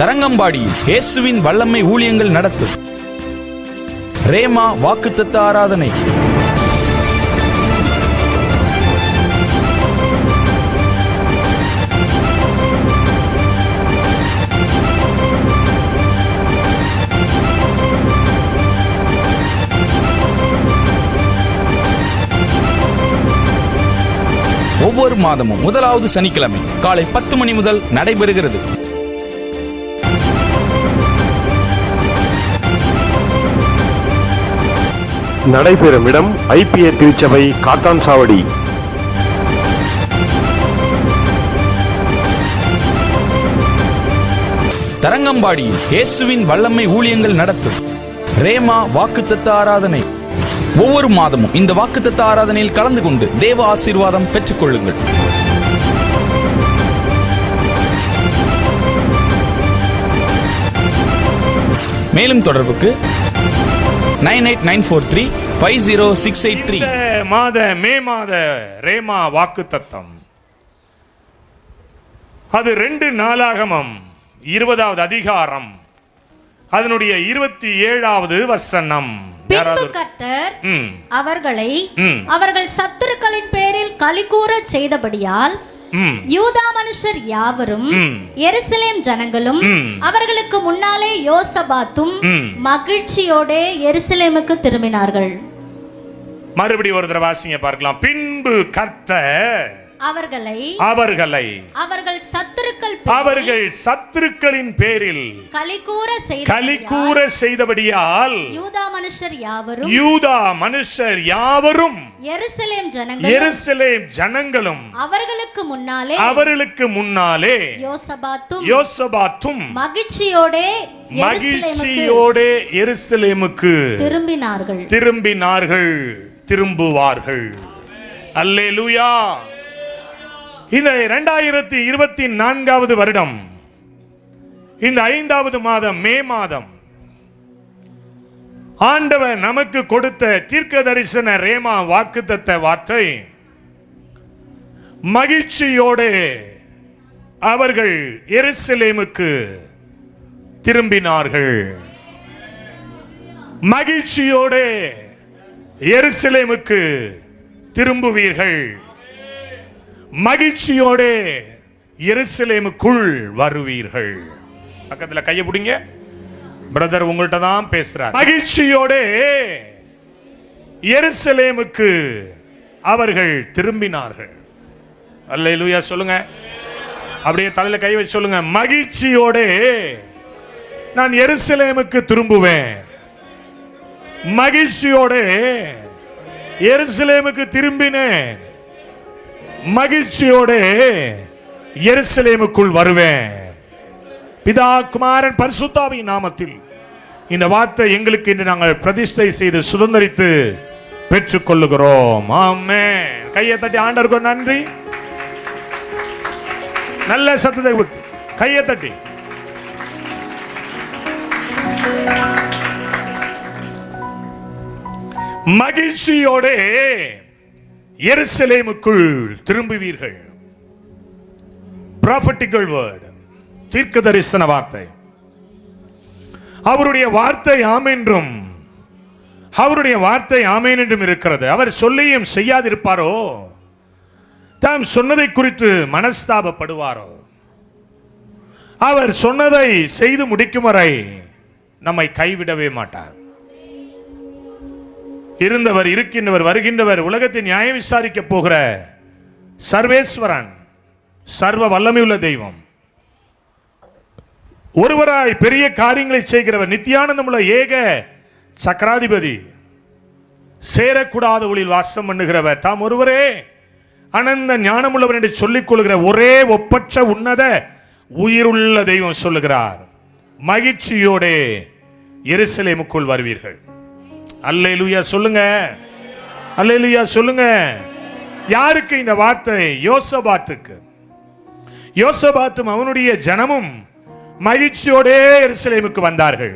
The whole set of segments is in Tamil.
தரங்கம்பாடியில் இயேசுவின் வல்லமை ஊழியங்கள் நடத்தும் ரேமா வாக்குத்தத்த ஆராதனை. ஒவ்வொரு மாதமும் முதலாவது சனிக்கிழமை காலை 10 மணி முதல் நடைபெறுகிறது. நடைபெறும் இடம் ஐபிஏ திருச்சபை காத்தான்சாவடி. தரங்கம்பாடியில் இயேசுவின் வல்லமை ஊழியங்கள் நடத்தும் ரேமா வாக்குத்தத்த ஆராதனை. ஒவ்வொரு மாதமும் இந்த வாக்குத்தத்த ஆராதனையில் கலந்து கொண்டு தேவ ஆசீர்வாதம் பெற்றுக் கொள்ளுங்கள். மேலும் தொடர்புக்கு 9894350683. மே மாத ரேமா வாக்குத்தத்தம் அது 2 நாளாகமம் 20வது அதிகாரம் அதனுடைய 27வது வசனம். பின்பு கர்த்தர் அவர்களை அவர்கள் சத்துருக்களின் பேரில் களிகூற செய்தபடியால் யூதா மனுஷர் யாவரும் எருசலேம் ஜனங்களும் அவர்களுக்கு முன்னாலே யோசபாத்தும் மகிழ்ச்சியோட எருசலேமுக்கு திரும்பினார்கள். மறுபடி ஒரு தடவை வாசிங்க பார்க்கலாம். பின்பு கர்த்தர் அவர்கள் சத்துருக்களின் பேரில் களிகூற செய்தபடியால் யூதா மனுஷர் யாவரும் எருசலேம் ஜனங்களும் அவர்களுக்கு முன்னாலே யோசபாத்தும் மகிழ்ச்சியோட எருசலேமுக்கு திரும்புவார்கள். அல்லேலூயா. இந்த 2024வது வருடம் இந்த 5வது மாதம் மே மாதம் ஆண்டவர் நமக்கு கொடுத்த தீர்க்க தரிசன ரேமா வாக்குத்தத்த வார்த்தை, மகிழ்ச்சியோடு அவர்கள் எருசலேமுக்கு திரும்பினார்கள். மகிழ்ச்சியோடு எருசலேமுக்கு திரும்புவீர்கள். மகிழ்ச்சியோடு எருசலேமுக்குள் வருவீர்கள். பக்கத்தில் கையை பிடிங்க. பிரதர் உங்கள்கிட்ட தான் பேசுறார். மகிழ்ச்சியோடு எருசலேமுக்கு அவர்கள் திரும்பினார்கள். அல்லேலூயா சொல்லுங்க. அப்படியே தலையில கை வச்சு சொல்லுங்க. மகிழ்ச்சியோடு நான் எருசலேமுக்கு திரும்புவேன். மகிழ்ச்சியோடு எருசலேமுக்கு திரும்பினேன். மகிழ்ச்சியோடு எருசலேமுக்குள் வருவேன். பிதா குமாரன் பரிசுத்தாவின் நாமத்தில் இந்த வார்த்தை எங்களுக்கு இன்று நாங்கள் பிரதிஷ்டை செய்து சுதந்திரித்து பெற்றுக் கொள்ளுகிறோம். ஆமென். கையை தட்டி ஆண்டவருக்கு நன்றி. நல்ல சத்தத்தை விட்டு கையை தட்டி மகிழ்ச்சியோடு எருசலேமுக்குள் திரும்புவீர்கள். Prophetical word, தீர்க்க தரிசன வார்த்தை. அவருடைய வார்த்தை ஆமென்றும் அவருடைய வார்த்தை ஆமென் என்றும் இருக்கிறது. அவர் சொல்லியும் செய்யாதிருப்பாரோ? தாம் சொன்னதை குறித்து மனஸ்தாபப்படுவாரோ? அவர் சொன்னதை செய்து முடிக்கும் வரை நம்மை கைவிடவே மாட்டார். இருந்தவர், இருக்கின்றவர், வருகின்றவர், உலகத்தை நியாயம் விசாரிக்க போகிற சர்வேஸ்வரன், சர்வ வல்லமையுள்ள தெய்வம், ஒருவராய் பெரிய காரியங்களை செய்கிறவர், நித்தியானந்தமுள்ள ஏக சக்கராதிபதி, சேரக்கூடாத ஒளியில் வாசம் பண்ணுகிறவர், தாம் ஒருவரே அனந்த ஞானமுள்ளவர் என்று சொல்லிக் கொள்கிற ஒரே ஒப்பற்ற உன்னத உயிருள்ள தெய்வம் சொல்லுகிறார். மகிழ்ச்சியோடு எருசலேமுக்குள் வருவீர்கள். அல்லேலூயா சொல்லுங்க. அல்லேலூயா சொல்லுங்க. யாருக்கு இந்த வார்த்தை? யோசபாத்துக்கு. யோசபாத்தும் அவனுடைய ஜனமும் மகிழ்ச்சியோடே எருசலேமுக்கு வந்தார்கள்.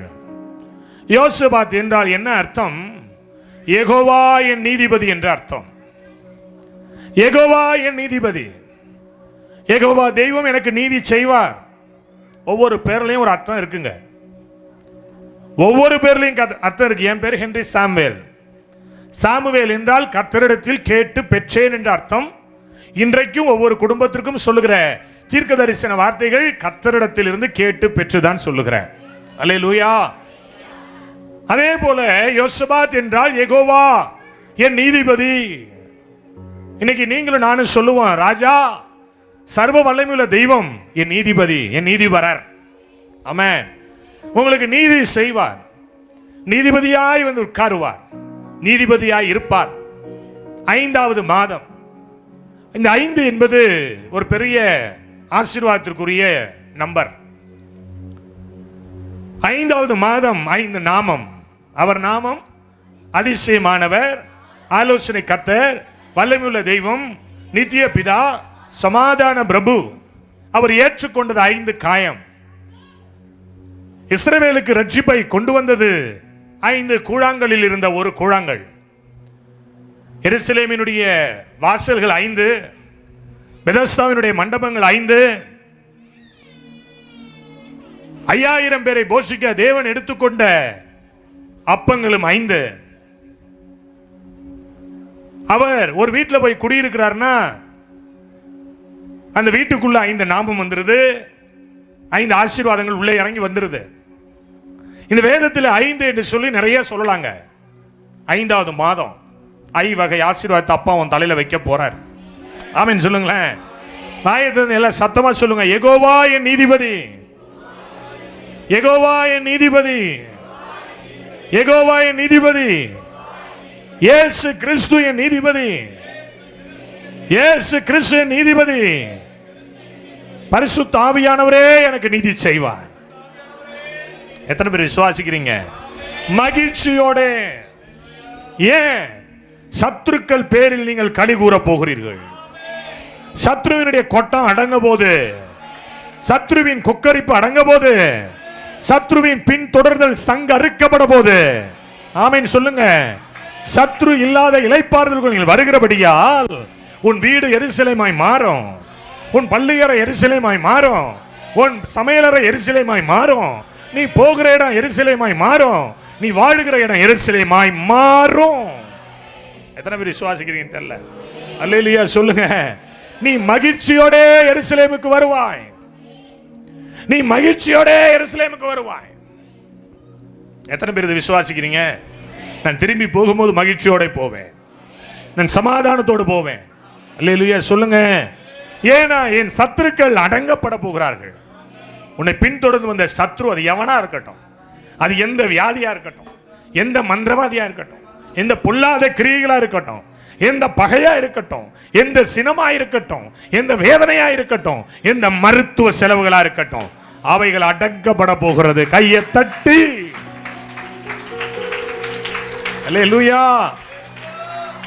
யோசபாத் என்றால் என்ன அர்த்தம்? யெகோவா என் நீதிபதி என்ற அர்த்தம். யெகோவா என் நீதிபதி. யெகோவா தெய்வம் எனக்கு நீதி செய்வார். ஒவ்வொரு பேர்லையும் ஒரு அர்த்தம் இருக்குங்க. ஒவ்வொரு பேர்லையும் அர்த்தம் இருக்கு. என் பேர் ஹென்றி சாமுவேல். சாமுவேல் என்றால் கர்த்தரிடத்தில் கேட்டு பெற்றேன் என்ற அர்த்தம். இன்றைக்கும் ஒவ்வொரு குடும்பத்திற்கும் சொல்லுகிற தீர்க்க தரிசன வார்த்தைகள் கர்த்தரிடத்தில் இருந்து கேட்டு பெற்றுதான் சொல்லுகிறேன். அல்லேலூயா. அதே போல யோசபாத் என்றால் யெகோவா என் நீதிபதி. இன்னைக்கு நீங்களும் நானும் சொல்லுவோம், ராஜா சர்வ வல்லமையுள்ள தெய்வம் என் நீதிபதி, என் நீதிபரர். ஆமென். உங்களுக்கு நீதி செய்வார், நீதிபதியாய் வந்து உட்காருவார், நீதிபதியாய் இருப்பார். 5வது மாதம். இந்த 5 என்பது ஒரு பெரிய ஆசீர்வாதத்திற்குரிய நம்பர். 5வது மாதம் 5 நாமம். அவர் நாமம் அதிசயமானவர், ஆலோசனை கர்த்தர், வல்லமையுள்ள தெய்வம், நித்திய பிதா, சமாதான பிரபு. அவர் ஏற்றுக்கொண்டது 5 காயம். இஸ்ரவேலுக்கு ரட்சிப்பை கொண்டு வந்தது 5 கூழாங்கலில் இருந்த ஒரு கூழாங்கல். எருசலேமினுடைய வாசல்கள் 5, பெதஸ்தாவினுடைய மண்டபங்கள் 5, 5000 பேரை போஷிக்க தேவன் எடுத்துக்கொண்ட அப்பங்களும் 5. அவர் ஒரு வீட்டில் போய் குடியிருக்கிறார்னா அந்த வீட்டுக்குள்ள 5 நாமம் வந்துருது, 5 ஆசீர்வாதங்கள் உள்ளே இறங்கி வந்துருது. இந்த வேதத்தில் 5 என்று சொல்லி நிறைய சொல்லலாங்க. 5வது மாதம் வகை ஆசீர்வாதத்தை அப்பா உன் தலையில வைக்க போறார். ஆமென் சொல்லுங்களேன். வாயத்தை எல்லாம் சத்தமா சொல்லுங்க. யெகோவா என் நீதிபதி, யெகோவா என் நீதிபதி, யெகோவா என் நீதிபதி, இயேசு கிறிஸ்து என் நீதிபதி, இயேசு கிறிஸ்து என் நீதிபதி, பரிசுத்த ஆவியானவரே எனக்கு நீதி செய்வார். எத்தனை பேர் விசுவாசிக்கிறீங்க? மகிழ்ச்சியோட. ஏன்? சத்துருக்கள் பேரில் நீங்கள் களி கூற போகிறீர்கள். சத்ருவினுடைய கொட்டம் அடங்க போது, சத்ருவின் கொக்கரிப்பு அடங்க போது, சத்ருவின் பின் தொடர்தல் சங்கு அறுக்கப்பட போது. ஆமென் சொல்லுங்க. சத்ரு இல்லாத இளைப்பாறுதல்கள் நீங்கள் வருகிறபடியால் உன் வீடு எருசலேமாய் மாறும், உன் பள்ளியறை எருசலேமாய் மாறும், உன் சமையலறை எருசலேமாய் மாறும், நீ போகிற இடம் எருசலேமாய் மாறும், நீ வாழுகிற இடம் எருசலேமாய் மாறும். எத்தனை பேர் விசுவாசிக்கிறீங்க தெரியல. அல்லேலூயா சொல்லுங்க. நீ மகிழ்ச்சியோட எருசலேமுக்கு வருவாய், நீ மகிழ்ச்சியோட எருசலேமுக்கு வருவாய். எத்தனை பேர் இதை விசுவாசிக்கிறீங்க? நான் திரும்பி போகும்போது மகிழ்ச்சியோட போவேன், நான் சமாதானத்தோடு போவேன். அல்லேலூயா சொல்லுங்க. ஏன்னா என் சத்துருக்கள் அடங்கப்பட போகிறார்கள். உன்னை பின்தொடர்ந்து வந்த சத்ரு, அது எவனா இருக்கட்டும், அது எந்த வியாதியா இருக்கட்டும், எந்த மந்திரவாதியா இருக்கட்டும், எந்த பொல்லாத கிரியைகளா இருக்கட்டும், எந்த பகையா இருக்கட்டும், எந்த சினமா இருக்கட்டும், எந்த வேதனையா இருக்கட்டும், எந்த மருத்துவ செலவுகளா இருக்கட்டும், அவைகள் அடங்கப்பட போகிறது. கையை தட்டி அல்லேலூயா.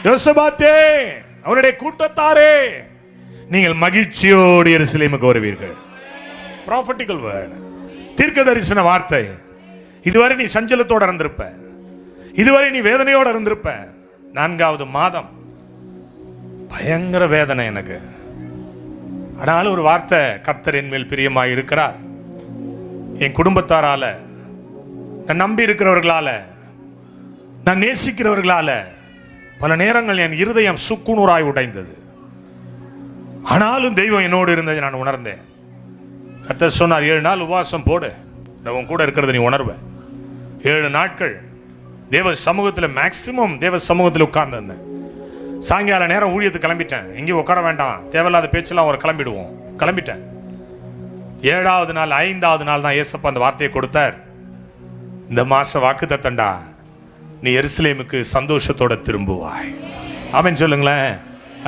யோசபாத்தே, அவருடைய கூட்டத்தாரே, நீங்கள் மகிழ்ச்சியோடு எருசலேமுக்கு வருவீர்கள். ப்ராஃபட்டிக்கல் வேர்ட், தீர்க்க தரிசன வார்த்தை. இதுவரை நீ சஞ்சலத்தோடு இருந்திருப்ப, இதுவரை நீ வேதனையோடு இருந்திருப்ப. 4வது மாதம் பயங்கர வேதனை எனக்கு. ஆனாலும் ஒரு வார்த்தை, கர்த்தர் என் மேல் பிரியமாய் இருக்கிறார். என் குடும்பத்தாரால, நான் நம்பி இருக்கிறவர்களால, நான் நேசிக்கிறவர்களால பல நேரங்கள் என் இருதயம் சுக்குநூறாய் உடைந்தது. ஆனாலும் தெய்வம் என்னோடு இருந்ததை நான் உணர்ந்தேன். கர்த்தர் சொன்னார், 7 நாள் உபவாசம் போடு, நான் உன் கூட இருக்கிறத நீ உணர்வ. 7 நாட்கள் தேவ சமூகத்தில், மேக்சிமம் தேவ சமூகத்தில் உட்கார்ந்து சாயங்கால நேரம் ஊழியத்துக்கு கிளம்பிட்டேன். எங்கேயும் உட்கார வேண்டாம், தேவையில்லாத பேச்செல்லாம் ஒரு கிளம்பிடுவோம். கிளம்பிட்டேன். 7வது நாள் 5வது நாள் தான் ஏசப்பா அந்த வார்த்தையை கொடுத்தார். இந்த மாச வாக்கு தத்தண்டா, நீ எருசலேமுக்கு சந்தோஷத்தோட திரும்புவாய். ஆமென் சொல்லுங்களேன்.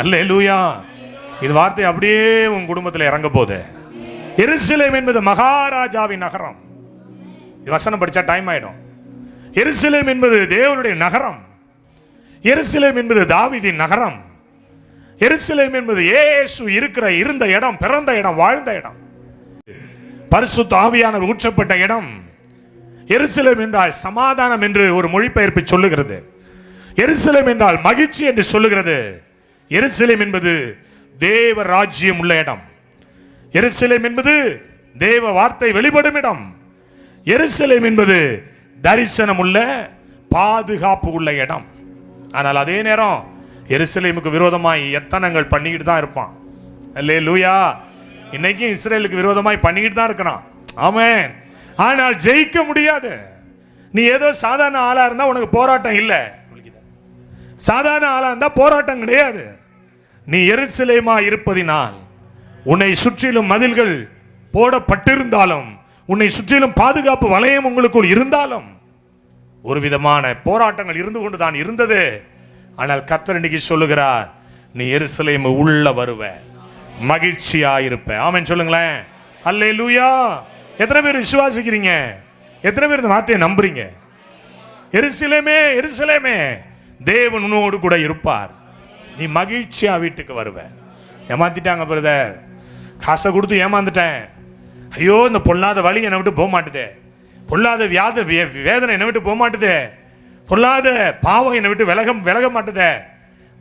அல்லேலூயா. இது வார்த்தை அப்படியே உன் குடும்பத்தில் இறங்க போகுது. எருசலேம் என்பது மகாராஜாவின் நகரம். இது வசனம் படிச்சா டைம் ஆயிடும். எருசலேம் என்பது தேவனுடைய நகரம். எருசலேம் என்பது தாவீதின் நகரம். எருசலேம் என்பது இயேசு இருந்த இடம், பிறந்த இடம், வாழ்ந்த இடம், பரிசுத்த ஆவியானவர் ஊற்றப்பட்ட இடம். எருசலேம் என்றால் சமாதானம் என்று ஒரு மொழிபெயர்ப்பு சொல்லுகிறது. எருசலேம் என்றால் மகிழ்ச்சி என்று சொல்லுகிறது. எருசலேம் என்பது தேவ ராஜ்யம் உள்ள இடம். எருசலேம் என்பது தேவ வார்த்தை வெளிப்படும் இடம். எருசலேம் என்பது தரிசனம் உள்ள, பாதுகாப்பு உள்ள இடம். ஆனால் அதே நேரம் எருசலேமுக்கு விரோதமாய் எத்தனங்கள் பண்ணிக்கிட்டு தான் இருப்பான். அல்லேலூயா. இன்னைக்கும் இஸ்ரேலுக்கு விரோதமாய் பண்ணிக்கிட்டு தான் இருக்கிறான். ஆமென். ஆனால் ஜெயிக்க முடியாது. நீ ஏதோ சாதாரண ஆளா இருந்தா உனக்கு போராட்டம் இல்லை. சாதாரண ஆளா இருந்தா போராட்டம் கிடையாது. நீ எருசலேமா இருப்பதினால், உன்னை சுற்றிலும் மதில்கள் போடப்பட்டிருந்தாலும், உன்னை சுற்றிலும் பாதுகாப்பு வளையம் உங்களுக்குள் இருந்தாலும், ஒரு விதமான போராட்டங்கள் இருந்து கொண்டு தான் இருந்தது. ஆனால் கர்த்தர் இன்னைக்கு சொல்லுகிறார், நீ எருசலேம் உள்ள வருவ, மகிழ்ச்சியா இருப்ப. ஆமென் சொல்லுங்களேன். அல்லேலூயா. எத்தனை பேர் விசுவாசிக்கிறீங்க? எத்தனை பேர் இந்த வார்த்தையை நம்புறீங்க? எருசலேமே, எருசலேமே, தேவன் உன்னோடு கூட இருப்பார், நீ மகிழ்ச்சியா வீட்டுக்கு வருவ. ஏமாத்திட்டாங்க பிரதர், காசை கொடுத்து ஏமாந்துட்டேன், ஐயோ இந்த பொல்லாத வலி என்னை விட்டு போக மாட்டுதே, பொல்லாத வேதனை என்னை விட்டு போக மாட்டுதே, பொல்லாத பாவம் என்னை விட்டு விலக மாட்டுதே,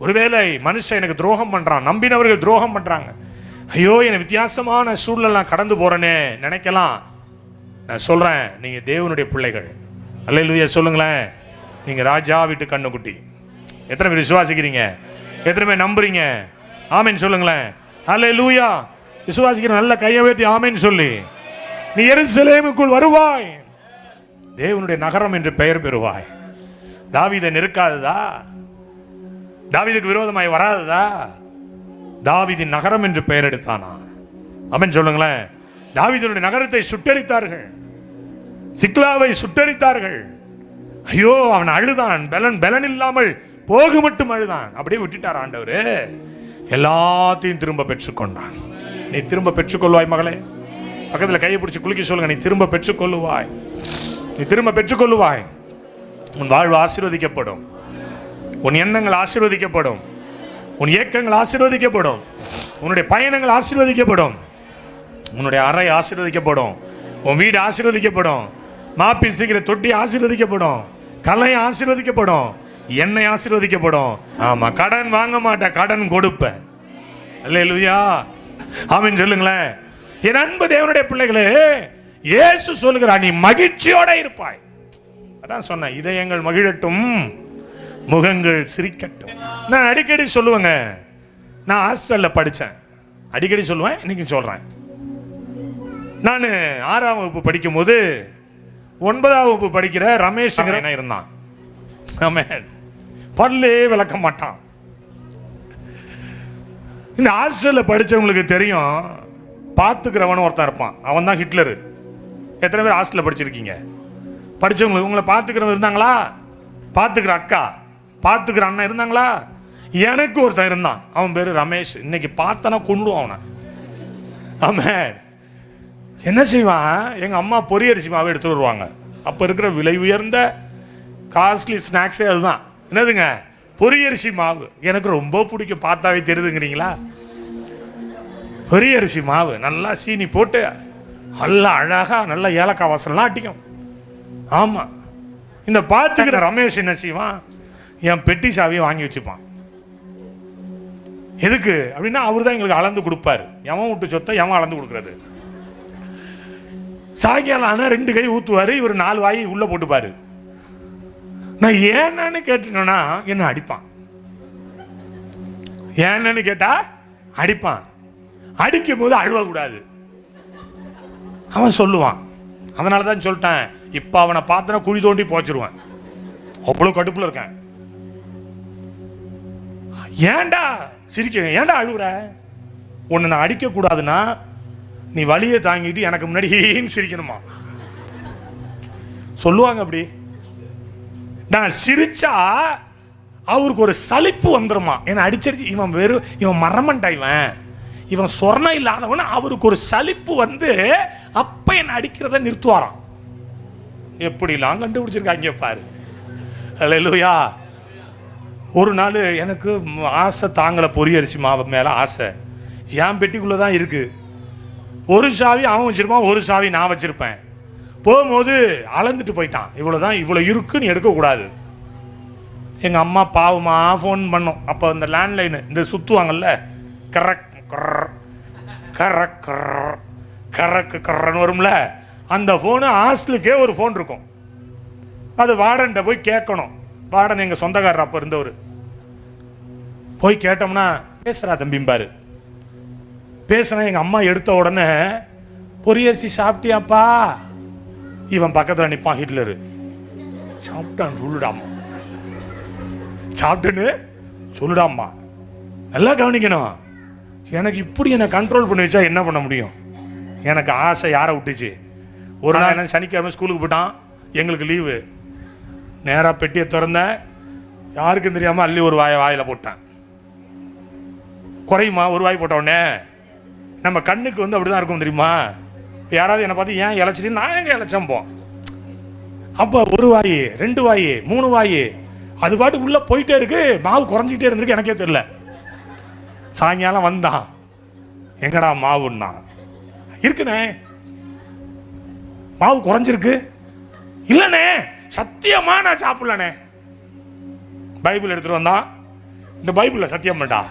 ஒருவேளை மனுஷன் எனக்கு துரோகம் பண்றான், நம்பினவர்கள் துரோகம் பண்றாங்க, ஐயோ என்னை வித்தியாசமான சூழ்நிலாம் கடந்து போறேனே நினைக்கலாம். நான் சொல்றேன், நீங்க தேவனுடைய பிள்ளைகள். அல்லேலூயா சொல்லுங்களேன். நீங்க ராஜா வீட்டு கண்ணுக்குட்டி. எத்தனை பேர் விசுவாசிக்கிறீங்க? எத்தனை பேர் நம்புறீங்க? ஆமென் சொல்லுங்களேன். அல்லேலூயா. விசுவாசிக்கிற நல்ல கையை உயர்த்தி ஆமென் சொல்லி, நீ எருசலேமுக்குள் வருவாய், தேவனுடைய நகரம் என்று பெயர் பெறுவாய். தாவீதை நெருக்காததா? தாவீதுக்கு விரோதமாய் வராததா? தாவீதின் நகரம் என்று பெயர் எடுத்தானா? ஆமென் சொல்லுங்களேன். தாவீதுடைய நகரத்தை சுட்டெரித்தார்கள், சிக்லாவை சுட்டெரித்தார்கள். ஐயோ அவன் அழுதான், பலன் இல்லாமல் போக மட்டும் அழுதான். அப்படியே விட்டுட்டார் ஆண்டவர். எல்லாத்தையும் திரும்ப பெற்றுக்கொண்டான். நீ திரும்ப பெற்றுக்கொள்வாய் மகளே. பக்கத்தில் கையை பிடிச்சி குலுக்கி சொல்லுங்க, நீ திரும்ப பெற்றுக்கொள்ளுவாய், நீ திரும்ப பெற்றுக்கொள்ளுவாய். உன் வாழ்வு ஆசீர்வதிக்கப்படும், உன் எண்ணங்கள் ஆசீர்வதிக்கப்படும், உன் இயக்கங்கள் ஆசீர்வதிக்கப்படும், உன்னுடைய பயணங்கள் ஆசீர்வதிக்கப்படும், உன்னுடைய அறை ஆசீர்வதிக்கப்படும், உன் வீடு ஆசீர்வதிக்கப்படும், மாப்பி சீக்கிர தொட்டி ஆசீர்வதிக்கப்படும், கலை ஆசீர்வதிக்கப்படும், எண்ணெய் ஆசீர்வதிக்கப்படும். ஆமா, கடன் வாங்க மாட்ட, கடன் கொடுப்ப. அல்லேலூயா. ஆமென் சொல்லுங்களேன். என் அன்பு தேவனுடைய பிள்ளைகளே, இயேசு சொல்லுகிறார், நீ மகிழ்ச்சியோட இருப்பாய். அதான் சொன்ன, இதயங்கள் மகிழட்டும், முகங்கள் சிரிக்கட்டும். நான் அடிக்கடி சொல்லுவேங்க, நான் ஹாஸ்டல்ல படித்தேன், அடிக்கடி சொல்லுவேன், இன்னைக்கு சொல்றேன். நான் 6ஆம் வகுப்பு படிக்கும் போது 9ஆம் வகுப்பு படிக்கிற ரமேஷ் இருந்தான். ஆமென். பல்லே விளக்க மாட்டான். இந்த ஹாஸ்டல்ல படிச்சவங்களுக்கு தெரியும், பார்த்துக்கிறவன் ஒருத்தன் இருப்பான், அவன் தான் ஹிட்லரு. எத்தனை பேர் ஹாஸ்டல்ல படிச்சிருக்கீங்க? படிச்சவங்களுக்கு உங்களை பார்த்துக்கிறவங்க இருந்தாங்களா? பார்த்துக்கிற அக்கா, பார்த்துக்கிற அண்ணன் இருந்தாங்களா? எனக்கு ஒருத்தன் இருந்தான், அவன் பேரு ரமேஷ். இன்னைக்கு பார்த்தனா கொண்டுடுவான் அவனை. ஆமென். என்ன செய்வான், எங்கள் அம்மா பொரியரிசி மாவு எடுத்து வருவாங்க. அப்போ இருக்கிற விலை உயர்ந்த காஸ்ட்லி ஸ்நாக்ஸே அதுதான். என்னதுங்க? பொரியரிசி மாவு. எனக்கு ரொம்ப பிடிக்கும், பார்த்தாவே தெரியுதுங்கிறீங்களா? பொரியரிசி மாவு நல்லா சீனி போட்டு நல்லா அழகாக நல்லா ஏலக்காய் வாசல்லாம் அடிக்கும். ஆமாம். இந்த பார்த்துக்கிற ரமேஷ் என்ன செய்வான், என் பெட்டி சாவியை வாங்கி வச்சுப்பான். எதுக்கு அப்படின்னா, அவர் தான் எங்களுக்கு அளந்து கொடுப்பாரு. எவன் விட்டு சொத்தை எவன் அளந்து கொடுக்குறது. சாயங்காலம் ஆனால் 2 கை ஊற்றுவார், இவர் 4 வாய் உள்ளே போட்டுப்பாரு. நான் ஏன்னு கேட்டேன்னா என்ன அடிப்பான். ஏன்னு கேட்டா அடிப்பான். அடிக்கும் போது அழுவக்கூடாது அவன் சொல்லுவான். அதனால தான் சொல்லிட்டேன், இப்போ அவனை பார்த்தனா குழி தோண்டி போச்சிருவான், அவ்வளோ கடுப்புல இருக்கேன். ஏன்டா சிரிக்க, ஏன்டா அழுகுற? உன்னை நான் அடிக்கக்கூடாதுன்னா நீ வலியை தாங்கிட்டு எனக்கு முன்னாடி சிரிக்கணுமா சொல்லுவாங்க. அப்படி நான் சிரிச்சா அவருக்கு ஒரு சலிப்பு வந்துருமா. என்னை அடிச்சடிச்சு இவன் மரமண்டா, இவன் சொர்ணம் இல்லாதவன், அவருக்கு ஒரு சலிப்பு வந்து அப்ப என்னை அடிக்கிறத நிறுத்துவாராம். எப்படிலாம் கண்டுபிடிச்சிருக்காங்க பாரு. அல்லேலூயா. ஒரு நாள் எனக்கு ஆசை தாங்கலை, பொரியரிசி மாவு மேலே ஆசை. என் பெட்டிக்குள்ளே தான் இருக்குது. ஒரு சாவி அவன் வச்சுருப்பான், ஒரு சாவி நான் வச்சுருப்பேன். போகும்போது அளந்துட்டு போயிட்டான், இவ்வளோதான், இவ்வளோ இருக்குன்னு எடுக்கக்கூடாது. எங்கள் அம்மா பாவமாக ஃபோன் பண்ணோம். அப்போ இந்த லேண்ட்லைனு இந்த சுற்றுவாங்கல்ல, கரெக்ட் கரெக்ட் கறக்கு கறன்னு வரும்ல, அந்த ஃபோனு ஹாஸ்டலுக்கே ஒரு ஃபோன் இருக்கும். அது வார்டன்ட்ட போய் கேட்கணும். வார்டன் எங்கள் சொந்தக்காரர் அப்போ இருந்தவர். போய் கேட்டோம்னா பேசுகிறா தம்பிம்பாரு. பேசுனா எங்கள் அம்மா எடுத்த உடனே பொரியரிசி சாப்பிட்டியாப்பா? இவன் பக்கத்தில் நிற்பான் ஹிட்லரு. சாப்பிட்டான் சொல்லுடாம்மா, சாப்பிட்டுன்னு சொல்லுடாம்மா. நல்லா கவனிக்கணும். எனக்கு இப்படி என்னை கண்ட்ரோல் பண்ணி வச்சா என்ன பண்ண முடியும்? எனக்கு ஆசை யாரை விட்டுச்சு? ஒரு நாள் என்ன சனிக்கிழமை ஸ்கூலுக்கு போயிட்டான், எங்களுக்கு லீவு. நேராக பெட்டியை திறந்தேன், யாருக்கும் தெரியாமல் அள்ளி ஒரு வாயில் போட்டேன். குறையுமா ஒரு வாய் போட்ட உடனே? நம்ம கண்ணுக்கு வந்து அப்படி தான் இருக்கும் தெரியுமா? இப்போ யாராவது என்னை பார்த்து ஏன் இழைச்சிட்டு, நான் எங்கே இழைச்சம்போம். அப்போ ஒரு வாய், 2 வாய், 3 வாய், அது பாட்டு உள்ளே போயிட்டே இருக்கு. மாவு குறைஞ்சிக்கிட்டே இருந்திருக்கு, எனக்கே தெரியல. சாயங்காலம் வந்தான், எங்கடா மாவுன்னா, இருக்குண்ணே மாவு குறைஞ்சிருக்கு. இல்லைண்ணே சத்தியமா நான் சாப்பிடலண்ணே. பைபிள் எடுத்துட்டு வந்தான். இந்த பைபிளில் சத்தியம் பண்ணா,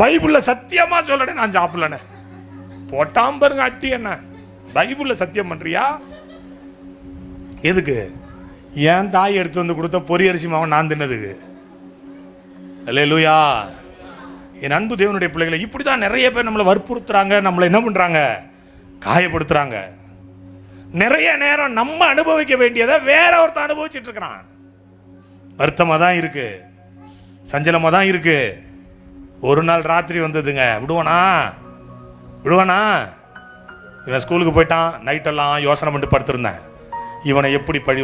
பைபிளில் சத்தியமா சொல்லணே நான் சாப்பிடலண்ணே. போட்டாம் பாருங்க அட்டி. என்ன பைபிளில் சத்தியம் பண்றியா? எதுக்கு? என் தாய் எடுத்து வந்து கொடுத்த பொரியரிசி மாவை நான் தின்னதுக்கு. அல்லேலூயா. என் அன்பு தேவனுடைய பிள்ளைகளை இப்படி தான் நிறைய பேர் நம்மளை வற்புறுத்துறாங்க, நம்மளை என்ன பண்ணுறாங்க, காயப்படுத்துறாங்க. நிறைய நேரம் நம்ம அனுபவிக்க வேண்டியதை வேற ஒருத்தர் அனுபவிச்சுட்டு இருக்கிறான். வருத்தமாக தான் இருக்கு, சஞ்சலமாக தான் இருக்கு. ஒரு நாள் ராத்திரி வந்ததுங்க, விடுவானா? இவன் ஸ்கூலுக்கு போயிட்டான். நைட்டெல்லாம் யோசனை பண்ணிட்டு படுத்திருந்தேன், இவனை எப்படி பழி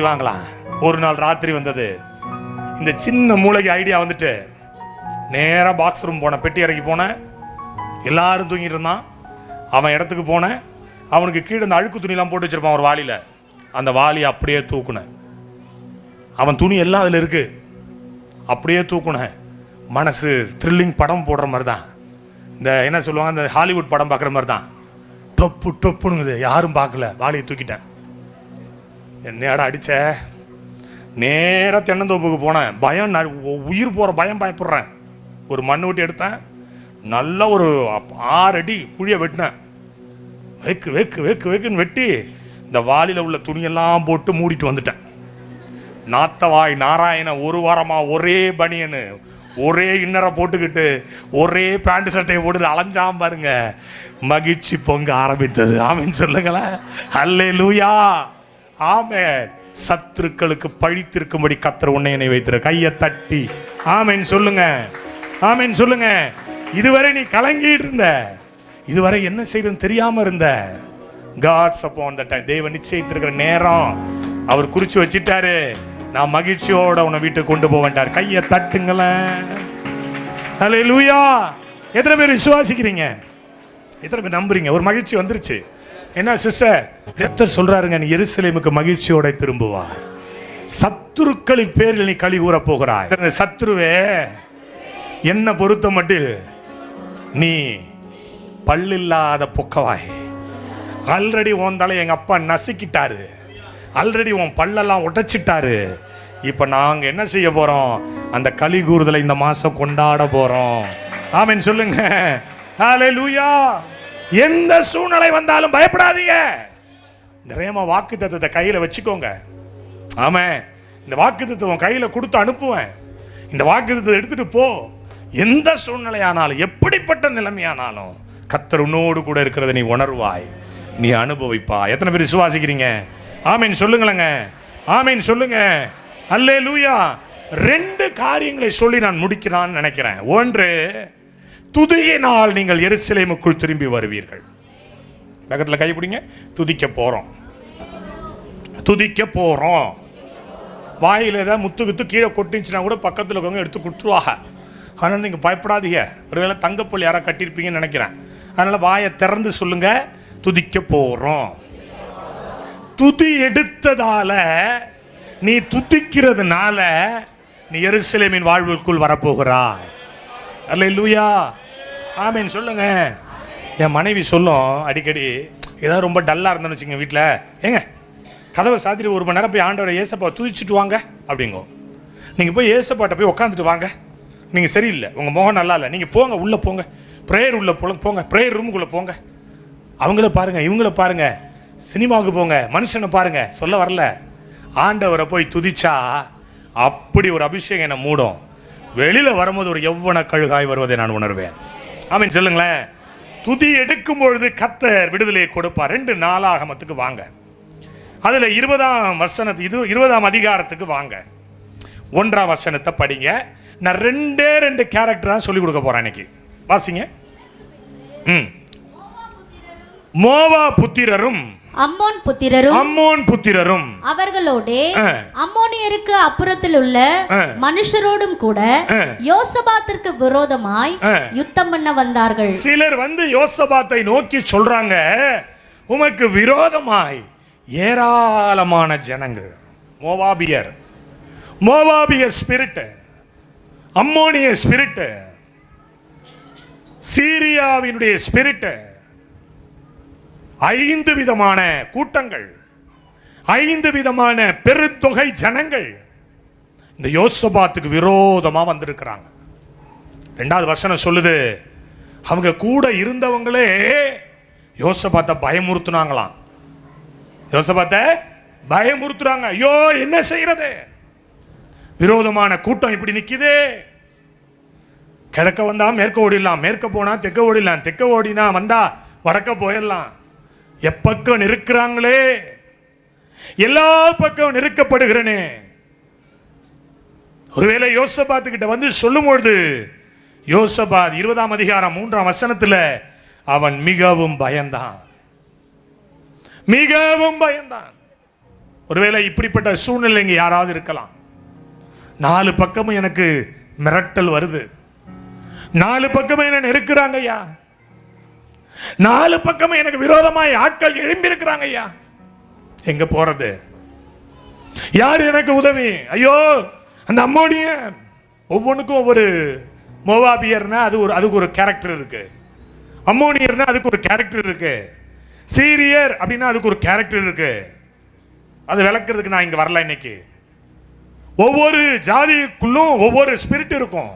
வாங்கலாம். ஒரு நாள் ராத்திரி வந்தது. இந்த சின்ன மூளைக்கு ஐடியா வந்துட்டு நேராக பாக்ஸ் ரூம் போனேன், பெட்டி இறக்கி போனேன். எல்லாரும் தூங்கிட்டு இருந்தான். அவன் இடத்துக்கு போனேன். அவனுக்கு கீழே இந்த அழுக்கு துணிலாம் போட்டு வச்சிருப்பான் ஒரு வாளியில். அந்த வாளியை அப்படியே தூக்குனேன். அவன் துணி எல்லாம் அதில் இருக்கு. அப்படியே தூக்குனேன். மனசு த்ரில்லிங் படம் போடுற மாதிரி தான். இந்த என்ன சொல்லுவாங்க, இந்த ஹாலிவுட் படம் பார்க்குற மாதிரி தான். டொப்புனுங்குது, யாரும் பார்க்கல. வாளியை தூக்கிட்டேன். என்னையாட அடிச்ச? நேராக தென்னந்தோப்புக்கு போனேன். பயம், உயிர் போகிற பயம், பயப்படுறேன். ஒரு மண் வெட்டி எடுத்தேன். நல்லா ஒரு 6 அடி குழியை வெட்டினேன். வெக்குன்னு வெட்டி இந்த வாளியில் உள்ள துணியெல்லாம் போட்டு மூடிட்டு வந்துட்டேன். நாத்தவாய் நாராயண ஒரு வாரமாக ஒரே பனியனு, ஒரே இன்னரை போட்டுக்கிட்டு, ஒரே பேண்ட் சட்டையை போட்டு அலைஞ்சாம் பாருங்க. மகிழ்ச்சி பொங்க ஆரம்பித்தது. ஆமேன் சொல்லுங்களேன். அல்லேலூயா. ஆமென். சத்துருக்களுக்கு பழித்திருக்கும்படி கர்த்தர் உன்னை என்னை வைத்திரு. கையை தட்டி ஆமென் சொல்லுங்க. ஆமென் சொல்லுங்க. இதுவரை நீ கலங்கிட்டு இருந்த, இதுவரை என்ன செய்யறது தெரியாம இருந்த, God's upon the time. தேவன் நிச்சயித்திருக்கிற நேரம் அவர் குறிச்சு வச்சிட்டாரு. நான் மகிழ்ச்சியோட உன்னை வீட்டுக்கு கொண்டு போவேன்டார். கையை தட்டுங்களேன். அல்லேலூயா. எத்தனை பேர் விசுவாசிக்கிறீங்க? எத்தனை பேர் நம்புறீங்க? ஒரு மகிழ்ச்சி வந்துருச்சு. என்ன சிஸ்டர், கர்த்தர் சொல்றாருங்க, நீ எருசலேமுக்கு மகிழ்ச்சியோட திரும்புவா. சத்துருக்களின் பேரில் நீ களி கூற போகிறாய். சத்துருவே, என்ன பொறுத்த மட்டில் நீ பல்லில்லாத பொக்கவாய். ஆல்ரெடி உன் தலை எங்க அப்பா நசுக்கிட்டாரு. ஆல்ரெடி உன் பல்லெல்லாம் உடைச்சிட்டாரு. இப்ப நாங்க என்ன செய்ய போறோம்? அந்த களி கூறுதலை இந்த மாசம் கொண்டாட போறோம். ஆமென் சொல்லுங்க. ஹல்லேலூயா. எந்த சூழ்நிலை வந்தாலும் பயப்படாதீங்க. இந்த ரேமா வாக்குத்தத்தத்தை கையில வச்சுக்கோங்க. ஆமென். இந்த வாக்குத்தத்தம் கையில கொடுத்து அனுப்புவேன். இந்த வாக்குத்தத்தத்தை எடுத்துட்டு போ. எந்த சூழ்நிலையானாலும், எப்படிப்பட்ட நிலைமையானாலும் கர்த்தர் உன்னோடு கூட இருக்கிறத நீ உணர்வாய், நீ அனுபவிப்பா. எத்தனை பேர் விசுவாசிக்கிறீங்க? ஆமென் சொல்லுங்களேங்க. ஆமென் சொல்லுங்க. அல்லேலூயா. 2 காரியங்களை சொல்லி நான் முடிக்கிறான்னு நினைக்கிறேன். ஒன்று, துதியினால் நீங்கள் எருசலேமுக்குள் திரும்பி வருவீர்கள். பக்கத்தில் கைப்பிடிங்க. துதிக்க போறோம். வாயில் ஏதாவது முத்து கீழே கொட்டிச்சுன்னா கூட பக்கத்தில் இருக்கவங்க எடுத்து கொடுத்துருவாங்க. அதனால் நீங்கள் பயப்படாதீங்க. ஒருவேளை தங்கப்பொல் யாராவது கட்டியிருப்பீங்கன்னு நினைக்கிறேன். அதனால் வாயை திறந்து சொல்லுங்க, துதிக்க போறோம். துதி எடுத்ததால, நீ துதிக்கிறதுனால நீ எருசலேமின் வாழ்வுக்குள் வரப்போகிறாய். அல்லேலூயா. ஆமென் சொல்லுங்க. என் மனைவி சொல்லும் அடிக்கடி, ஏதாவது ரொம்ப டல்லாக இருந்தேன்னு வச்சுங்க வீட்டில், ஏங்க கதவை சாத்திட்டு 1 மணி நேரம் போய் ஆண்டவரை ஏசப்பா துதிச்சுட்டு வாங்க அப்படிங்கோ. நீங்கள் போய் ஏசப்பாட்ட போய் உட்காந்துட்டு வாங்க. நீங்கள் சரியில்லை, உங்கள் முகம் நல்லா இல்லை, நீங்கள் போங்க, உள்ளே போங்க, ப்ரேயர் உள்ள போங்க, ப்ரேயர் ரூமுக்குள்ளே போங்க, அவங்கள பாருங்க, இவங்கள பாருங்க, சினிமாவுக்கு போங்க, மனுஷனை பாருங்க, சொல்ல வரல. ஆண்டவரை போய் துதிச்சா அப்படி ஒரு அபிஷேகம் என்னை மூடும். வெளியில் வரும்போது ஒரு யௌவன கழுகாய் வருவதை நான் உணர்வேன். ஆமீன் சொல்லுங்களேன். துதி எடுக்கும் பொழுது கர்த்தர் விடுதலையை கொடுப்பார். 2 நாளாகமத்துக்கு வாங்க, அதில் 20ஆம் அதிகாரத்துக்கு வாங்க, 1ஆம் வசனத்தை படிங்க. நான் 2 கேரக்டர் தான் சொல்லிக் கொடுக்க போறேன் இன்னைக்கு. வாசிங்க. மோவா புத்திரரும் அம்மோன் புத்திரரும் அவர்களோடே அம்மோனியருக்கு அப்புறத்தில் உள்ள மனுஷரோடும் கூட யோசபாத்திற்கு விரோதமாய் யுத்தம் பண்ண வந்தார்கள். சிலர் வந்து யோசபாத்தை நோக்கி சொல்றாங்க, உமக்கு விரோதமாய் ஏராளமான ஜனங்கள், மோவாபிய ஸ்பிரிட், அம்மோனிய ஸ்பிரிட், சீரியாவினுடைய ஸ்பிரிட், 5 விதமான கூட்டங்கள், 5 விதமான பெருந்தொகை ஜனங்கள் இந்த யோசபாத்துக்கு விரோதமா வந்திருக்கிறாங்க. 2வது வசனம் சொல்லுது, அவங்க கூட இருந்தவங்களே யோசபாத்தை பயமுறுத்துனாங்களாம். யோசபாத்தை பயமுறுத்துறாங்க. ஐயோ என்ன செய்யறது, விரோதமான கூட்டம் இப்படி நிக்குது. கிழக்க வந்தா மேற்க ஓடிடலாம், மேற்க போனா தெற்க ஓடிடலாம், தெற்க ஓடினா வந்தா வடக்க போயிடலாம். எப்பக்கம் நெருக்கிறாங்களே, எல்லா பக்கம் நெருக்கப்படுகிறனே. ஒருவேளை யோசபாத்துக்கிட்ட வந்து சொல்லும் பொழுது, யோசபாத் 20ஆம் அதிகாரம் 3ஆம் வசனத்தில் அவன் மிகவும் பயந்தான். ஒருவேளை இப்படிப்பட்ட சூழ்நிலை இங்க யாராவது இருக்கலாம். 4 பக்கமும் எனக்கு மிரட்டல் வருது, 4 பக்கமும் என்ன நெருக்கிறாங்க ஐயா, 4 பக்கமும் எனக்கு விரோதமாய் ஆட்கள் எழும்பி இருக்கிறாங்க ஐயா, எங்க போறது, யார் எனக்கு உதவி? ஐயோ அந்த அம்மோனியர், ஒவ்வொன்றுக்கும் ஒவ்வொரு, மோவாபியர்னா அதுக்கு ஒரு கேரக்டர் இருக்கு, அம்மோனியர்னா அதுக்கு ஒரு கேரக்டர் இருக்கு, சீரியர் அப்படின்னா அதுக்கு ஒரு கேரக்டர் இருக்கு. அது விளக்குறதுக்கு நான் இங்க வரல இன்னைக்கு. ஒவ்வொரு ஜாதிக்குள்ளும் ஒவ்வொரு ஸ்பிரிட் இருக்கும்,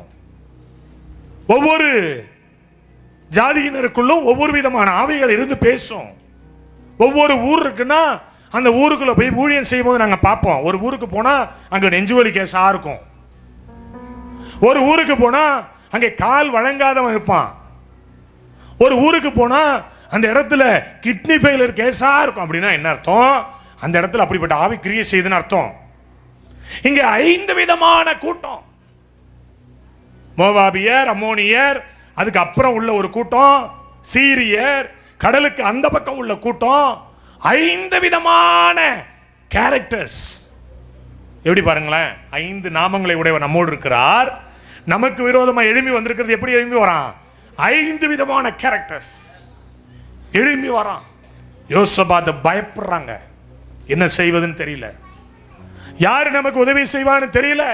ஒவ்வொரு ஜாதியினருக்குள்ளும் ஒவ்வொரு விதமான ஆவிகள் இருந்து பேசும். ஒவ்வொரு ஊர் இருக்குன்னா அந்த ஊருக்குள்ள போய் ஊழியம் செய்யும் போது நாங்க பார்ப்போம். ஒரு ஊருக்கு போனா அங்க நெஞ்சுவலி கேஸா இருக்கும், ஒரு ஊருக்கு போனா அங்கே கால் வழங்காதவன் இருப்பான், ஒரு ஊருக்கு போனா அந்த இடத்துல கிட்னி ஃபெயிலியர் கேஸா இருக்கும். அப்படின்னா என்ன அர்த்தம்? அந்த இடத்துல அப்படிப்பட்ட ஆவி கிரியை செய்யுதுன்னு அர்த்தம். இங்க 5 விதமான கூட்டம், மோவாபியர், அம்மோனியர், அதுக்கு அப்புறம் உள்ள ஒரு கூட்டம் சீரியர், கடலுக்கு அந்த பக்கம் உள்ள கூட்டம், 5 விதமான கேரக்டர்ஸ். எப்படி பாருங்களேன், 5 நாமங்களை உடையவர் நம்மோடு இருக்கிறார். நமக்கு விரோதமா எழும்பி வந்திருக்கிறது எப்படி எழும்பி வரான்? 5 விதமான கேரக்டர்ஸ் எழும்பி வரான். யோசபாத் பயப்படுறாங்க, என்ன செய்வதுன்னு தெரியல, யாரு நமக்கு உதவி செய்வான்னு தெரியல,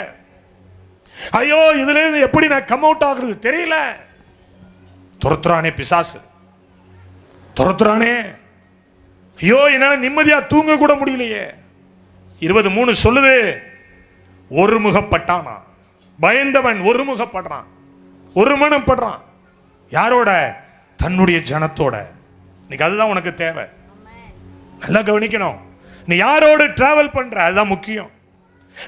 ஐயோ இதுல இருந்து எப்படி நான் கம் அவுட் ஆகுறது தெரியல. துரத்துறானே பிசாசு, துரத்துறானே. ஐயோ என்னால நிம்மதியா தூங்க கூட முடியலையே. 23 சொல்லுது, ஒருமுகப்பட்டானா, பயந்தவன் ஒருமுகப்படுறான், ஒருமனப்படுறான். யாரோட? தன்னுடைய ஜனத்தோட. இன்னைக்கு அதுதான் உனக்கு தேவை. நல்லா கவனிக்கணும், நீ யாரோட டிராவல் பண்ற அதுதான் முக்கியம்,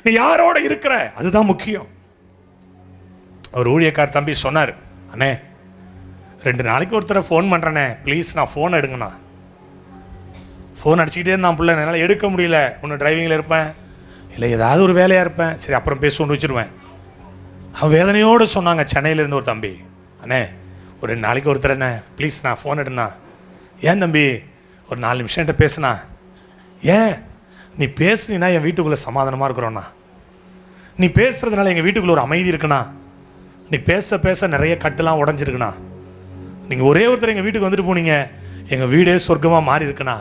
நீ யாரோட இருக்கிற அதுதான் முக்கியம். ஒரு ஊழியக்கார தம்பி சொன்னார், அண்ணே 2 நாளைக்கு ஒருத்தரை ஃபோன் பண்ணுறேண்ணே, ப்ளீஸ் நான் ஃபோன் எடுங்கண்ணா. ஃபோன் அடிச்சுக்கிட்டே இருந்தான் பிள்ளை, என்னால் எடுக்க முடியல, ஒன்று டிரைவிங்கில் இருப்பேன், இல்லை ஏதாவது ஒரு வேலையாக இருப்பேன், சரி அப்புறம் பேசுவோன்னு வச்சுருவேன். அவன் வேதனையோடு சொன்னாங்க, சென்னையிலேருந்து ஒரு தம்பி, அண்ணே ஒரு 2 நாளைக்கு ஒருத்தர் என்ன ப்ளீஸ் நான் ஃபோன் எடுண்ணா. ஏன் தம்பி, ஒரு 4 நிமிஷம் என்கிட்ட பேசுனா. ஏன்? நீ பேசுனீன்னா என் வீட்டுக்குள்ளே சமாதானமாக இருக்கிறோண்ணா, நீ பேசுகிறதுனால எங்கள் வீட்டுக்குள்ளே ஒரு அமைதி இருக்குண்ணா, நீ பேச பேச நிறைய கட்டுலாம் உடஞ்சிருக்குண்ணா, நீங்கள் ஒரே ஒருத்தர் எங்கள் வீட்டுக்கு வந்துட்டு போனீங்க, எங்கள் வீடே சொர்க்கமாக மாறி இருக்குண்ணா.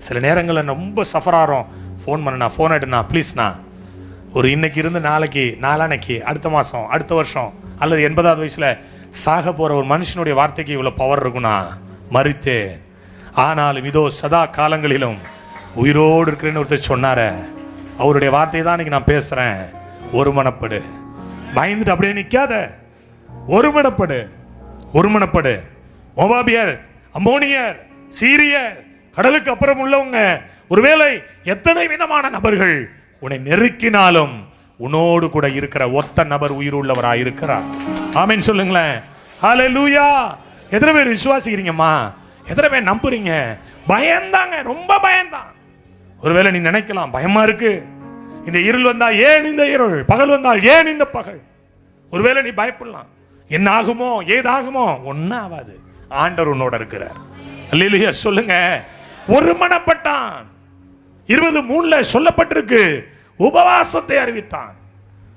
சில நேரங்களில் ரொம்ப சஃபர் ஆகிறோம், ஃபோன் பண்ணண்ணா, ஃபோன் எடுண்ணா ப்ளீஸ்ண்ணா. ஒரு இன்னைக்கு இருந்து நாளைக்கு, நாளானைக்கு, அடுத்த மாதம், அடுத்த வருஷம், அல்லது 80வது வயசில் சாக போகிற ஒரு மனுஷனுடைய வார்த்தைக்கு இவ்வளோ பவர் இருக்குண்ணா. மறித்தேன் ஆனாலும் இதோ சதா காலங்களிலும் உயிரோடு இருக்கிறேன்னு ஒருத்தர் சொன்னார, அவருடைய வார்த்தை தான் இன்னைக்கு நான் பேசுகிறேன். ஒருமனப்படு, பயந்துட்டு அப்படியே நிற்காத, ஒருமனப்படு. ஒருமனப்படு. மோவாபியர், அம்மோனியர், சீரியர், கடலுக்கு அப்புறம் உள்ளவங்க, ஒருவேளை எத்தனை விதமான நபர்கள் உன்னை நெருக்கினாலும் உன்னோடு கூட இருக்கிற ஒத்த நபர் உயிருள்ளவராய் இருக்கிறார். ஆமென் சொல்லுங்களேன். ஹல்லேலூயா. எத்தனை பேர் விசுவாசிக்கிறீங்கம்மா? எத்தனை பேர் நம்புறீங்க? பயந்தாங்க, ரொம்ப பயந்தான். ஒருவேளை நீ நினைக்கலாம், பயமா இருக்கு, இந்த இருள் வந்தா ஏன் இந்த இருள், பகல் வந்தால் ஏன் இந்த பகல். ஒருவேளை நீ பயப்படலாம், என்ன ஆகுமோ ஏதாகுமோ. ஒன்னும் ஆகாது, ஆண்டவர் உன்னோட இருக்கிறார். அல்லேலூயா சொல்லுங்க. ஒருமனப்பட்டான். 23 சொல்லப்பட்டிருக்கு, உபவாசத்தை அறிவித்தான்.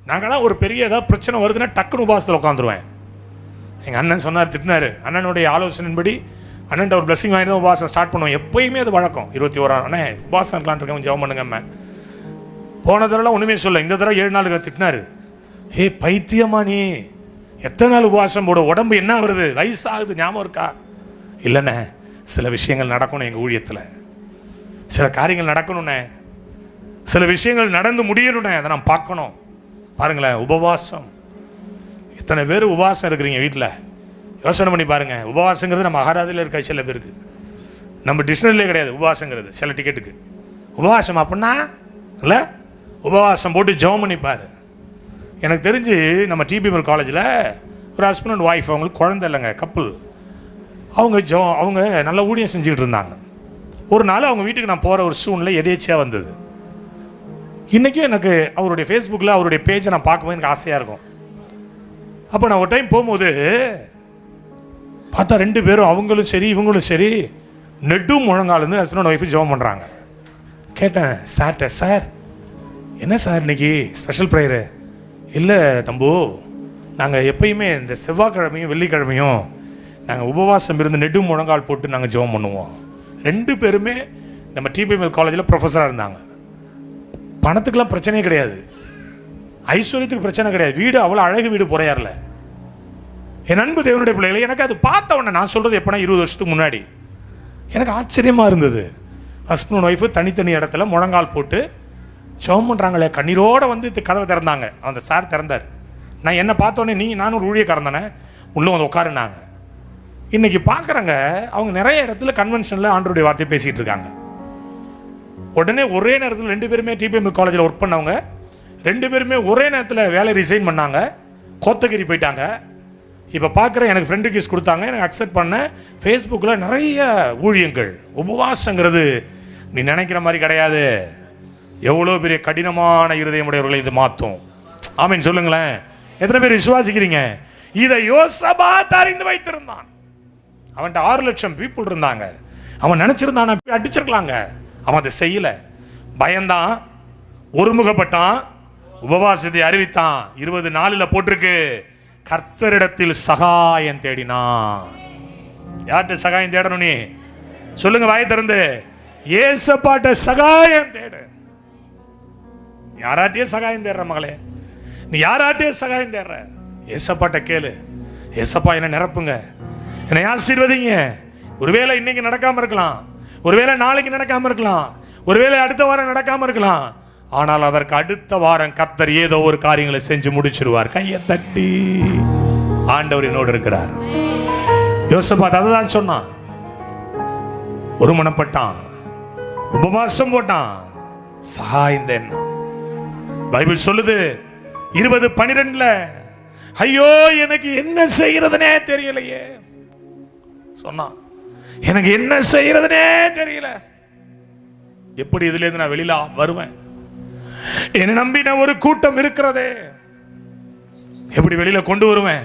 நாங்களாம் ஒரு பெரிய ஏதாவது பிரச்சனை வருதுன்னா டக்குன்னு உபவாசத்தில் உட்காந்துருவேன். எங்கள் அண்ணன் சொன்னார், திட்டினார். அண்ணனுடைய ஆலோசனையின்படி அண்ணன் ஒரு பிளஸிங் வாங்கி தான் உபவாசம் ஸ்டார்ட் பண்ணுவோம். எப்பயுமே அது வழக்கம். 21 அண்ணே உபவாசம் இருக்கலான் இருக்கேன், ஜெபம் பண்ணுங்க அம்மா. போன தடவை ஒன்றுமே சொல்ல, இந்த தடவை 7 நாளுக்கு திட்டினார். ஹே பைத்தியமா நீ, எத்தனை நாள் உபவாசம் போட, உடம்பு என்ன வருது, வயசாகுது, ஞாபகம் இருக்கா? இல்லைண்ணே, சில விஷயங்கள் நடக்கணும் எங்கள் ஊழியத்தில், சில காரியங்கள் நடக்கணுண்ணே, சில விஷயங்கள் நடந்து முடியணுண்ணே, அதை நான் பார்க்கணும். பாருங்களேன், உபவாசம். எத்தனை பேர் உபவாசம் இருக்கிறீங்க வீட்டில்? யோசனை பண்ணி பாருங்க. உபவாசங்கிறது நம்ம அகராதியில் இருக்க சில பேருக்கு, நம்ம டிக்ஷனரியிலே கிடையாது உபவாசங்கிறது. சில டிக்கெட்டுக்கு உபவாசம் அப்படின்னா இல்லை, உபவாசம் போட்டு ஜெபம் பண்ணிப்பார். எனக்கு தெரிஞ்சு நம்ம டிபிஎம்எல் காலேஜில் ஒரு ஹஸ்பண்ட் அண்ட் ஒய்ஃப், அவங்களுக்கு குழந்தை இல்லைங்க, கப்புள். அவங்க நல்ல ஊழியம் செஞ்சுக்கிட்டு இருந்தாங்க. ஒரு நாள் அவங்க வீட்டுக்கு நான் போகிற ஒரு சூழ்நிலை எதேச்சியாக வந்தது. இன்றைக்கும் எனக்கு அவருடைய ஃபேஸ்புக்கில் அவருடைய பேஜை நான் பார்க்கும்போது எனக்கு ஆசையாக இருக்கும். அப்போ நான் ஒரு டைம் போகும்போது பார்த்தா 2 பேரும், அவங்களும் சரி இவங்களும் சரி, நெடு முழங்காலேருந்து ஹஸ்பண்ட் ஒய்ஃபு ஜெபம் பண்ணுறாங்க. கேட்டேன் சார்ட்ட, சார் என்ன சார் இன்னைக்கு ஸ்பெஷல் ப்ரேயரு? இல்லை தம்பு, நாங்கள் எப்பயுமே இந்த செவ்வாய்க்கிழமையும் வெள்ளிக்கிழமையும் நாங்கள் உபவாசம் இருந்து நெடு முழங்கால் போட்டு நாங்கள் ஜெபம் பண்ணுவோம். 2 பேருமே நம்ம டிபிஎம்எல் காலேஜில் ப்ரொஃபஸராக இருந்தாங்க. பணத்துக்கெலாம் பிரச்சனையே கிடையாது, ஐஸ்வர்யத்துக்கு பிரச்சனை கிடையாது, வீடு அவ்வளோ அழகு வீடு புறையாரில். என் அன்பு தேவனுடைய பிள்ளைகளை, எனக்கு அது பார்த்த உடனே, நான் சொல்கிறது எப்போனா 20 வருஷத்துக்கு முன்னாடி, எனக்கு ஆச்சரியமாக இருந்தது. ஹஸ்பண்ட் ஒய்ஃபு தனித்தனி இடத்துல முழங்கால் போட்டு ஜெபம் பண்ணுறாங்களே, கண்ணீரோடு வந்து கதவை திறந்தாங்க. அந்த சார் திறந்தார். நான் என்ன பார்த்தோன்னே, நானும் ஒரு ஊழியக்காரன் தானே, உள்ளே வந்து உட்காருனாங்க. இன்றைக்கி பார்க்குறாங்க, அவங்க நிறைய இடத்துல கன்வென்ஷனில் ஆண்டவருடைய வார்த்தையை பேசிகிட்டு இருக்காங்க. உடனே ஒரே நேரத்தில் 2 பேருமே டிபிஎம்எல் காலேஜில் ஒர்க் பண்ணவங்க, 2 பேருமே ஒரே நேரத்தில் வேலை ரிசைன் பண்ணாங்க, கோத்தகிரி போயிட்டாங்க. இப்போ பார்க்குற எனக்கு ஃப்ரெண்ட் ரிக்வெஸ்ட் கொடுத்தாங்க, எனக்கு அக்செப்ட் பண்ண. ஃபேஸ்புக்கில் நிறைய ஊழியங்கள். உபவாசங்கிறது நீ நினைக்கிற மாதிரி கிடையாது. எவ்வளோ பெரிய கடினமான இருதயமுடையவர்களை இது மாற்றும். ஆமீன் சொல்லுங்களேன். எத்தனை பேர் விசுவாசிக்கிறீங்க? இதை யோசபாத் அறிந்து வைத்திருந்தான். அவன்கிட்ட 6 லட்சம் பீப்புள் இருந்தாங்க. அவன் நினச்சிருந்தான் அடிச்சிருக்கலாங்க, அவன் அதை செய்யலை. பயந்தான், ஒருமுகப்பட்டான், உபவாசத்தை அறிவித்தான். 24 போட்டிருக்கு, கர்த்தரிடத்தில் சகாயம் தேடினான். யார்கிட்ட சகாயம் தேடணும்? நீ சொல்லுங்க வாயை திறந்து. ஏசப்பாட்ட சகாயம் தேடு. யாராட்டே சகாயம் தேடுற மகளே, நீ யாராட்டே சகாயம் தேடுற? ஏசப்பாட்ட கேளு. ஏசப்பா என்ன நிரப்புங்க, என்னை ஆசீர்வதிங்க. ஒருவேளை இன்னைக்கு நடக்காம இருக்கலாம், ஒருவேளை நாளைக்கு நடக்காம இருக்கலாம், ஒருவேளை அடுத்த வாரம் நடக்காம இருக்கலாம். ஆனால் அதற்கு அடுத்த வாரம் கர்த்தர் ஏதோ ஒரு காரியங்களை செஞ்சு முடிச்சிருவார். கையை தட்டி, ஆண்டவர் என்னோடு இருக்கிறார். யோசபாத் அதை தான் சொன்னான். ஒருமனப்பட்டான், உபவாசம் போட்டான், சகாயம். பைபிள் சொல்லுது 20:12, ஐயோ எனக்கு என்ன செய்யறதுனே தெரியலையே சொன்னான். எனக்கு என்ன செய்யறதுனே தெரியல, எப்படி இதுல இருந்து நான் வெளியில வருவேன்? என்னை நம்பின ஒரு கூட்டம் இருக்கிறதே, எப்படி வெளியில கொண்டு வருவேன்?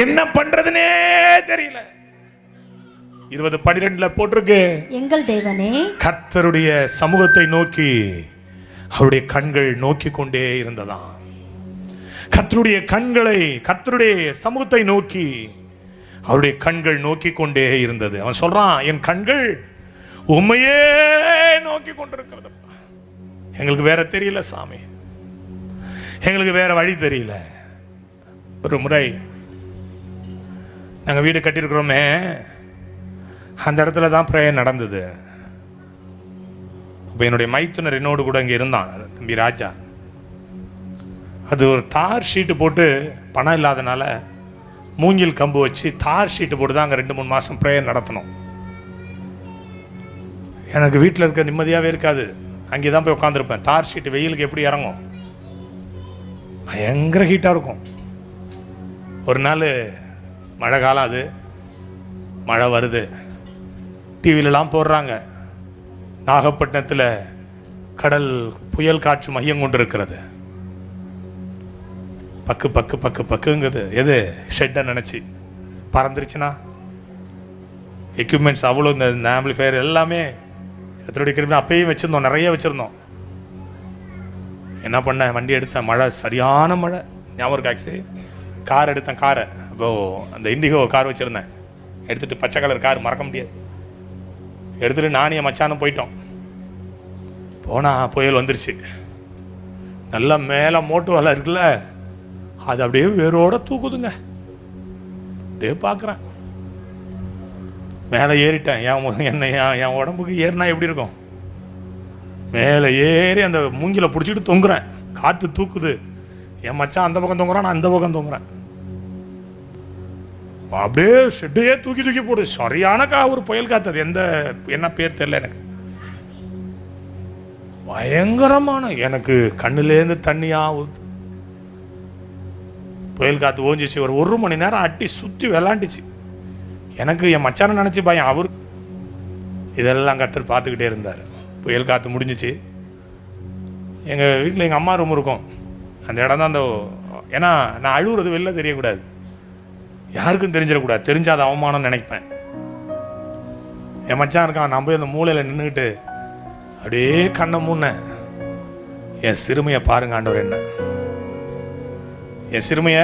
என்ன பண்றதுனே தெரியல. 20:12 போட்டிருக்கு, எங்கள் தேவனே கர்த்தருடைய சமூகத்தை நோக்கி அவருடைய கண்கள் நோக்கி கொண்டே இருந்ததாம். கர்த்தருடைய கண்களை, கர்த்தருடைய சமூகத்தை நோக்கி அவருடைய கண்கள் நோக்கி கொண்டே இருந்தது. அவன் சொல்றான், என் கண்கள் உம்மையே நோக்கி கொண்டிருக்கிறது. எங்களுக்கு வேற தெரியல சாமி, எங்களுக்கு வேற வழி தெரியல. ஒரு முறை நாங்கள் வீடு கட்டியிருக்கிறோமே, அந்த இடத்துல தான் பிரேயர் நடந்தது. அப்போ என்னுடைய மைத்துனர் என்னோடு கூட இங்கே இருந்தான், தம்பி ராஜா. அது ஒரு தார் ஷீட்டு போட்டு பணம் இல்லாதனால மூங்கில் கம்பு வச்சு தார் ஷீட்டு போட்டு தான் அங்கே 2-3 மாதம் ப்ரேயர் நடத்தணும். எனக்கு வீட்டில் இருக்க நிம்மதியாகவே இருக்காது. அங்கே தான் போய் உட்காந்துருப்பேன். தார் ஷீட்டு வெயிலுக்கு எப்படி இறங்கும், பயங்கர ஹீட்டாக இருக்கும். ஒரு நாள் மழை காலம், அது மழை வருது, டிவிலலாம் போடுறாங்க, நாகப்பட்டினத்தில் கடல் புயல் காற்று மையம் கொண்டு இருக்கிறது. பக்கு பக்கு பக்கு பக்குங்கிறது எது, ஷெட்டை நினச்சி பறந்துருச்சுன்னா எக்யூப்மெண்ட்ஸ் அவ்வளோ, இந்த ஆம்பிளிஃபயர் எல்லாமே எத்தனை கிருமி அப்பயும் வச்சுருந்தோம், நிறைய வச்சுருந்தோம். என்ன பண்ணேன், வண்டி எடுத்தேன், மழை சரியான மழை, ஞாபகம் இருக்கா? ஆக்சி கார் எடுத்தேன், காரை அப்போது அந்த இண்டிகோ கார் வச்சுருந்தேன், எடுத்துகிட்டு பச்சை கலர் கார், மறக்க முடியாது, எடுத்துகிட்டு நானும் என் மச்சானும் போயிட்டோம். போனால் புயல் வந்துருச்சு. நல்லா மேலே மோட்டு வலை இருக்குல்ல, அது அப்படியே வேரோட தூக்குதுங்க. அப்படியே பார்க்குறேன், மேலே ஏறிட்டேன். என் உடம்புக்கு ஏறினா எப்படி இருக்கும், மேலே ஏறி அந்த மூங்கில பிடிச்சிட்டு தொங்குறேன், காற்று தூக்குது. என் மச்சான் அந்த பக்கம் தொங்குறான், நான் அந்த பக்கம் தொங்குறேன். அப்படியே ஷெட்டையே தூக்கி தூக்கி போடு. சரியான ஒரு புயல் காத்தது, என்ன பேர் தெரியல எனக்கு, பயங்கரமான, எனக்கு கண்ணுலேருந்து தண்ணியாக ஊத்து. புயல் காற்று ஓஞ்சிச்சு. ஒரு 1 மணி நேரம் அட்டி சுற்றி விளாண்டுச்சு. எனக்கு என் மச்சானை நினச்சி பயம். அவர் இதெல்லாம் கத்தர் பார்த்துக்கிட்டே இருந்தார். புயல் காற்று முடிஞ்சிச்சு. எங்கள் வீட்டில் எங்கள் அம்மா ரூம் இருக்கும், அந்த இடம் தான் அந்த, ஏன்னா நான் அழுகுறது வெளில தெரியக்கூடாது, யாருக்கும் தெரிஞ்சிடக்கூடாது, தெரிஞ்சாத அவமானம் நினைப்பேன். என் மச்சான் இருக்கான், நான் போய் அந்த மூலையில் நின்றுக்கிட்டு அப்படியே கண்ணை மூன்னேன். என் சிறுமையை பாருங்க ஆண்டவர், என்ன என் சிறுமையை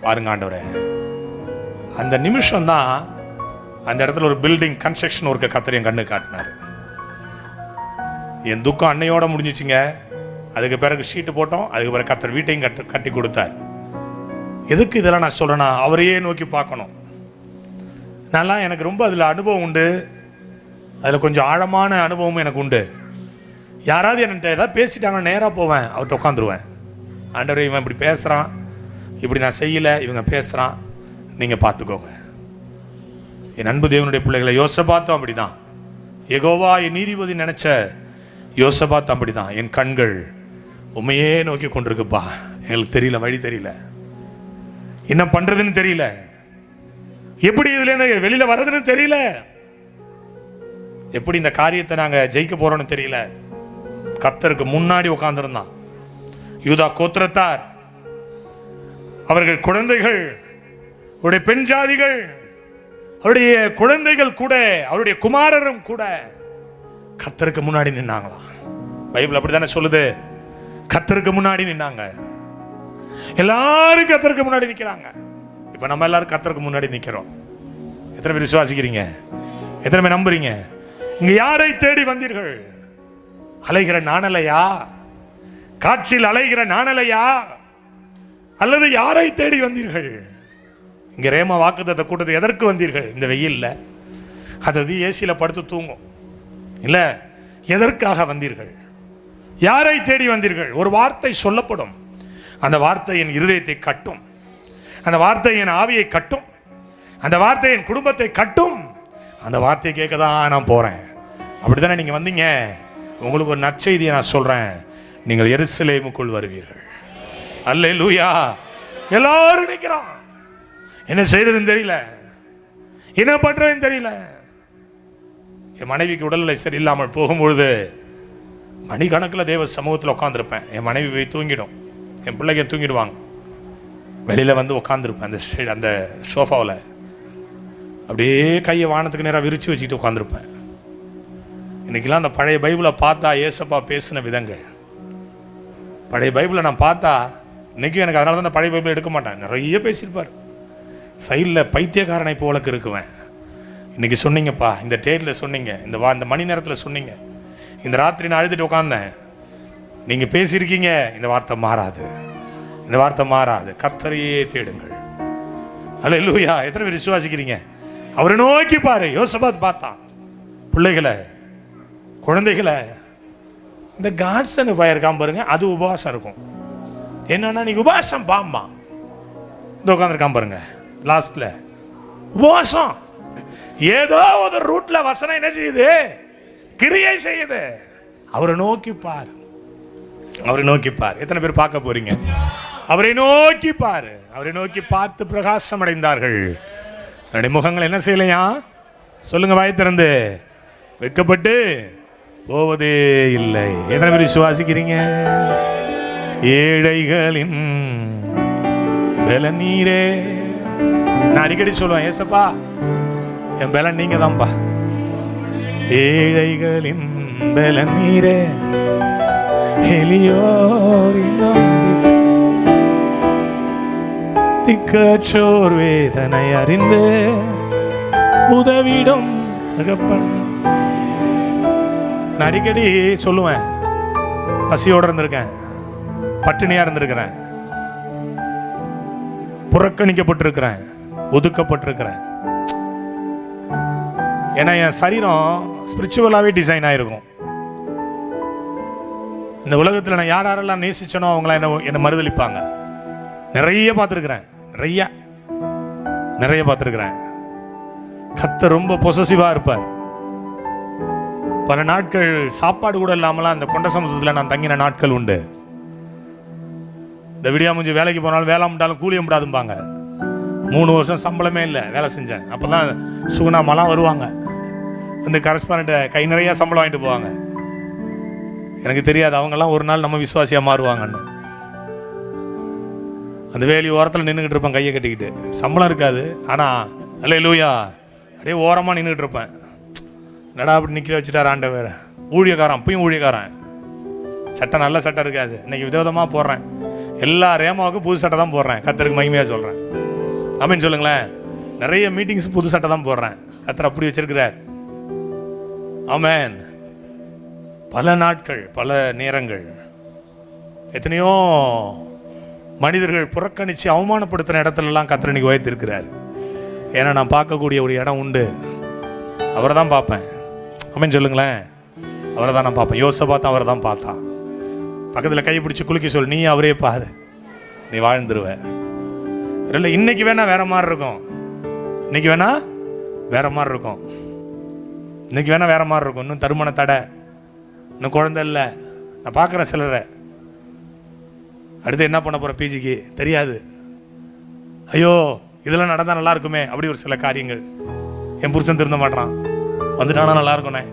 பாருங்க ஆண்டவரே. அந்த நிமிஷம் தான் அந்த இடத்துல ஒரு பில்டிங் கன்ஸ்ட்ரக்ஷன் ஒர்க்கை கத்தர் என் கண்ணு காட்டினார். என் துக்கம் அன்னையோட முடிஞ்சிச்சுங்க. அதுக்கு பிறகு ஷீட்டு போட்டோம், அதுக்கு பிறகு கத்தர் வீட்டையும் கட்டி கொடுத்தார். எதுக்கு இதெல்லாம் நான் சொல்றேன்னா, அவரையே நோக்கி பார்க்கணும். நான்லாம் எனக்கு ரொம்ப அதில் அனுபவம் உண்டு, அதில் கொஞ்சம் ஆழமான அனுபவமும் எனக்கு உண்டு. யாராவது என்கிட்ட ஏதாவது பேசிட்டாங்க, நேராக போவேன், அவர்கிட்ட உட்காந்துருவேன். ஆண்டவரே, இவன் இப்படி பேசுகிறான், இப்படி நான் செய்யலை, இவங்க பேசுகிறான், நீங்கள் பார்த்துக்கோங்க. என் அன்பு தேவனுடைய பிள்ளைகளை, யோசபாத்தும் அப்படி தான். யெகோவா என் நீதிபதி நினச்ச யோசபாத் அப்படி தான். என் கண்கள் உண்மையே நோக்கி கொண்டிருக்குப்பா, எங்களுக்கு தெரியல, வழி தெரியல, என்ன பண்ணுறதுன்னு தெரியல, எப்படி இதுலேருந்து வெளியில் வர்றதுன்னு தெரியல, எப்படி இந்த காரியத்தை நாங்கள் ஜெயிக்க போகிறோன்னு தெரியல. கர்த்தருக்கு முன்னாடி உட்கார்ந்திருந்தான். யூதா கோத்திரத்தார், அவர்கள் குழந்தைகள், அவருடைய பெண் ஜாதிகள், அவருடைய குழந்தைகள் கூட, அவருடைய குமாரரும் கூட கர்த்தருக்கு முன்னாடி நின்னாங்களாம். பைபிள் அப்படித்தானே சொல்லுது, கர்த்தருக்கு முன்னாடி நின்னாங்க. எல்லாரும் கர்த்தருக்கு முன்னாடி நிற்கிறாங்க. இப்போ நம்ம எல்லாரும் கர்த்தருக்கு முன்னாடி நிற்கிறோம். எத்தனை பேர் விசுவாசிக்கிறீங்க? எத்தனை பேர் நம்புறீங்க? இங்க யாரை தேடி வந்தீர்கள்? அலைகிற நாணலையா? காட்சியில் அலைகிற நாணலையா? அல்லது யாரை தேடி வந்தீர்கள்? இங்க ரேமா வாக்குத்தத்த கூட்டத்தை எதற்கு வந்தீர்கள்? இந்த வெயில்ல அதாவது ஏசியில் படுத்து தூங்கும் இல்ல, எதற்காக வந்தீர்கள்? யாரை தேடி வந்தீர்கள்? ஒரு வார்த்தை சொல்லப்படும், அந்த வார்த்தை என் இருதயத்தை கட்டும், அந்த வார்த்தை என் ஆவியை கட்டும், அந்த வார்த்தை என் குடும்பத்தை கட்டும். அந்த வார்த்தையை கேட்க தான் நான் போறேன். அப்படித்தானே நீங்க வந்தீங்க. உங்களுக்கு ஒரு நற்செய்தியை நான் சொல்றேன், நீங்கள் எருசலேமுக்குள் வருவீர்கள். அல்லேலூயா. எல்லாரும் நிற்கிறான், என்ன செய்யறதுன்னு தெரியல, என்ன பண்றதுன்னு தெரியல. என் மனைவிக்கு உடல்நிலை சரியில்லாமல் போகும்பொழுது மணிக்கணக்கில் தேவ சமூகத்தில் உட்காந்துருப்பேன். என் மனைவி போய் தூங்கிடும், என் பிள்ளைங்க தூங்கிடுவாங்க. வெளியில் வந்து உட்காந்துருப்பேன் அந்த சோஃபாவில், அப்படியே கையை வானத்துக்கு நேராக விரித்து வச்சுக்கிட்டு உட்காந்துருப்பேன். இன்றைக்கெல்லாம் அந்த பழைய பைபிளை பார்த்தா ஏசப்பா பேசின விதங்கள், பழைய பைபிளை நான் பார்த்தா இன்றைக்கும் எனக்கு அதனால தான் அந்த பழைய பைபிளை எடுக்க மாட்டேன். நிறைய பேசியிருப்பார். சைடில் பைத்தியக்காரனை போலக்கு இருக்குவேன். இன்றைக்கி சொன்னீங்கப்பா, இந்த டேட்டில் சொன்னீங்க, இந்த மணி நேரத்தில் சொன்னீங்க, இந்த ராத்திரி நான் அழுதுட்டு உட்காந்தேன், நீங்கள் பேசியிருக்கீங்க. இந்த வார்த்தை மாறாது, இந்த வார்த்தை மாறாது. கர்த்தரையே தேடுங்கள். அல்லேலூயா. எத்தனை பேர் விசுவாசிக்கிறீங்க? அவரை நோக்கி பாரு. யோசபாத் பார்த்தான், பிள்ளைகளை, குழந்தைகளை. இந்த காட்சனு இருக்காம பாருங்க, அது உபவாசம் இருக்கும். என்னன்னா நீங்க உபவாசம் பாம்பா இந்த உட்காந்துருக்காம பாருங்க, லாஸ்ட்ல உபவாசம். ஏதோ ஒரு ரூட்ல வசனம் என்ன செய்யுது, கிரியை செய்யுது. அவரை நோக்கி பார், அவரை நோக்கி பார். எத்தனை பேர் பார்க்க போறீங்க? அவரை நோக்கி பாரு. அவரை நோக்கி பார்த்து பிரகாசம் அடைந்தார்கள். என்னுடைய முகங்கள் என்ன செய்யலையா? சொல்லுங்க வாய் திறந்து. வெட்கப்பட்டு போவதே இல்லை. எத்தனை பேர் விசுவாசிக்கிறீங்க? ஏழைகளின் பலன் நீரே. நான் அடிக்கடி சொல்லுவேன், ஏசப்பா என் பலன் நீங்க தான்ப்பா. ஏழைகளின் பலன் நீரே, எளியோரின் திக்கச்சோர் வேதனை அறிந்து உதவிடும் தகப்பன். நான் அடிக்கடி சொல்லுவேன், பசியோடு இருந்திருக்கேன், பட்டினியா இருந்திருக்கிறேன், புறக்கணிக்கப்பட்டிருக்கிறேன், ஒதுக்கப்பட்டிருக்கிறேன். ஏன்னா என் சரீரம் ஸ்பிரிச்சுவலாகவே டிசைன் ஆகிருக்கும். இந்த உலகத்தில் நான் யாரெல்லாம் நேசிச்சனோ அவங்களாம் என்னை மறுதளிப்பாங்க. நிறைய பார்த்துருக்குறேன், நிறைய பார்த்துருக்குறேன். கர்த்தர் ரொம்ப பொசசிவாக இருப்பார். பல நாட்கள் சாப்பாடு கூட இல்லாமலாம் அந்த கொண்ட சமுத்திரத்தில் நான் தங்கின நாட்கள் உண்டு. இந்த விடியா முடிஞ்சு வேலைக்கு போனாலும் வேலை முடியாலும் கூலிய முடியாதும்பாங்க. 3 வருஷம் சம்பளமே இல்லை, வேலை செஞ்சேன். அப்போ தான் சுகுணாமெல்லாம் வருவாங்க, வந்து கரஸ்பாண்ட்டை கை நிறைய சம்பளம் வாங்கிட்டு போவாங்க. எனக்கு தெரியாது அவங்கெல்லாம் ஒரு நாள் நம்ம விசுவாசியாக மாறுவாங்கன்னு. அந்த வேலி ஓரத்தில் நின்றுக்கிட்டு இருப்பேன், கையை கட்டிக்கிட்டு. சம்பளம் இருக்காது, ஆனால் அல்லேலூயா அப்படியே ஓரமாக நின்றுக்கிட்டு இருப்பேன். நடா அப்படி நிற்க வச்சுட்டார் ஆண்டவர். ஊழியக்காரன், அப்பயும் ஊழியக்காரன். சட்டை நல்ல சட்டை இருக்காது, இன்னைக்கு விதவிதமாக போடுறேன். எல்லா ரேமாவுக்கும் புது சட்டை தான் போடுறேன், கர்த்தருக்கு மகிமையாக சொல்கிறேன். ஆமென் சொல்லுங்களேன். நிறைய மீட்டிங்ஸ் புது சட்டை தான் போடுறேன், கர்த்தர் அப்படி வச்சிருக்கிறார். ஆமென். பல நாட்கள், பல நேரங்கள், எத்தனையோ மனிதர்கள் புறக்கணித்து அவமானப்படுத்தின இடத்துலலாம் கர்த்தர் இன்னைக்கு உயர்த்திருக்கிறார். ஏன்னா நான் பார்க்கக்கூடிய ஒரு இடம் உண்டு, அவரை தான் பார்ப்பேன். ஆமென் சொல்லுங்களேன். அவரை தான் நான் பார்ப்பேன். யோசபாத் அவரை தான் பார்த்தான். பக்கத்தில் கை பிடிச்சி குலுக்கி சொல், நீ அவரே பாரு, நீ வாழ்ந்துருவ. இல்லை இன்னைக்கு வேணா வேற மாதிரி இருக்கும், இன்னைக்கு வேணா வேற மாதிரி இருக்கும், இன்னைக்கு வேணா வேற மாதிரி இருக்கும். இன்னும் தருமண தடை, இன்னும் குழந்தை இல்லை. நான் பார்க்குறேன் சிலரை, அடுத்து என்ன பண்ண போகிறேன் பிஜிக்கு தெரியாது. ஐயோ இதெல்லாம் நடந்தால் நல்லா இருக்குமே, அப்படி ஒரு சில காரியங்கள். என் புருஷன் திருந்த மாட்டான், வந்துட்டானா நல்லா இருக்கும்ண்ணே.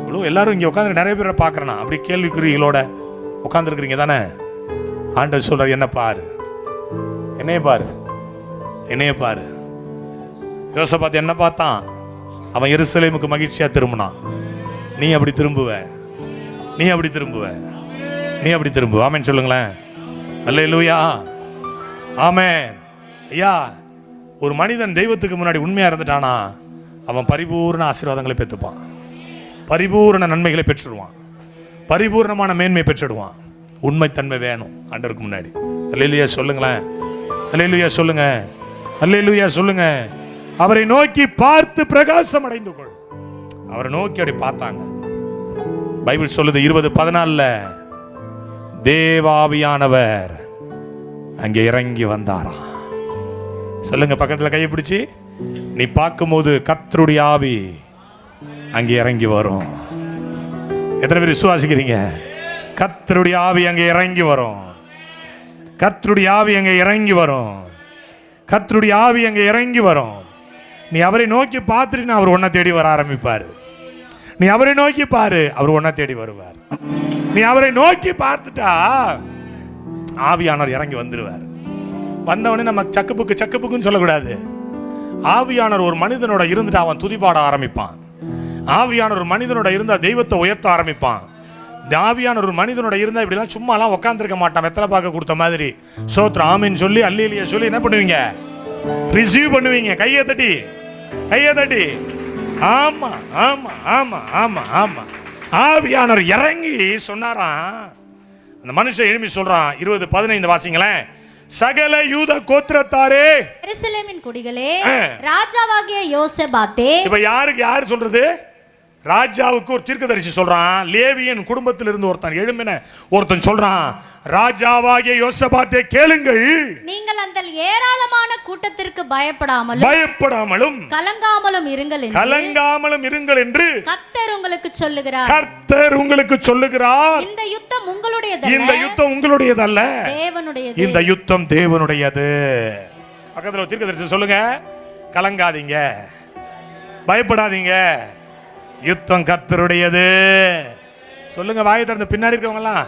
இவ்வளோ எல்லாரும் இங்கே உட்காந்து நிறைய பேரை பார்க்குறேண்ணா, அப்படி கேள்விக்குறிகளோட உட்காந்துருக்குறீங்க தானே. ஆண்டவர் சொல்கிறார், என்ன பாரு, என்னைய பாரு, என்னைய பாரு. யோசபாத் என்ன பார்த்தான்? அவன் எருசலேமுக்கு மகிழ்ச்சியாக திரும்பினான். நீ அப்படி திரும்புவ, நீ அப்படி திரும்புவ, நீ அப்படி திரும்புவ. ஆமென் சொல்லுங்களேன். அல்லேலூயா, ஆமென். ஐயா, ஒரு மனிதன் தெய்வத்துக்கு முன்னாடி உண்மையாக இருந்துட்டானா அவன் பரிபூர்ண ஆசீர்வாதங்களை பெற்றுப்பான், பரிபூர்ண நன்மைகளை பெற்றுடுவான், பரிபூர்ணமான மேன்மை பெற்றுடுவான். உண்மைத்தன்மை வேணும் ஆண்டவருக்கு முன்னாடி. அல்லேலூயா சொல்லுங்களேன், அல்லேலூயா சொல்லுங்க, அல்லேலூயா சொல்லுங்க. அவரை நோக்கி பார்த்து பிரகாசம் அடைந்து கொள். அவரை நோக்கி அப்படி பார்த்தாங்க. பைபிள் சொல்லுது 20:14 தேவாவியானவர் அங்கே இறங்கி வந்தாராம். சொல்லுங்க பக்கத்தில் கையை பிடிச்சி, நீ பார்க்கும்போது கர்த்தருடைய ஆவி அங்கே இறங்கி வரும். எத்தனை பேர் விசுவாசிக்கிறீங்க? கர்த்தருடைய ஆவி அங்கே இறங்கி வரும், கர்த்தருடைய ஆவி அங்கே இறங்கி வரும், கர்த்தருடைய ஆவி அங்கே இறங்கி வரும். நீ அவரை நோக்கி பார்த்துட்டு அவர் ஒன்றை தேடி வர ஆரம்பிப்பார். நீ அவரை நோக்கி பாரு, அவர் ஒன்றை தேடி வருவார். நீ அவரை நோக்கி பார்த்துட்டா ஆவியானவர் இறங்கி வந்துடுவார். வந்தவனே நம்ம சக்குப்புக்குன்னு சொல்லக்கூடாது. ஆவியானவர் ஒரு மனிதனோட இருந்துட்டு அவன் துதிபாட ஆரம்பிப்பான். ஆவியானவர் ஒரு மனிதனோட இருந்தால் தெய்வத்தை உயர்த்த ஆரம்பிப்பான். ஆவியானவர் ஒரு மனிதனோட இருந்தால் இப்படிலாம் சும்மாலாம் உட்காந்துருக்க மாட்டான். வெத்தலை பார்க்க கொடுத்த மாதிரி சோத்ரம் ஆமின்னு சொல்லி அல்லேலூயா சொல்லி என்ன பண்ணுவீங்க? ரிசீவ் பண்ணுவீங்க. கையை தட்டி, கையை தட்டி. ஆமா ஆமா ஆமா ஆமா ஆமா. ஆவியானவர் இறங்கி சொன்னாராம். அந்த மனுஷன் எழுப்பி சொல்றான். 20:15 வாசிங்களேன். சகல யூத கோத்திரத்தாரே, எருசலேமின் குடிகளே, ராஜாவாகிய யோசபாத்தே. இப்ப யாருக்கு யார் சொல்றது? ராஜாவுக்கு ஒரு தீர்க்கதரிசி சொல்றான், லேவியன் குடும்பத்தில் இருந்து ஒருத்தன் சொல்றான், ராஜாவாகிய யோசபாத்தே கேளுங்கள், நீங்கள் அந்த ஏராளமான கூட்டத்திற்கு பயப்படாமலும் கலங்காமலும் இருங்கள் என்று கர்த்தர் உங்களுக்கு சொல்லுகிறார். இந்த யுத்தம் உங்களுடையதல்ல, தேவனுடையது. இந்த யுத்தம் தேவனுடையது. பக்கத்துல தீர்க்கதரிசி சொல்லுங்க, கலங்காதீங்க, பயப்படாதீங்க, யுத்தம் கர்த்தருடையது. சொல்லுங்க வாயை திறந்து. பின்னாடி இருக்கவங்க எல்லாம்,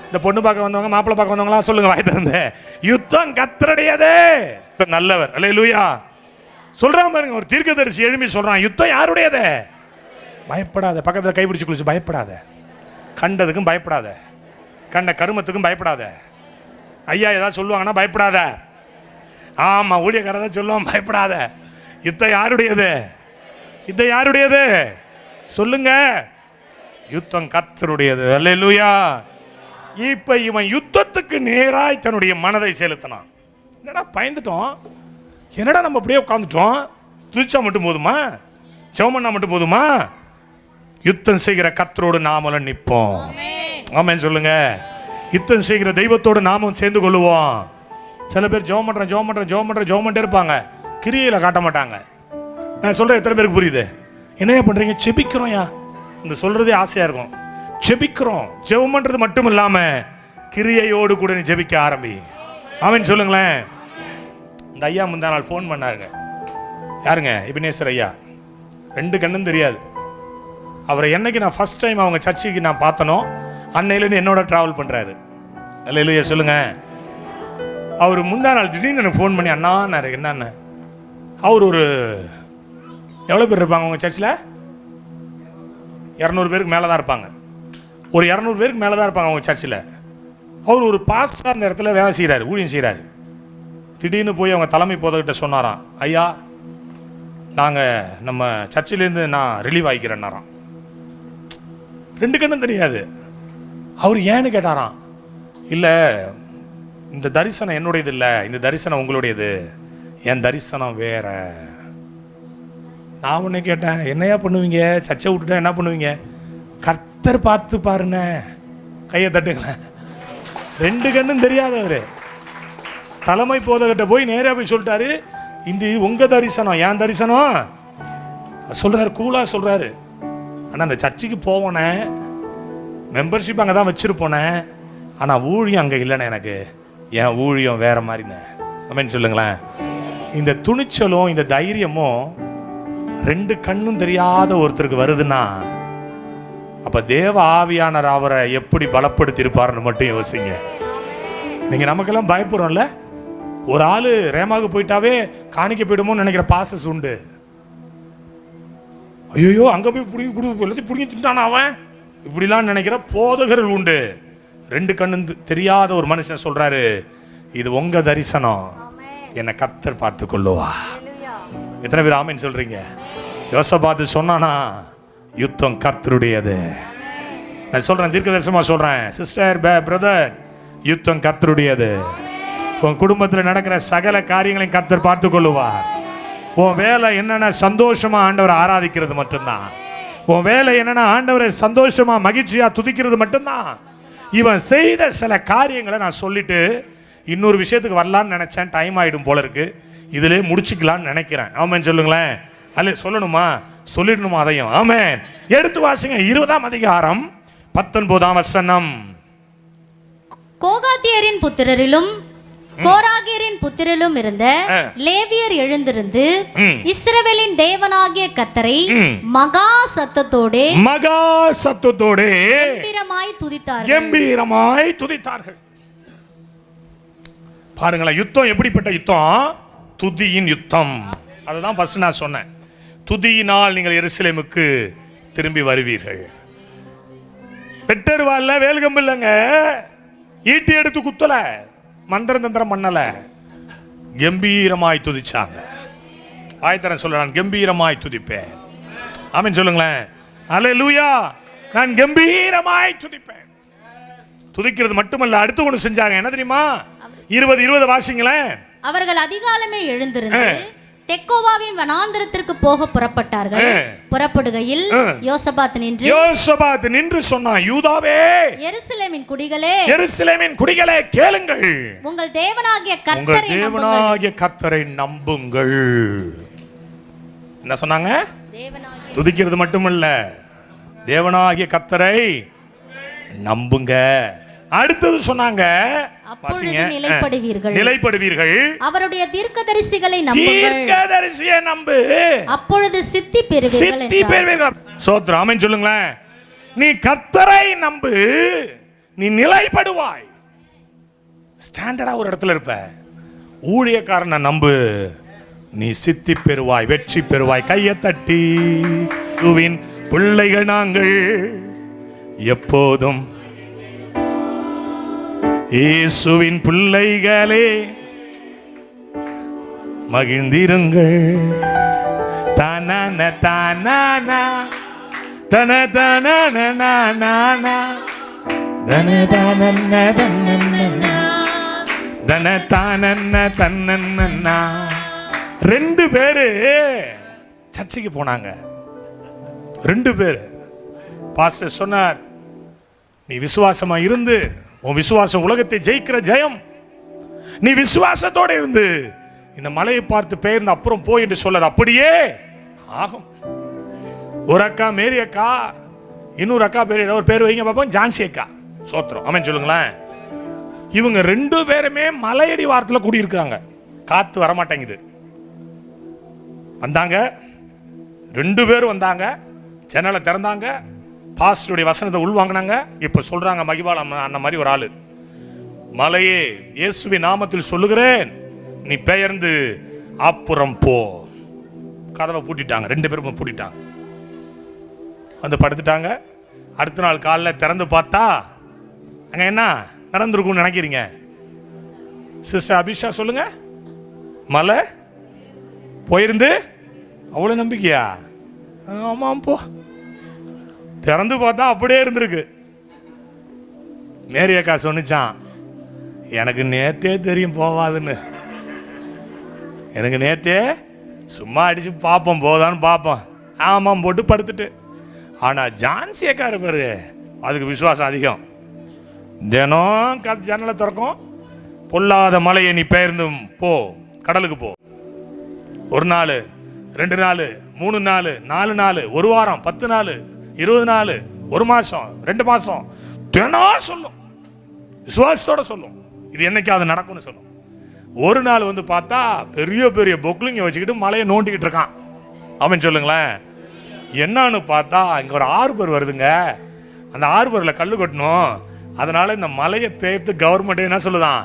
இந்த பொண்ணு பார்க்க வந்தவங்க, மாப்பிள்ளை பார்க்க வந்தவங்க சொல்லுங்க வாயை திறந்து, யுத்தம் கர்த்தருடையது. நல்லவர், அல்லேலூயா. சொல்றான் பாருங்க, ஒரு தீர்க்கதரிசி எழுப்பி சொல்றான், யுத்தம் யாருடையது? பயப்படாத. பக்கத்துல கைப்பிடிச்சு குளிச்சு, பயப்படாத. கண்டதுக்கும் பயப்படாத, கண்ட கருமத்துக்கும் பயப்படாத. ஐயா ஏதாவது சொல்லுவாங்கன்னா பயப்படாத. ஆமா, ஊழியக்காரதான் சொல்லுவான், பயப்படாத. யுத்தம் யாருடையது? யுத்தம் யாருடையது? சொல்லுங்க, யுத்தம் கர்த்தருடையது. அல்லேலூயா. இப்ப இவன் யுத்தத்துக்கு நேராய் தன்னுடைய மனதை செலுத்தினான். என்னடா பயந்துட்டோம், என்னடா நம்ம அப்படியே உட்காந்துட்டோம், துதிச்சா மட்டும் போதுமா, ஜெபம்னா மட்டும் போதுமா? யுத்தம் செய்கிற கர்த்தரோடு நாமளும் நிற்போம். ஆமென் சொல்லுங்க. யுத்தம் செய்கிற தெய்வத்தோடு நாமும் சேர்ந்து கொள்ளுவோம். சில பேர் ஜெபம் பண்ணிட்டே இருப்பாங்க, கிரியையில காட்ட மாட்டாங்க. நான் சொல்றேன், எத்தனை பேருக்கு புரியுது? என்னையா பண்றீங்க? செபிக்கிறோம்யா. இந்த சொல்றதே ஆசையா இருக்கும். செபிக்கிறோம். ஜெபம் பண்றது மட்டும் இல்லாம கிரியையோடு கூட நீ ஜெபிக்க ஆரம்பி. ஆமென் சொல்லுங்களேன். இந்த ஐயா முந்தா நாள் ஃபோன் பண்ணாருங்க. யாருங்க? எபினேசர் ஐயா. 2 கண்ணும் தெரியாது. அவரை என்னைக்கு நான் ஃபர்ஸ்ட் டைம் அவங்க சர்ச்சுக்கு நான் பார்த்தனோ அன்னையிலேருந்து என்னோட டிராவல் பண்றாரு. அல்லேலூயா சொல்லுங்க. அவர் முந்தா நாள் திடீர்னு எனக்கு ஃபோன் பண்ணி, அண்ணான்னாரு. என்னன்னு? அவர் ஒரு எவ்வளோ பேர் இருப்பாங்க உங்கள் சர்ச்சில்? 200 பேருக்கு மேலே தான் இருப்பாங்க. ஒரு 200 பேருக்கு மேலே தான் இருப்பாங்க உங்கள் சர்ச்சில். அவர் ஒரு பாஸ்டராக அந்த இடத்துல வேலை செய்கிறாரு, ஊழியம் செய்கிறாரு. திடீர்னு போய் அவங்க தலைமை போதகிட்ட சொன்னாராம், ஐயா நாங்கள் நம்ம சர்ச்சிலேருந்து நான் ரிலீவ் ஆகிக்கிறேன்னாராம். 2 கண்ணும் தெரியாது. அவர் ஏன்னு கேட்டாராம். இல்லை, இந்த தரிசனம் என்னுடையது இல்லை, இந்த தரிசனம் உங்களுடையது, என் தரிசனம் வேற. நான் ஒன்று கேட்டேன், என்னையா பண்ணுவீங்க? சர்ச்சை விட்டுட்டா என்ன பண்ணுவீங்க? கர்த்தர் பார்த்து பாருங்க, கையை தட்டுங்களேன். 2 கண்ணும் தெரியாதவர் தலைமை போதகிட்ட போய் நேராக போய் சொல்லிட்டாரு, இந்த உங்க தரிசனம் என் தரிசனம் சொல்றாரு. கூலா சொல்றாரு, ஆனால் அந்த சர்ச்சுக்கு போவோனே, மெம்பர்ஷிப் அங்கே தான் வச்சிருப்போனே, ஆனால் ஊழியம் அங்கே இல்லைண்ணே, எனக்கு என் ஊழியம் வேற மாதிரிண்ணே. அப்படின்னு சொல்லுங்களேன். இந்த துணிச்சலும் இந்த தைரியமும் 2 கண்ணும் தெரியாத ஒருத்தருக்கு வருதுன்னா, அப்ப தேவ ஆவியானவர் அவரை எப்படி பலப்படுத்தி இருப்பாருன்னு மட்டும் யோசிங்க. நீங்க நமக்கெல்லாம் பயப்படுறோம்ல, ஒரு ஆளு ரேமாவுக்கு போயிட்டாவே காணிக்க போயிடுமோன்னு நினைக்கிற பாசஸ் உண்டு. ஐயோ அங்க போய் புடிங்கி திட்டான அவன், இப்படிலாம் நினைக்கிற போதகர்கள் உண்டு. 2 கண்ணும் தெரியாத ஒரு மனுஷன் சொல்றாரு, இது உங்க தரிசனம், என்னை கர்த்தர் பார்த்து கொள்ளுவா. எத்தனை பேர் ஆமென் சொல்றீங்க? யோசபாத்து சொன்னானா, யுத்தம் கர்த்தருடையது. நான் சொல்றேன், தீர்க்கதரிசனமா சொல்றேன், சிஸ்டர் பிரதர், யுத்தம் கர்த்தருடையது. உன் குடும்பத்தில் நடக்கிற சகல காரியங்களையும் கர்த்தர் பார்த்து கொள்ளுவார். உன் வேலை என்னன்னா சந்தோஷமா ஆண்டவரை ஆராதிக்கிறது மட்டும்தான். உன் வேலை என்னன்னா ஆண்டவரை சந்தோஷமா மகிழ்ச்சியா துதிக்கிறது மட்டும்தான். இவன் செய்த சில காரியங்களை நான் சொல்லிட்டு இன்னொரு விஷயத்துக்கு வரலான்னு நினைச்சேன். டைம் ஆயிடும் போல இருக்கு, இதிலே முடிச்சுக்கலான்னு நினைக்கிறேன். ஆமென் சொல்லுங்களேன். அல்ல சொல்லணுமா? சொல்லிடணுமா? அதையும் ஆமென். எடுத்து வாசிங்க. 20ஆம் அதிகாரம் 19ஆம் வசனம். கோகாத்தியரின் புத்திரரிலும் கோராகியரின் புத்திரரிலும் இருந்த லேவியர் எழுந்திருந்து இஸ்ரவேலின் தேவனாகிய கர்த்தரை மகா சத்தத்தோடே கம்பீரமாய் துதித்தார்கள். பாருங்களேன், யுத்தம் எப்படிப்பட்ட யுத்தம்? துதியின் யுத்தம். அதுதான் ஃபர்ஸ்ட் நான் சொன்னேன். துதியினால் நீங்கள் எருசலேமுக்கு திரும்பி வருவீர்கள். பெட்டர்வால்ல வேல்கம்பு இல்லைங்க, ஈட்டி எடுத்து குத்தல, மந்திரம் தந்திரம் பண்ணல, கம்பீரமாய் துதிச்சாங்க. ஆயத்தரன் சொல்ல, நான் கம்பீரமாய் துதிப்பேன். ஆமென் சொல்லுங்களேன். அல்லேலூயா. நான் கம்பீரமாய் துதிப்பேன். துதிக்கிறது மட்டுமல்ல, அடுத்து ஒன்று செஞ்சாங்க. என்ன தெரியுமா? 20 வாசிங்களேன். அவர்கள் அதிகாலமே எழுந்திருந்து தெக்கோவாவின் வனாந்தரத்திற்கு போக புறப்பட்டார்கள். புறப்படுகையில் யோசபாத் நின்று சொன்னான், யூதாவே, எருசலேமின் குடிகளே கேளுங்கள், உங்கள் தேவனாகிய கர்த்தரை நம்புங்கள். என்ன சொன்னாங்க? துதிக்கிறது மட்டுமல்ல, தேவனாகிய கர்த்தரை நம்புங்க. அடுத்தது சொன்னாங்க, நிலைப்படுவீர்கள், அவருடைய தீர்க்கதரிசிகளை நம்பு, அப்பொழுது சித்தி பெறுவீர்கள். சோத்ரம், ஆமென் சொல்லுங்களேன். நீ கர்த்தரை நம்பு, நீ நிலைப்படுவாய். ஸ்டாண்டர்டா ஒரு இடத்துல இருப்ப. ஊழியக்காரனை நம்பு, நீ சித்தி பெறுவாய், வெற்றி பெறுவாய். கையை தட்டி, பிள்ளைகள் நாங்கள் எப்போதும் இயேசுவின் பிள்ளைகளே மகிழ்ந்திருங்கள். தானான தானானா தன தானானா தன தானன்ன தன தானன்ன தன்னன்னா. 2 பேரு சர்ச்சைக்கு போனாங்க. 2 பேரு. பாஸ்டர் சொன்னார், நீ விசுவாசமா இருந்து, உன் விசுவாசம் உலகத்தை ஜெயிக்கிற ஜெயம். நீ விசுவாசத்தோட இருந்து இந்த மலையை பார்த்து பெயர்ந்து அப்புறம் போய் என்று சொல்லாது, அப்படியே ஆகும். ஒரு அக்கா மேரி அக்கா, இன்னொரு அக்கா பேர் ஏதாவது ஒரு பேர் வைங்க பார்ப்போம், ஜான்சி அக்கா. சோத்திரம், ஆமென் சொல்லுங்களேன். இவங்க 2 பேருமே மலையடி வாரத்தில் கூடியிருக்காங்க. காத்து வரமாட்டேங்குது. வந்தாங்க, 2 பேரும் வந்தாங்க, ஜன்னலை திறந்தாங்க, பாஸ்டருடைய வசனத்தை உள்வாங்கினாங்க. இப்ப சொல்றாங்க, மகிபால் அண்ணன் மாதிரி ஒரு ஆளு, மலையே இயேசுவின் நாமத்தில் சொல்லுகிறேன், நீ பெயர்ந்து அப்புறம் போ. கதவை பூட்டிட்டாங்க, 2 பேரும் பூட்டிட்டாங்க. வந்து படுத்துட்டாங்க. அடுத்த நாள் காலைல திறந்து பார்த்தா அங்க என்ன நடந்திருக்கும்னு நினைக்கிறீங்க? சிஸ்டர் அபிஷா சொல்லுங்க. மலை போயிருந்து அவ்வளவு நம்பிக்கையா? ஆமாம், போ. திறந்து பார்த்தா அப்படியே இருந்திருக்கு. மேரி அக்கா சொன்னிச்சான், எனக்கு நேத்தே தெரியும் போவாதுன்னு. எனக்கு நேத்தே சும்மா அடிச்சு பார்ப்போம், போதான்னு பார்ப்போம். ஆமாம் போட்டு படுத்துட்டு. ஆனால் ஜான்சி அக்கா இருப்பாரு, அதுக்கு விசுவாசம் அதிகம். தினம் ஜன்னலை திறக்கும், பொல்லாத மலையை நீ பெயர்ந்து போ, கடலுக்கு போ. 1 நாள், 2 நாள், 3 நாள், 4 நாள், 1 வாரம், 10 நாள், 20 நாள், 1 மாசம், 2 மாசம் தினம் சொல்லும். விசுவாசத்தோட சொல்லும், இது என்னைக்காவது நடக்கும்னு சொல்லும். 1 நாள் வந்து பார்த்தா பெரிய பெரிய பொக்லிங்க வச்சுக்கிட்டு மலையை நோண்டிக்கிட்டு இருக்கான். அவன் சொல்லுங்களேன், என்னன்னு பார்த்தா இங்கே ஒரு ஆர்பர் வருதுங்க, அந்த ஆர்பரில் கல் கொட்டணும், அதனால இந்த மலையை பேர்த்து கவர்மெண்ட் என்ன சொல்லுதான்,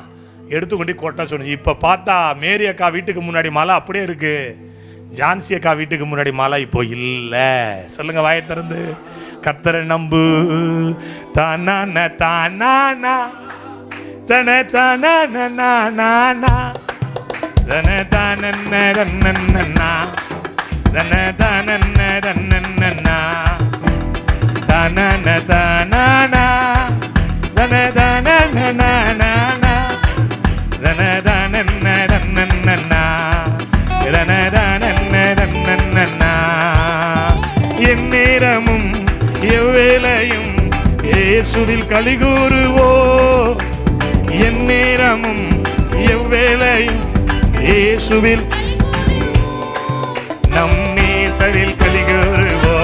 எடுத்துக்கொண்டு கொட்ட சொன்னிச்சு. இப்போ பார்த்தா மேரி அக்கா வீட்டுக்கு முன்னாடி மலை அப்படியே இருக்கு, ஜான்சி அக்கா வீட்டுக்கு முன்னாடி மலை இப்போ இல்லை. சொல்லுங்க வாயை திறந்து, கர்த்தரை நம்பு. தானான தானானா தன தானானா தன தானன்னா தன தானன்னா தானான தானானா தன தானன்னா தன தானன்னா என் நேரமும் எவ்வேளையும் இயேசுவில் களிகூறுவோ. என் நேரமும் எவ்வேளையும் இயேசுவில் நம் நேசரில் களிகூறுவோ,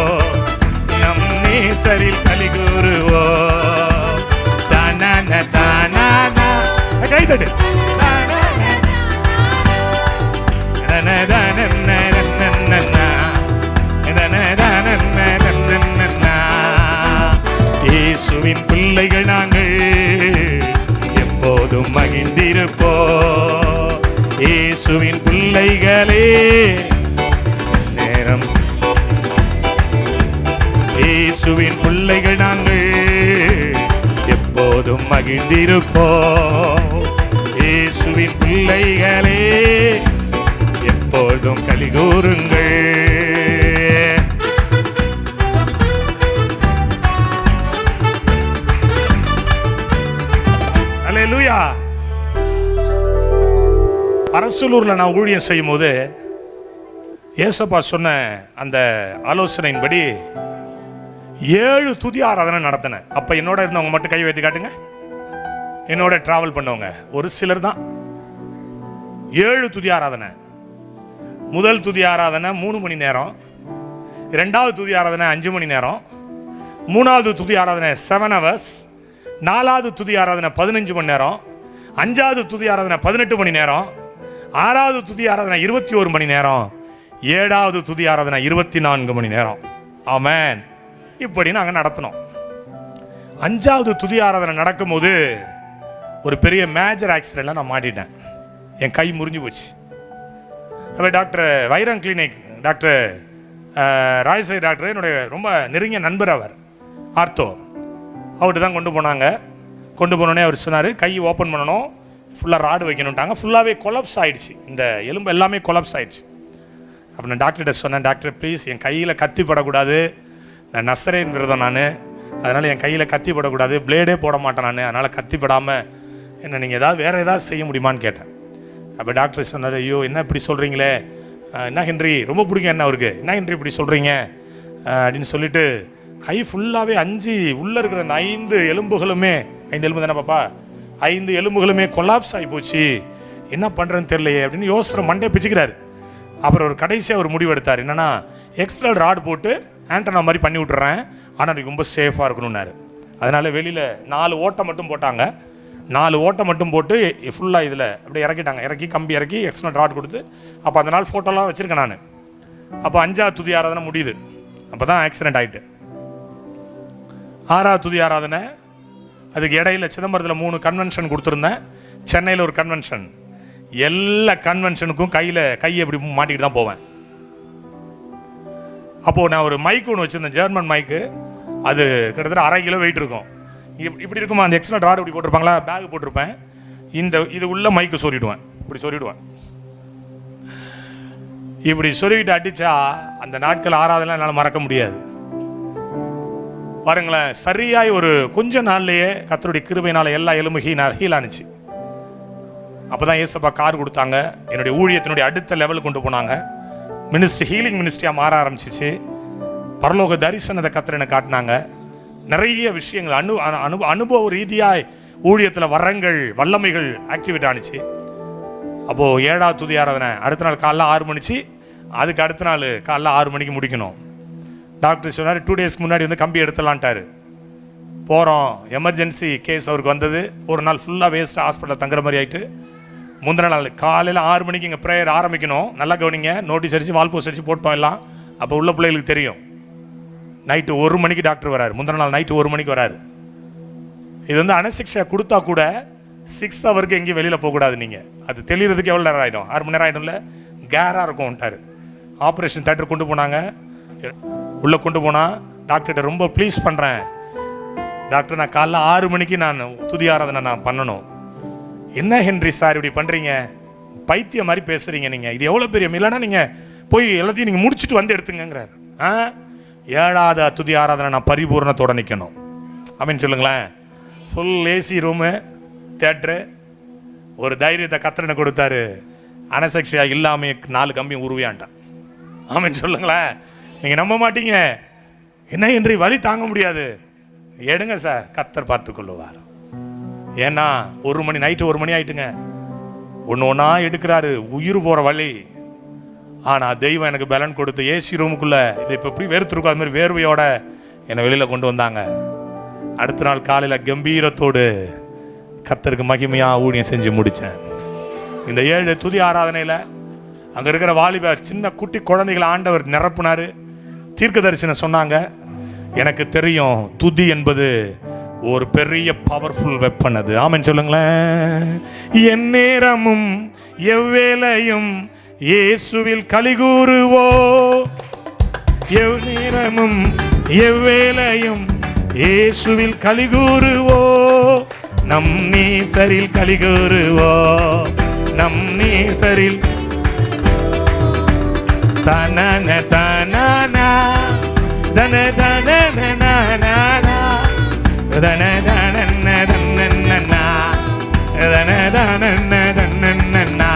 நம் நேசரில் களிகூறுவோ. தானான தானானா கைதட்டு. இயேசுவின் பிள்ளைகள் நாங்கள் எப்போதும் மகிழ்ந்திருப்போ. இயேசுவின் பிள்ளைகளே நேரம், இயேசுவின் பிள்ளைகள் நாங்கள் எப்போதும் மகிழ்ந்திருப்போ. இயேசுவின் பிள்ளைகளே எப்போதும் களிகூருங்கள். அல்லேலூயா. அரசலூர்ல நான் ஊழியம் செய்யும் போது ஏசப்பா சொன்ன அந்த ஆலோசனையின்படி 7 துதி ஆராதனை நடத்தினேன். அப்போ என்னோட இருந்தவங்க மட்டும் கை வைத்து காட்டுங்க. என்னோட டிராவல் பண்ணவங்க ஒரு சிலர் தான். 7 துதி ஆராதனை. முதல் துதி ஆராதனை 3 மணி நேரம், இரண்டாவது துதி ஆராதனை 5 மணி நேரம், மூணாவது துதி ஆராதனை 7 hours, நாலாவது துதி ஆராதனை 15 மணி நேரம், அஞ்சாவது துதி ஆராதனை 18 மணி நேரம், ஆறாவது துதி ஆராதனை 21 மணி நேரம், ஏழாவது துதி ஆராதனை 24 மணி நேரம். ஆமென். இப்படி நாங்கள் நடத்தினோம். அஞ்சாவது துதி ஆராதனை நடக்கும்போது ஒரு பெரிய மேஜர் ஆக்சிடென்ட்ல நான் மாட்டிட்டேன். என் கை முறிஞ்சு போச்சு. அப்போ டாக்டர் வைரம் கிளினிக் டாக்டர் ராஜசேகர் டாக்டர் என்னுடைய ரொம்ப நெருங்கிய நண்பர். அவர் ஆர்த்தோ. அவர்கிட்ட தான் கொண்டு போனாங்க. கொண்டு போனோடனே அவர் சொன்னார், கை ஓப்பன் பண்ணணும், ஃபுல்லாக ராடு வைக்கணுன்ட்டாங்க. ஃபுல்லாகவே கொலாப்ஸ் ஆகிடுச்சு, இந்த எலும்பு எல்லாமே கொலாப்ஸ் ஆகிடுச்சு. அப்போ நான் டாக்டர்கிட்ட சொன்னேன், டாக்டர் ப்ளீஸ் என் கையில் கத்தி படக்கூடாது, நான் நசரேன் விரதம் நான், அதனால் என் கையில் கத்தி படக்கூடாது, பிளேடே போட மாட்டேன் நான், அதனால் கத்தி படாமல் என்ன நீங்கள் வேறு ஏதாவது செய்ய முடியுமான்னு கேட்டேன். அப்போ டாக்டர் சொன்னார், ஐயோ என்ன இப்படி சொல்கிறீங்களே, என்ன ஹென்றி, ரொம்ப பிடிக்கும் என்ன அவருக்கு, என்ன ஹென்றி இப்படி சொல்கிறீங்க அப்படின்னு சொல்லிட்டு கை ஃபுல்லாகவே 5 உள்ளே இருக்கிற அந்த 5 எலும்புகளுமே, 5 எலும்பு தானே பாப்பா, 5 எலும்புகளுமே கொலாப்ஸ் ஆகி போச்சு, என்ன பண்ணுறேன்னு தெரியலையே அப்படின்னு யோசனை மண்டே பிச்சுக்கிறாரு. அப்புறம் ஒரு கடைசியாக ஒரு முடிவு எடுத்தார். என்னென்னா எக்ஸ்ட்ரா ராடு போட்டு ஆண்டனா மாதிரி பண்ணி விட்டுறேன், ஆனால் எனக்கு ரொம்ப சேஃபாக இருக்கணும்னாரு. அதனால் வெளியில் 4 ஓட்டை மட்டும் போட்டாங்க. 4 ஓட்டை மட்டும் போட்டு ஃபுல்லாக இதில் அப்படியே இறக்கிட்டாங்க. இறக்கி கம்பி இறக்கி எக்ஸ்ட்ரா ராடு கொடுத்து, அப்போ அந்த நாள் ஃபோட்டோலாம் வச்சுருக்கேன் நான். அப்போ 5ஆவது துதி ஆராதனை முடியுது. அப்போ தான் ஆக்சிடென்ட் ஆகிட்டு. 6ஆவது துதி ஆராதனை, அதுக்கு இடையில சிதம்பரத்தில் 3 கன்வென்ஷன் கொடுத்துருந்தேன், சென்னையில் ஒரு கன்வென்ஷன். எல்லா கன்வென்ஷனுக்கும் கையை எப்படி மாட்டிக்கிட்டு தான் போவேன். அப்போது நான் ஒரு மைக் ஒன்று வச்சுருந்தேன், ஜெர்மன் மைக்கு. அது கிட்டத்தட்ட 1/2 கிலோ வெயிட் இருக்கும். இப்படி இருக்குமா, அந்த எக்ஸ்ட்ரா ராடு இப்படி போட்டிருப்பாங்களா, பேக் போட்டிருப்பேன். இது உள்ள மைக்கு சொருவிடுவேன், இப்படி சொருவிடுவேன். இப்படி சொருவிட்டு அடித்தா அந்த நாட்கள் ஆறாவதெல்லாம் என்னால் மறக்க முடியாது. பாருங்களேன், சரியாய் ஒரு கொஞ்ச நாள்லேயே கர்த்தருடைய கிருபையினால் எல்லா எலும்பு ஹீலானுச்சு. அப்போ தான் ஏசப்பா கார் கொடுத்தாங்க, என்னுடைய ஊழியத்தினுடைய அடுத்த லெவலுக்கு கொண்டு போனாங்க. மினிஸ்ட்ரி ஹீலிங் மினிஸ்ட்ரியாக மாற ஆரம்பிச்சிச்சு. பரலோக தரிசனத்தை கர்த்தர் எனக்கு காட்டினாங்க. நிறைய விஷயங்கள் அனுபவ ரீதியாய் ஊழியத்தில் வரங்கள் வல்லமைகள் ஆக்டிவேட் ஆனிச்சு. அப்போது 7ஆவது துதி ஆராதனை அடுத்த நாள் காலைல 6 மணிக்கு, அதுக்கு அடுத்த நாள் காலைல 6 மணிக்கு முடிக்கணும். டாக்டர் சொன்னார் 2 டேஸ்க்கு முன்னாடி வந்து கம்பி எடுத்துலான்ட்டார். போகிறோம், எமர்ஜென்சி கேஸ் அவருக்கு வந்தது. ஒரு நாள் ஃபுல்லாக வேஸ்ட் ஹாஸ்பிட்டலில் தங்குற மாதிரி ஆகிட்டு, முந்தின நாள் காலையில் 6 மணிக்கு இங்கே ப்ரேயர் ஆரம்பிக்கணும். நல்லா கவனிங்க, நோட்டீஸ் அடித்து வால் போஸ்ட் அடித்து போட்டோம் எல்லாம். அப்போ உள்ள பிள்ளைகளுக்கு தெரியும். நைட்டு 1 மணிக்கு டாக்டர் வராரு, முந்தின நாள் நைட்டு 1 மணிக்கு வராரு. இது வந்து அனசிக்ஷா கொடுத்தா கூட 6 ஹவருக்கு எங்கேயும் வெளியில் போகக்கூடாது. நீங்கள் அது தெளிகிறதுக்கு எவ்வளோ நேரம் ஆகிடும், 6 மணி நேரம் ஆகிடும்ல, கேராக இருக்கும்ட்டார். ஆப்ரேஷன் தேட்டர் கொண்டு போனாங்க. உள்ளே கொண்டு போனால் டாக்டர்கிட்ட ரொம்ப ப்ளீஸ் பண்ணுறேன் டாக்டர், நான் காலைல 6 மணிக்கு நான் துதி ஆராதனை நான் பண்ணணும். என்ன ஹென்றி சார் இப்படி பண்ணுறீங்க, பைத்தியம் மாதிரி பேசுகிறீங்க நீங்கள், இது எவ்வளோ பெரிய இல்லைன்னா நீங்கள் போய் எல்லாத்தையும் நீங்கள் முடிச்சுட்டு வந்து எடுத்துங்கிறார். 7ஆவது துதி ஆராதனை நான் பரிபூர்ணத்தோடு நிற்கணும் அப்படின்னு சொல்லுங்களேன். ஃபுல் ஏசி ரூமு, தேட்ரு, ஒரு தைரியத்தை கத்திரனை கொடுத்தாரு. அனசெக்ஷியா இல்லாமல் 4 கம்பியும் உருவியான்ட்டான் அப்படின்னு சொல்லுங்களேன். நீங்கள் நம்ப மாட்டீங்க. என்ன ஹென்றி வலி தாங்க முடியாது, எடுங்க சார், கர்த்தர் பார்த்து கொள்ளுவார். ஏன்னா 1 மணி நைட்டு 1 மணி ஆயிட்டுங்க. ஒன்று ஒன்றா எடுக்கிறாரு, உயிர் போகிற வழி. ஆனால் தெய்வம் எனக்கு பலன் கொடுத்து ஏசி ரூமுக்குள்ளே இதை இப்போ எப்படி வேர்த்துருக்கும் அது மாதிரி வேர்வையோட என்னை வெளியில் கொண்டு வந்தாங்க. அடுத்த நாள் காலையில் கம்பீரத்தோடு கர்த்தருக்கு மகிமையாக ஊழியம் செஞ்சு முடித்தேன். இந்த 7 துதி ஆராதனையில் அங்கே இருக்கிற வாலிப சின்ன குட்டி குழந்தைகளை ஆண்டவர் நிரப்புனார். தீர்க்க தரிசனம் சொன்னாங்க. எனக்கு தெரியும், துதி என்பது ஒரு பெரிய பவர்ஃபுல் வெப்பன். அது ஆமென் சொல்லுங்களேன். என் நேரமும் எவ்வேளையும் இயேசுவில் கலிகூறுவோ, எவ்நேரமும் எவ்வேளையும் இயேசுவில் கலிகூறுவோ, நம் நேசரில் கலிகூறுவோ, நம் நேசரில் தனன தனனா தன தனனா தன தனன தனனா தன தனன தனனா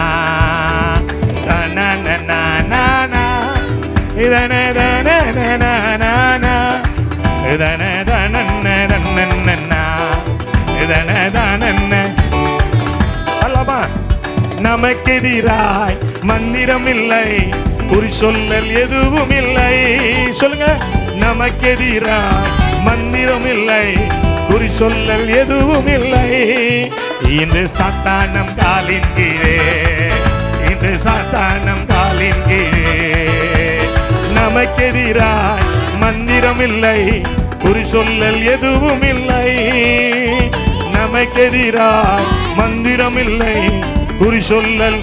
தனனா நமக்கெதிராய் மந்திரம் இல்லை, குறி சொல்லல் எதுவும் இல்லை. சொல்லுங்க, நமக்கெதிராய் மந்திரம் இல்லை, குறி சொல்லல் எதுவும் இல்லை. இன்று சாத்தானம் காலின் கீழே, இன்று சாத்தானம் காலின் கீழே. நமக்கெதிராய் மந்திரம் இல்லை, குறி சொல்லல் எதுவும் இல்லை. நமக்கெதிராய் மந்திரம் இல்லை, குறி சொல்லல்.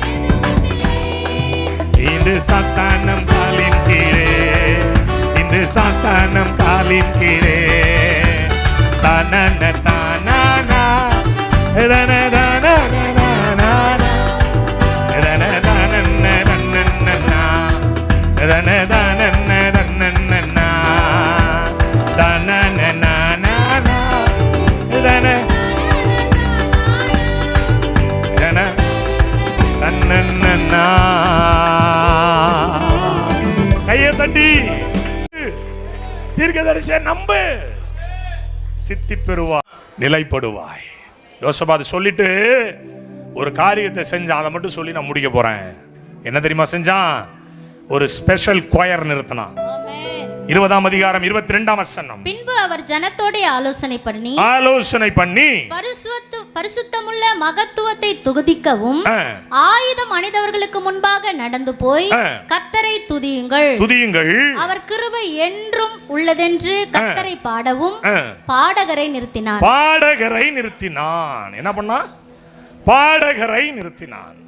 இன்று சாத்தானம் காலின் கீழே, இன்று சாத்தானம் காலின் கீழே. தானன தானானா ரனதானனா ரனதானன ரனனனா ரனதானன ரனனனா தானனா ரன ரன தன்னன்னா. கையை தட்டி தீர்க்கதரிசியை நம்பு, சித்தி பெறுவாய், நிலைப்படுவாய். யோசபாத் சொல்லிட்டு ஒரு காரியத்தை செஞ்சான். அதை மட்டும் சொல்லி நான் முடிக்க போறேன். என்ன தெரியுமா செஞ்சான்? ஒரு ஸ்பெஷல் கொயர் நிறுத்தினான். 20ஆம் அதிகாரம் 22ஆம் வசனம். பின்பு அவர் ஜனத்தோட ஆலோசனை பண்ணி பரிசுத்தமுள்ள மகத்துவத்தை துதிக்கவும் ஆயுதம் அணிந்தவர்களுக்கு முன்பாக நடந்து போய் கர்த்தரை துதியுங்கள், அவர் கிருபை என்றும் உள்ளதென்று கர்த்தரை பாடவும் பாடகரை நிறுத்தினான். என்ன பண்ணா? பாடகரை நிறுத்தினான்.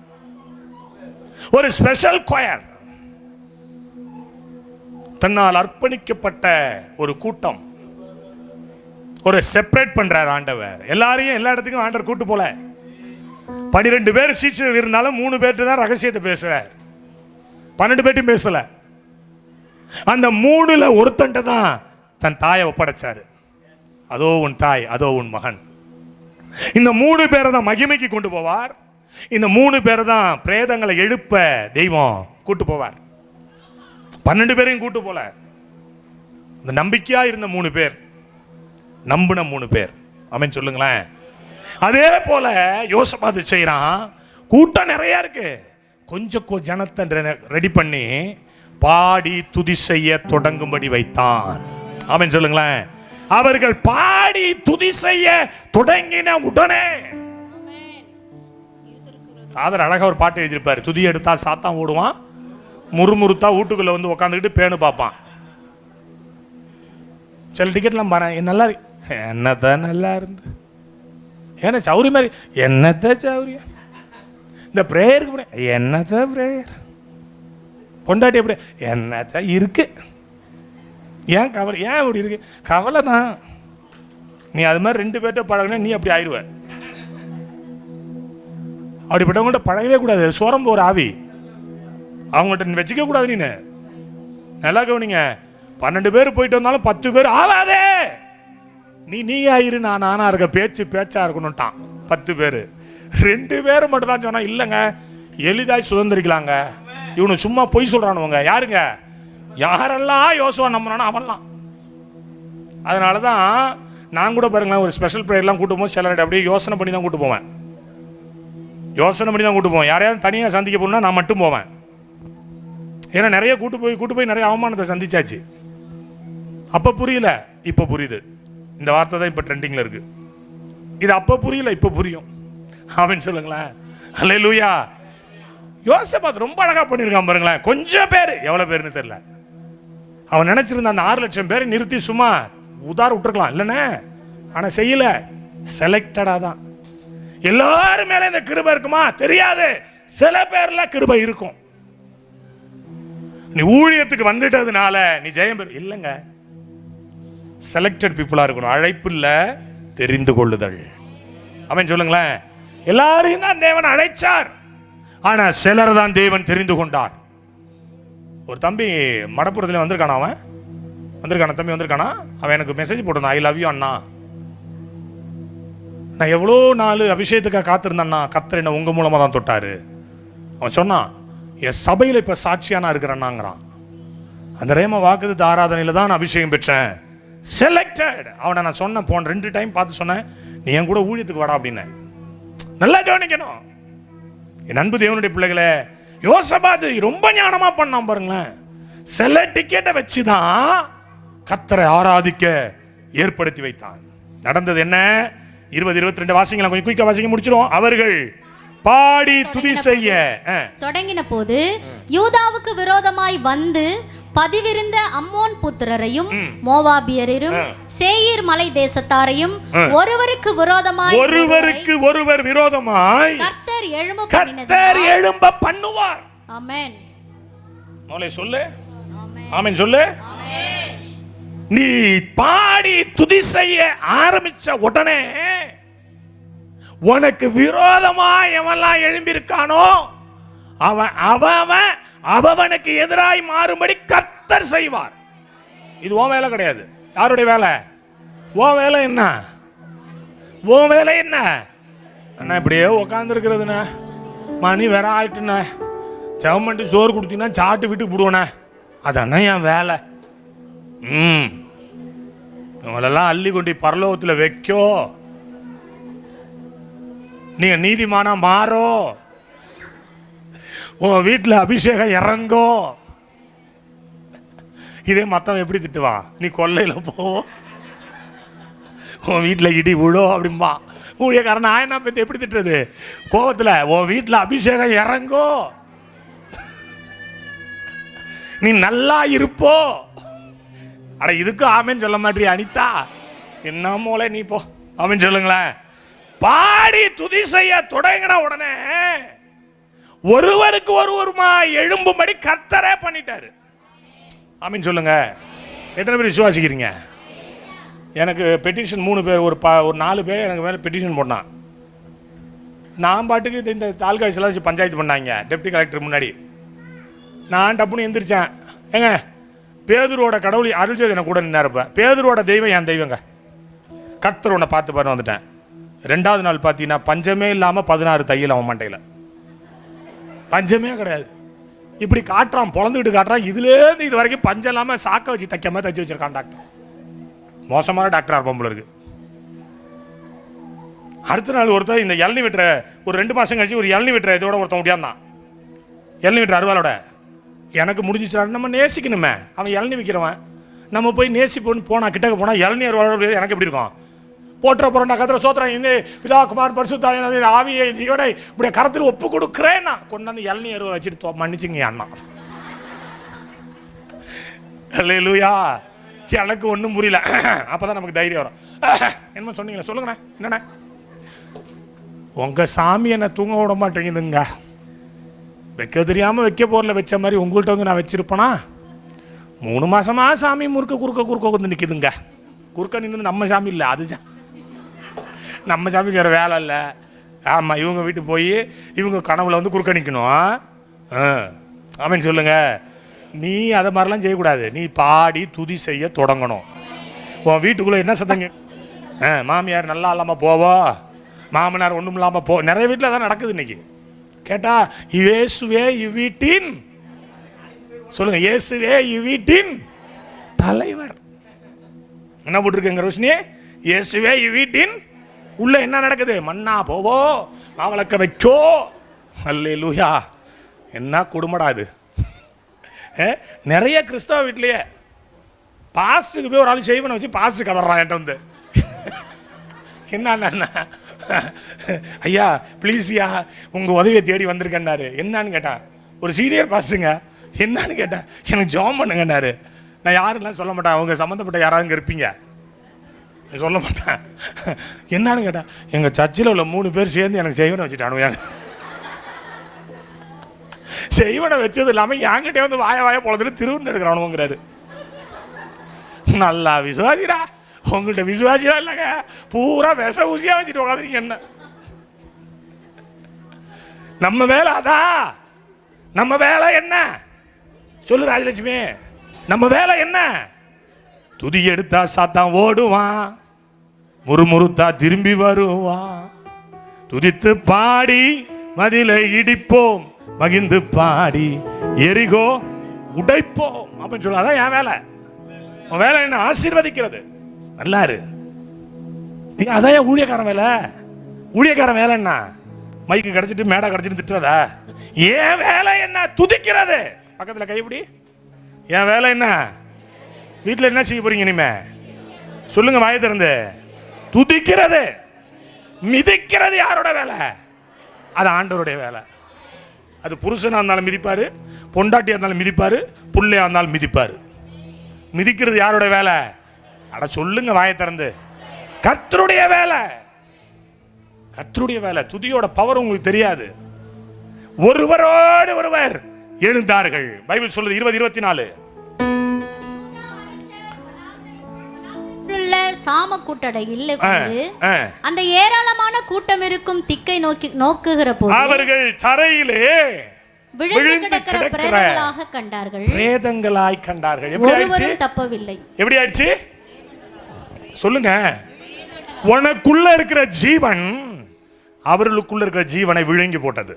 ஒரு ஸ்பெஷல் கொயர், தன்னால் அர்ப்பணிக்கப்பட்ட ஒரு கூட்டம். ஒரு செப்பரேட் பண்றார் ஆண்டவர். எல்லாரையும் எல்லா இடத்துக்கும் ஆண்டவர் கூட்டு போல. 12 பேர் சீஷர்கள் இருந்தாலும் 3 பேர்ட்டு தான் ரகசியத்தை பேசுறார். 12 பேர்ட்டும் பேசல. அந்த 3ல ஒருத்தன்ட்ட தான் தன் தாயை ஒப்படைச்சாரு. அதோ உன் தாய், அதோ உன் மகன். இந்த 3 பேரை தான் மகிமைக்கு கொண்டு போவார். இந்த 3 பேரை தான் பிரேதங்களை எழுப்ப தெய்வம் கூட்டு போவார். 12 பேரையும் கூட்டு போல. இந்த நம்பிக்கையா இருந்த 3 பேர், நம்பின 3 பேர். ஆமென் சொல்லுங்களேன். அதே போல யோசபாத் செய்யறான். கூட்டம் நிறைய இருக்கு. கொஞ்சம் ஜனத்தை ரெடி பண்ணி பாடி துதி செய்ய தொடங்கும்படி வைத்தான். ஆமென் சொல்லுங்களேன். அவர்கள் பாடி துதி செய்ய தொடங்கின உடனே ஃபாதர் அழகா ஒரு பாட்டு எழுதியிருப்பாரு. துதி எடுத்தா சாத்தான் ஓடுவான், முறுமுறுத்தா வீட்டுக்குள்ள வந்து உட்காந்துக்கிட்டு பேணு பார்ப்பான். சில டிக்கெட்லாம் பாரு, நல்லா என்னதான் நல்லா இருந்து, ஏன்னா சௌரி மாதிரி என்னத்த சௌரியம். இந்த ப்ரேயருக்கு என்னத்த ப்ரேயர், பொண்டாட்டி எப்படி என்னத்த இருக்கு, ஏன் கவலை, ஏன் அப்படி இருக்கு, கவலை தான். நீ அது மாதிரி 2 பேர்ட்ட பழகினா நீ அப்படி ஆயிடுவ. அப்படிப்பட்டவங்கள்ட்ட பழகவே கூடாது. சோரம்பு ஒரு ஆவி, அவங்கள்ட்ட நீ வச்சுக்க கூடாது. நீ நல்லா கவனிங்க. 12 பேர் போயிட்டு வந்தாலும் 10 பேர் ஆவாதே. நீ ஆயிரு, நான் நானா இருக்க, பேச்சா இருக்கணும்ட்டான். 10 பேர் 2 பேர் மட்டும் தான் சொன்னா இல்லைங்க எளிதாய் சுதந்திரிக்கலாங்க. இவனு சும்மா பொய் சொல்றானுவங்க. யாருங்க? யாரெல்லாம் யோசுவா நம்பினானோ அவன்லாம். அதனால தான் நான் கூட பாருங்களேன், ஒரு ஸ்பெஷல் ப்ரேயர்லாம் கூட்டு போவோம். சிலர் அப்படியே யோசனை பண்ணி தான் கூட்டு போவேன். யாரையாவது தனியாக சந்திக்க போனா நான் மட்டும் போவேன். ஏன்னா நிறைய கூட்டு போய் நிறைய அவமானத்தை சந்திச்சாச்சு. அப்போ புரியல, இப்போ புரியுது. இந்த வார்த்தை தான் இப்போ ட்ரெண்டிங்கில் இருக்கு. இது அப்போ புரியல, இப்போ புரியும். அப்படின்னு சொல்லுங்களேன். அல்லேலூயா. யோசபாத் ரொம்ப அழகா பண்ணியிருக்கான் பாருங்களேன். கொஞ்சம் பேர், எவ்வளோ பேர்னு தெரியல. அவன் நினைச்சிருந்த அந்த 6 லட்சம் பேரை நிறுத்தி சும்மா உதார விட்டுருக்கலாம் இல்லைன்னு. ஆனால் செய்யல, செலக்டடாக தான். எல்லாரும் மேலே இந்த கிருபை இருக்குமா தெரியாது. சில பேர்ல கிருபை இருக்கும். நீ ஊழியத்துக்கு வந்துட்டதுனால நீ ஜெயம் பெறு இல்லைங்க. செலக்டட் பீப்புளா இருக்கணும். அழைப்பு இல்ல, தெரிந்து கொள்ளுதல். அவன் சொல்லுங்களேன். எல்லாரையும் தான் தேவன் அழைச்சார், ஆனா சிலர் தான் தேவன் தெரிந்து கொண்டார். ஒரு தம்பி மடப்புறத்துல வந்திருக்கானா, அவன் தம்பி வந்திருக்கானா. அவன் எனக்கு மெசேஜ் போட்டான், ஐ லவ் யூ அண்ணா. நான் எவ்வளோ நாள் அபிஷேகத்துக்காக காத்திருந்தேன்னா கர்த்தர் என்ன உங்க மூலமா தான் தொட்டாரு. அவன் சொன்னான், என் சபையில் இப்ப சாட்சியா நான் இருக்கிறேன்னாங்கிறான். அந்த ரேமா வாக்குத்தத்த ஆராதனையில் தான் நான் அபிஷேகம் பெற்றேன். செலக்டட். அவனை நான் சொன்னேன், போன 2 டைம் பார்த்து சொன்னேன், நீ என் கூட ஊழியத்துக்கு வாடா அப்படின்னு. நல்லா கவனிக்கணும் என் அன்பு தேவனுடைய பிள்ளைகளே. யோசபாத் ரொம்ப ஞானமா பண்ணான் பாருங்களேன். சில டிக்கெட்டை வச்சுதான் கர்த்தரை ஆராதிக்க ஏற்படுத்தி வைத்தான். நடந்தது என்ன? 20-22 வாசிக்கலாம், கொஞ்சம் குயிக்கா வாசிக்க முடிச்சிடும். அவர்கள் பாடி துதி செய்ய தொடங்கின போது யூதாவுக்கு விரோதமாய் வந்து பதிவிருந்த அம்மோன் புத்திரரையும் மோவாபியரையும் சேயீர் மலை தேசத்தாரையும் ஒருவருக்கு ஒருவர் விரோதமாய் கர்த்தர் எழும்ப பண்ணுவார். ஆமென். மோளே சொல்லு ஆமென் சொல்லு. நீ பாடி துதி செய்ய ஆரம்பிச்ச உடனே உனக்கு விரோதமா எவெல்லாம் எழும்பி இருக்கானோ அவனுக்கு எதிராய் மாறும்படி கர்த்தர் செய்வார். இது உன் வேலை கிடையாது. யாருடைய வேலை? உன் வேலை என்ன? உன் வேலை என்ன? அண்ணா இப்படியே உட்கார்ந்து இருக்கிறதுண்ணா, மணி வேற ஆயிட்டுண்ணா, செவமண்டி சோறு கொடுத்தீங்கன்னா சாட்டு வீட்டுக்கு போடுவோண்ணே, அதாண்ணா என் வேலை. இவங்களெல்லாம் அள்ளி கொண்டு பரலோகத்தில் வைக்கோ, நீங்க நீதிமானா மாறோ, உன் வீட்டில் அபிஷேகம் இறங்கோ. இதே மற்றவன் எப்படி திட்டுவான்? நீ கொல்லையில் போ, உன் வீட்டில் இடி விழோ அப்படின்பா. ஊழியக்காரன் ஆயனா பற்றி எப்படி திட்டுறது? கோபத்தில் உன் வீட்டில் அபிஷேகம் இறங்கோ, நீ நல்லா இருப்போ. அட இதுக்கு ஆமேன்னு சொல்ல மாட்டீங்க அனிதா? என்ன மூளை நீ போ, ஆமேன்னு சொல்லுங்களேன். பாடி துதி செய்ய தொடங்கின உடனே ஒருவருக்கு ஒருவருமா எழும்பும்படி கர்த்தரே பண்ணிட்டாரு. ஆமீன் சொல்லுங்க. எத்தனை பேர் விசுவாசிக்கிறீங்க? எனக்கு பெட்டிஷன் 3 பேர், ஒரு 4 பேர் எனக்கு மேலே பெட்டிஷன் போட்டான். நான் பாட்டுக்கு இந்த தாலுகா ஆஃபீஸில் வச்சு பஞ்சாயத்து பண்ணாங்க, டெப்டி கலெக்டர் முன்னாடி. நான் டப்புன்னு எந்திரிச்சேன். ஏங்க பேதுருவோட கடவுள் அருள்ஜோதி எனக்கு கூட நின்னாருப்ப. பேதுருவோட தெய்வம் என் தெய்வங்க. கர்த்தர் உன்னை பார்த்து பாரு வந்துட்டேன். 2வது நாள் பார்த்தீங்கன்னா பஞ்சமே இல்லாமல் 16 தையல் அவன் மண்டையில். பஞ்சமே கிடையாது. இப்படி காட்டுறான், பொழந்துக்கிட்டு காட்டுறான். இதுலேருந்து இது வரைக்கும் பஞ்சம் இல்லாமல் சாக்க வச்சு தைக்க மாதிரி தைச்சி வச்சிருக்கான் டாக்டர். மோசமான டாக்டர் இருப்பான் போல இருக்கு. அடுத்த நாள் ஒருத்தர் இந்த இளநி விட்டுற ஒரு 2 மாதம் கழிச்சு ஒரு இளநி விட்டுற இதோட ஒருத்தன் முடியாந்தான். இளநி விட்டுற அருவாளோட எனக்கு முடிஞ்சிச்சான்னு நம்ம நேசிக்கணுமே. அவன் இளநி விற்கிறவன், நம்ம போய் நேசிப்போன்னு போனால் கிட்டக்க போனால் இளநி அருவாளோட எனக்கு எப்படி இருக்கும்? போட்டுற போறா கத்திர சோத்திரம் இந்த பிதா குமார் பரிசுத்த ஆவியை ஜீவனை இப்படி கரத்தில் ஒப்பு கொடுக்குறேன்னா கொண்டாந்து இளநீ அருவா வச்சுட்டு மன்னிச்சுங்க அண்ணா. அல்லேலூயா. எனக்கு ஒன்றும் புரியல. அப்பதான் நமக்கு தைரியம் வரும். என்ன சொன்னீங்களா? சொல்லுங்கண்ணா. என்னண்ணா உங்க சாமி என்ன தூங்க விட மாட்டேங்குதுங்க. வைக்க தெரியாம வைக்க போர்ல வச்ச மாதிரி உங்கள்கிட்ட வந்து நான் வச்சிருப்பேனா? 3 மாசமா சாமி குறுக்க வந்து நிற்குதுங்க. குறுக்க நின்று நம்ம சாமி இல்லை, அது நம்ம சாமிக்கு வேறு வேலை இல்லை. ஆமாம், இவங்க வீட்டுக்கு போய் இவங்க கனவுல வந்து குறுக்க நிற்கணும். ஆமேன்னு சொல்லுங்க. நீ அதை மாதிரிலாம் செய்யக்கூடாது. நீ பாடி துதி செய்ய தொடங்கணும். உன் வீட்டுக்குள்ளே என்ன சத்தங்க? மாமியார் நல்லா இல்லாமல் போவோ, மாமனார் ஒன்றும் இல்லாமல் போ. நிறைய வீட்டில் தான் நடக்குது இன்னைக்கு. கேட்டால் இயேசுவே இவ்வீட்டின் சொல்லுங்க, இயேசுவே இவ்வீட்டின் தலைவர். என்ன போட்டிருக்கேங்க ரோஷினி? இயேசுவே இவ்வீட்டின் உள்ள என்ன நடக்குது? மண்ணா போவோ, மாவளக்க வைக்கோ. அல்லேலூயா. என்ன குடும்படா இது? நிறைய கிறிஸ்தவ வீட்லயே பாஸ்டருக்கு போய் ஒரு ஆள் செய்வனை வச்சு பாஸ்டர் கதறான் என்கிட்ட வந்து. என்ன ஐயா ப்ளீஸ்யா உங்கள் உதவியை தேடி வந்திருக்கேன்னாரு. என்னான்னு கேட்டேன். ஒரு சீனியர் பாஸ்டருங்க. என்னான்னு கேட்டேன். எனக்கு ஜாம் பண்ணுங்கன்னாரு. நான் யாருலாம் சொல்ல மாட்டேன், அவங்க சம்மந்தப்பட்ட யாராவது இங்கே இருப்பீங்க, சொல்ல மாட்டேன். என்னான்னு கேட்டேன். எங்கள் சர்ச்சில் உள்ள 3 பேர் சேர்ந்து எனக்கு செய்வனை வச்சுட்டானுங்க. செய்வனை வச்சது இல்லாமல் என்கிட்டே வந்து வாய பொழுதுன்னு திருவிழா எடுக்கிறானுங்கிறாரு. நல்லா விசுவாசிடா. உங்கள்கிட்ட விசுவாசியா இல்லைங்க, பூரா விஷ ஊசியாக வச்சுட்டு உட்காந்துருக்கீங்க. என்ன நம்ம வேலை? அதான் நம்ம வேலை. என்ன சொல்லு ராஜலட்சுமி? நம்ம வேலை என்ன? துதி எடுத்தா சாத்தான் ஓடுவான், முறுமுறுத்தா திரும்பி வருவான். துதித்து பாடி மதிலை இடிப்போம், மகிழ்ந்து பாடி எரிகோ உடைப்போம். அப்படின்னு சொல்ல, அதான் என் வேலை. உன் வேலை என்ன? ஆசீர்வதிக்கிறது. நல்லாரு. அதான் என் ஊழியக்காரன் வேலை. ஊழியக்காரன் வேலை என்ன? மைக்கு கிடைச்சிட்டு மேடை கிடைச்சிட்டு திட்டுறதா? என் வேலை என்ன? துதிக்கிறது. பக்கத்தில் கைப்பிடி. என் வேலை என்ன? வீட்டில் என்ன செய்ய போறீங்க இனிமே? சொல்லுங்க வாயை திறந்து. துதிக்கிறது. மிதிக்கிறது யாரோட வேலை? அது ஆண்டவருடைய வேலை. அது புருஷனா இருந்தாலும் மிதிப்பாரு, பொண்டாட்டியா இருந்தாலும் மிதிப்பாரு, புள்ளையா இருந்தாலும் மிதிப்பாரு. மிதிக்கிறது யாரோட வேலை? அட சொல்லுங்க வாயை திறந்து. கர்த்தருடைய வேலை. கர்த்தருடைய வேலை. துதியோட பவர் உங்களுக்கு தெரியாது. ஒருவரோடு ஒருவர் எழுந்தார்கள். பைபிள் சொல்லுது 20:24. சாம கூட்டடையில் அந்த ஏராளமான கூட்டம் இருக்கும் திக்கை நோக்குகிற போது அவர்கள் தரையிலே விழுந்து கிடக்கிற பிரேதங்களாக கண்டார்கள். பிரேதங்களாய் கண்டார்கள். எப்படி ஆயிடுச்சு? தப்பவில்லை. எப்படி ஆயிடுச்சு சொல்லுங்க. உனக்குள்ள இருக்கிற ஜீவன் அவர்களுக்குள்ள இருக்கிற ஜீவனை விழுங்கி போட்டது.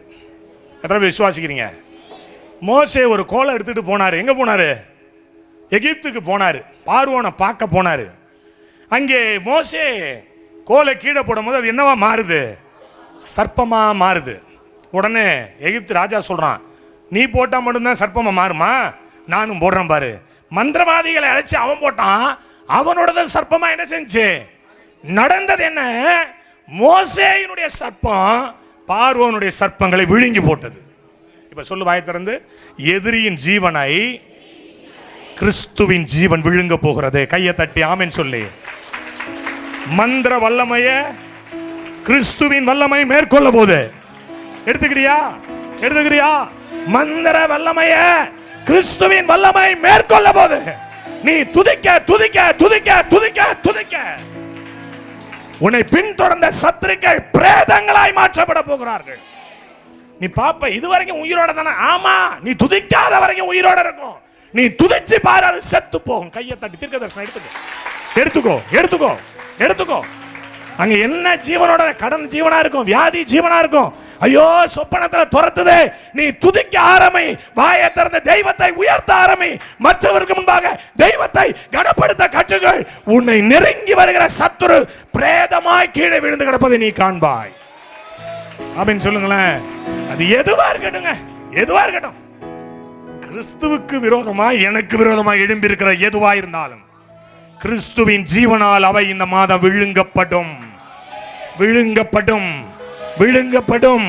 எத்தனை பேர் விசுவாசிக்கிறீங்க? மோசே ஒரு கோலை எடுத்துட்டு போனாரு. எங்க போனாரு? எகிப்துக்கு போனாரு. பார்வோனை பார்க்க போனாரு. அங்கே மோசே கோலை கீழே போடும்போது அது என்னவா மாறுது? சர்ப்பமா மாறுது. உடனே எகிப்து ராஜா சொல்றான், நீ போட்டா மட்டும்தான் சர்ப்பமா மாறுமா? நானும் போடுறேன் பாரு. மந்திரவாதிகளை அழைச்சி அவன் போட்டான். அவனோட சர்ப்பமா என்ன செஞ்சு நடந்தது? என்ன? மோசேயினுடைய சர்ப்பம் பார்வோனுடைய சர்ப்பங்களை விழுங்கி போட்டது. இப்ப சொல்லு வாயை திறந்து. எதிரியின் ஜீவனை கிறிஸ்துவின் ஜீவன் விழுங்க போகிறது. கையை தட்டி ஆமென் சொல்லி. மந்திர வல்லமைய கிறிஸ்துவின் வல்லமை மேற்கொள்ள போது எடுத்துக்கிறியா? எடுத்துக்கிறியா? மந்திர வல்லமைய கிறிஸ்துவின் வல்லமை மேற்கொள்ள போது நீ துதிக்க துதிக்க துதிக்க துதிக்க துதிக்க. உன்னை பின்தொடர்ந்த சத்துருக்கள் பிரேதங்களாய் மாற்றப்பட போகிறார்கள். நீ பாப்ப இதுவரைக்கும் உயிரோட தானே? ஆமா, நீ துதிக்காத வரைக்கும் உயிரோட இருக்கும். நீ துதிச்சு பாரு, அது செத்து போகும். கையை தட்டி தீர்க்க தரிசனம் எடுத்துக்கோ. எடுத்துக்கோ எடுத்துக்கோ எடுத்துக்கோ. அங்க என்ன ஜீவனோட? கடன் ஜீவனா இருக்கும், வியாதி ஜீவனா இருக்கும். ஐயோ சொப்பனத்துல துரத்துதே. நீ துதிக்க ஆரம்பி. வாயை திறந்த தெய்வத்தை உயர்த்த ஆரம்பி. மற்றவருக்கு முன்பாக தெய்வத்தை கனப்படுத்த கற்றுகள். உன்னை நெருங்கி வருகிற சத்துரு பிரேதமாய் கீழே விழுந்து கிடப்பதை நீ காண்பாய். அப்படின்னு சொல்லுங்களேன். அது எதுவா இருக்கட்டுங்க, எதுவா இருக்கட்டும். கிறிஸ்துவுக்கு விரோதமாய் எனக்கு விரோதமாய் எழும்பி இருக்கிற எதுவா இருந்தாலும் கிறிஸ்துவின் ஜீவனால் அவை இந்த மாதம் விழுங்கப்படும். விழுங்கப்படும் விழுங்கப்படும்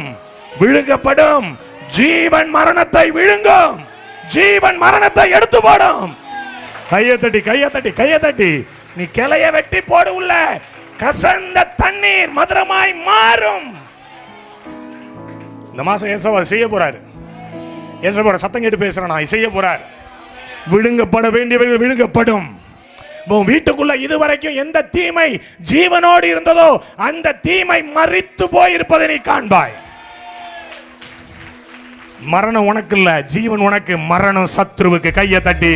விழுங்கப்படும். ஜீவன் மரணத்தை விழுங்கும். ஜீவன் மரணத்தை எடுத்து போடும். கையை தட்டி கையை தட்டி கையை தட்டி. நீ கிளைய வெட்டி போடு. உள்ள கசந்த தண்ணீர் மதுரமாய் மாறும். இந்த மாசம் ஏசவா செய்ய போறாரு. ஏசவோட சத்தம் கேட்டு பேசுறேன். செய்ய போறார். விழுங்கப்பட வேண்டியவர்கள் விழுங்கப்படும். வீட்டுக்குள்ள இதுவரைக்கும் எந்த தீமை ஜீவனோடு இருந்ததோ அந்த தீமை மரித்து போயிருப்பதை நீ காண்பாய். மரணம் உனக்கு இல்ல, ஜீவன் உனக்கு. மரணம் சத்ருவுக்கு. கையை தட்டி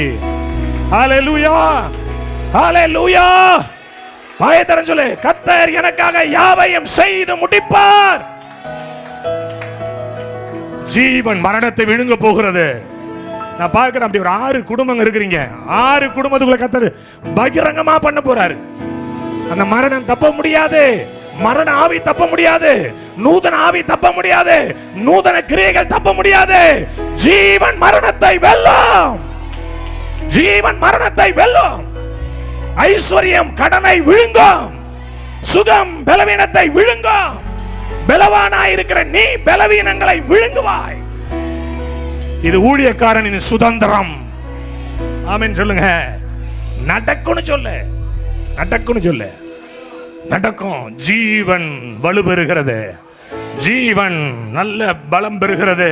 ஹல்லேலூயா ஹல்லேலூயா. வாயை திறந்து சொல்லு. கர்த்தர் எனக்காக யாவையும் செய்து முடிப்பார். ஜீவன் மரணத்தை விழுங்க போகிறது. நான் பார்க்கிறேன். அப்படி ஒரு 6 குடும்பங்கள் இருக்கிறீங்க. 6 குடும்பத்துக்குள்ள கர்த்தர் பகிரங்கமா பண்ண போறாரு. அந்த மரணம் தப்ப முடியாது. மரண ஆவி தப்ப முடியாது. நூதன ஆவி தப்ப முடியாது. நூதன கிரியைகள் தப்ப முடியாது. ஜீவன் மரணத்தை வெல்லும். ஜீவன் மரணத்தை வெல்லும். ஐஸ்வர்யம் கடனை விழுங்கும். சுகம் பலவீனத்தை விழுங்கும். பலவானாய் இருக்கிற நீ பலவீனங்களை விழுங்குவாய். இது ஊழியக்காரனின் சுதந்திரம். ஆமென் சொல்லுங்க. நடக்கும்னு சொல்லு. நடக்கும்னு சொல்லு. நடக்கும். ஜீவன் வலுப்பெறுகிறது. ஜீவன் நல்ல பலம் பெறுகிறது.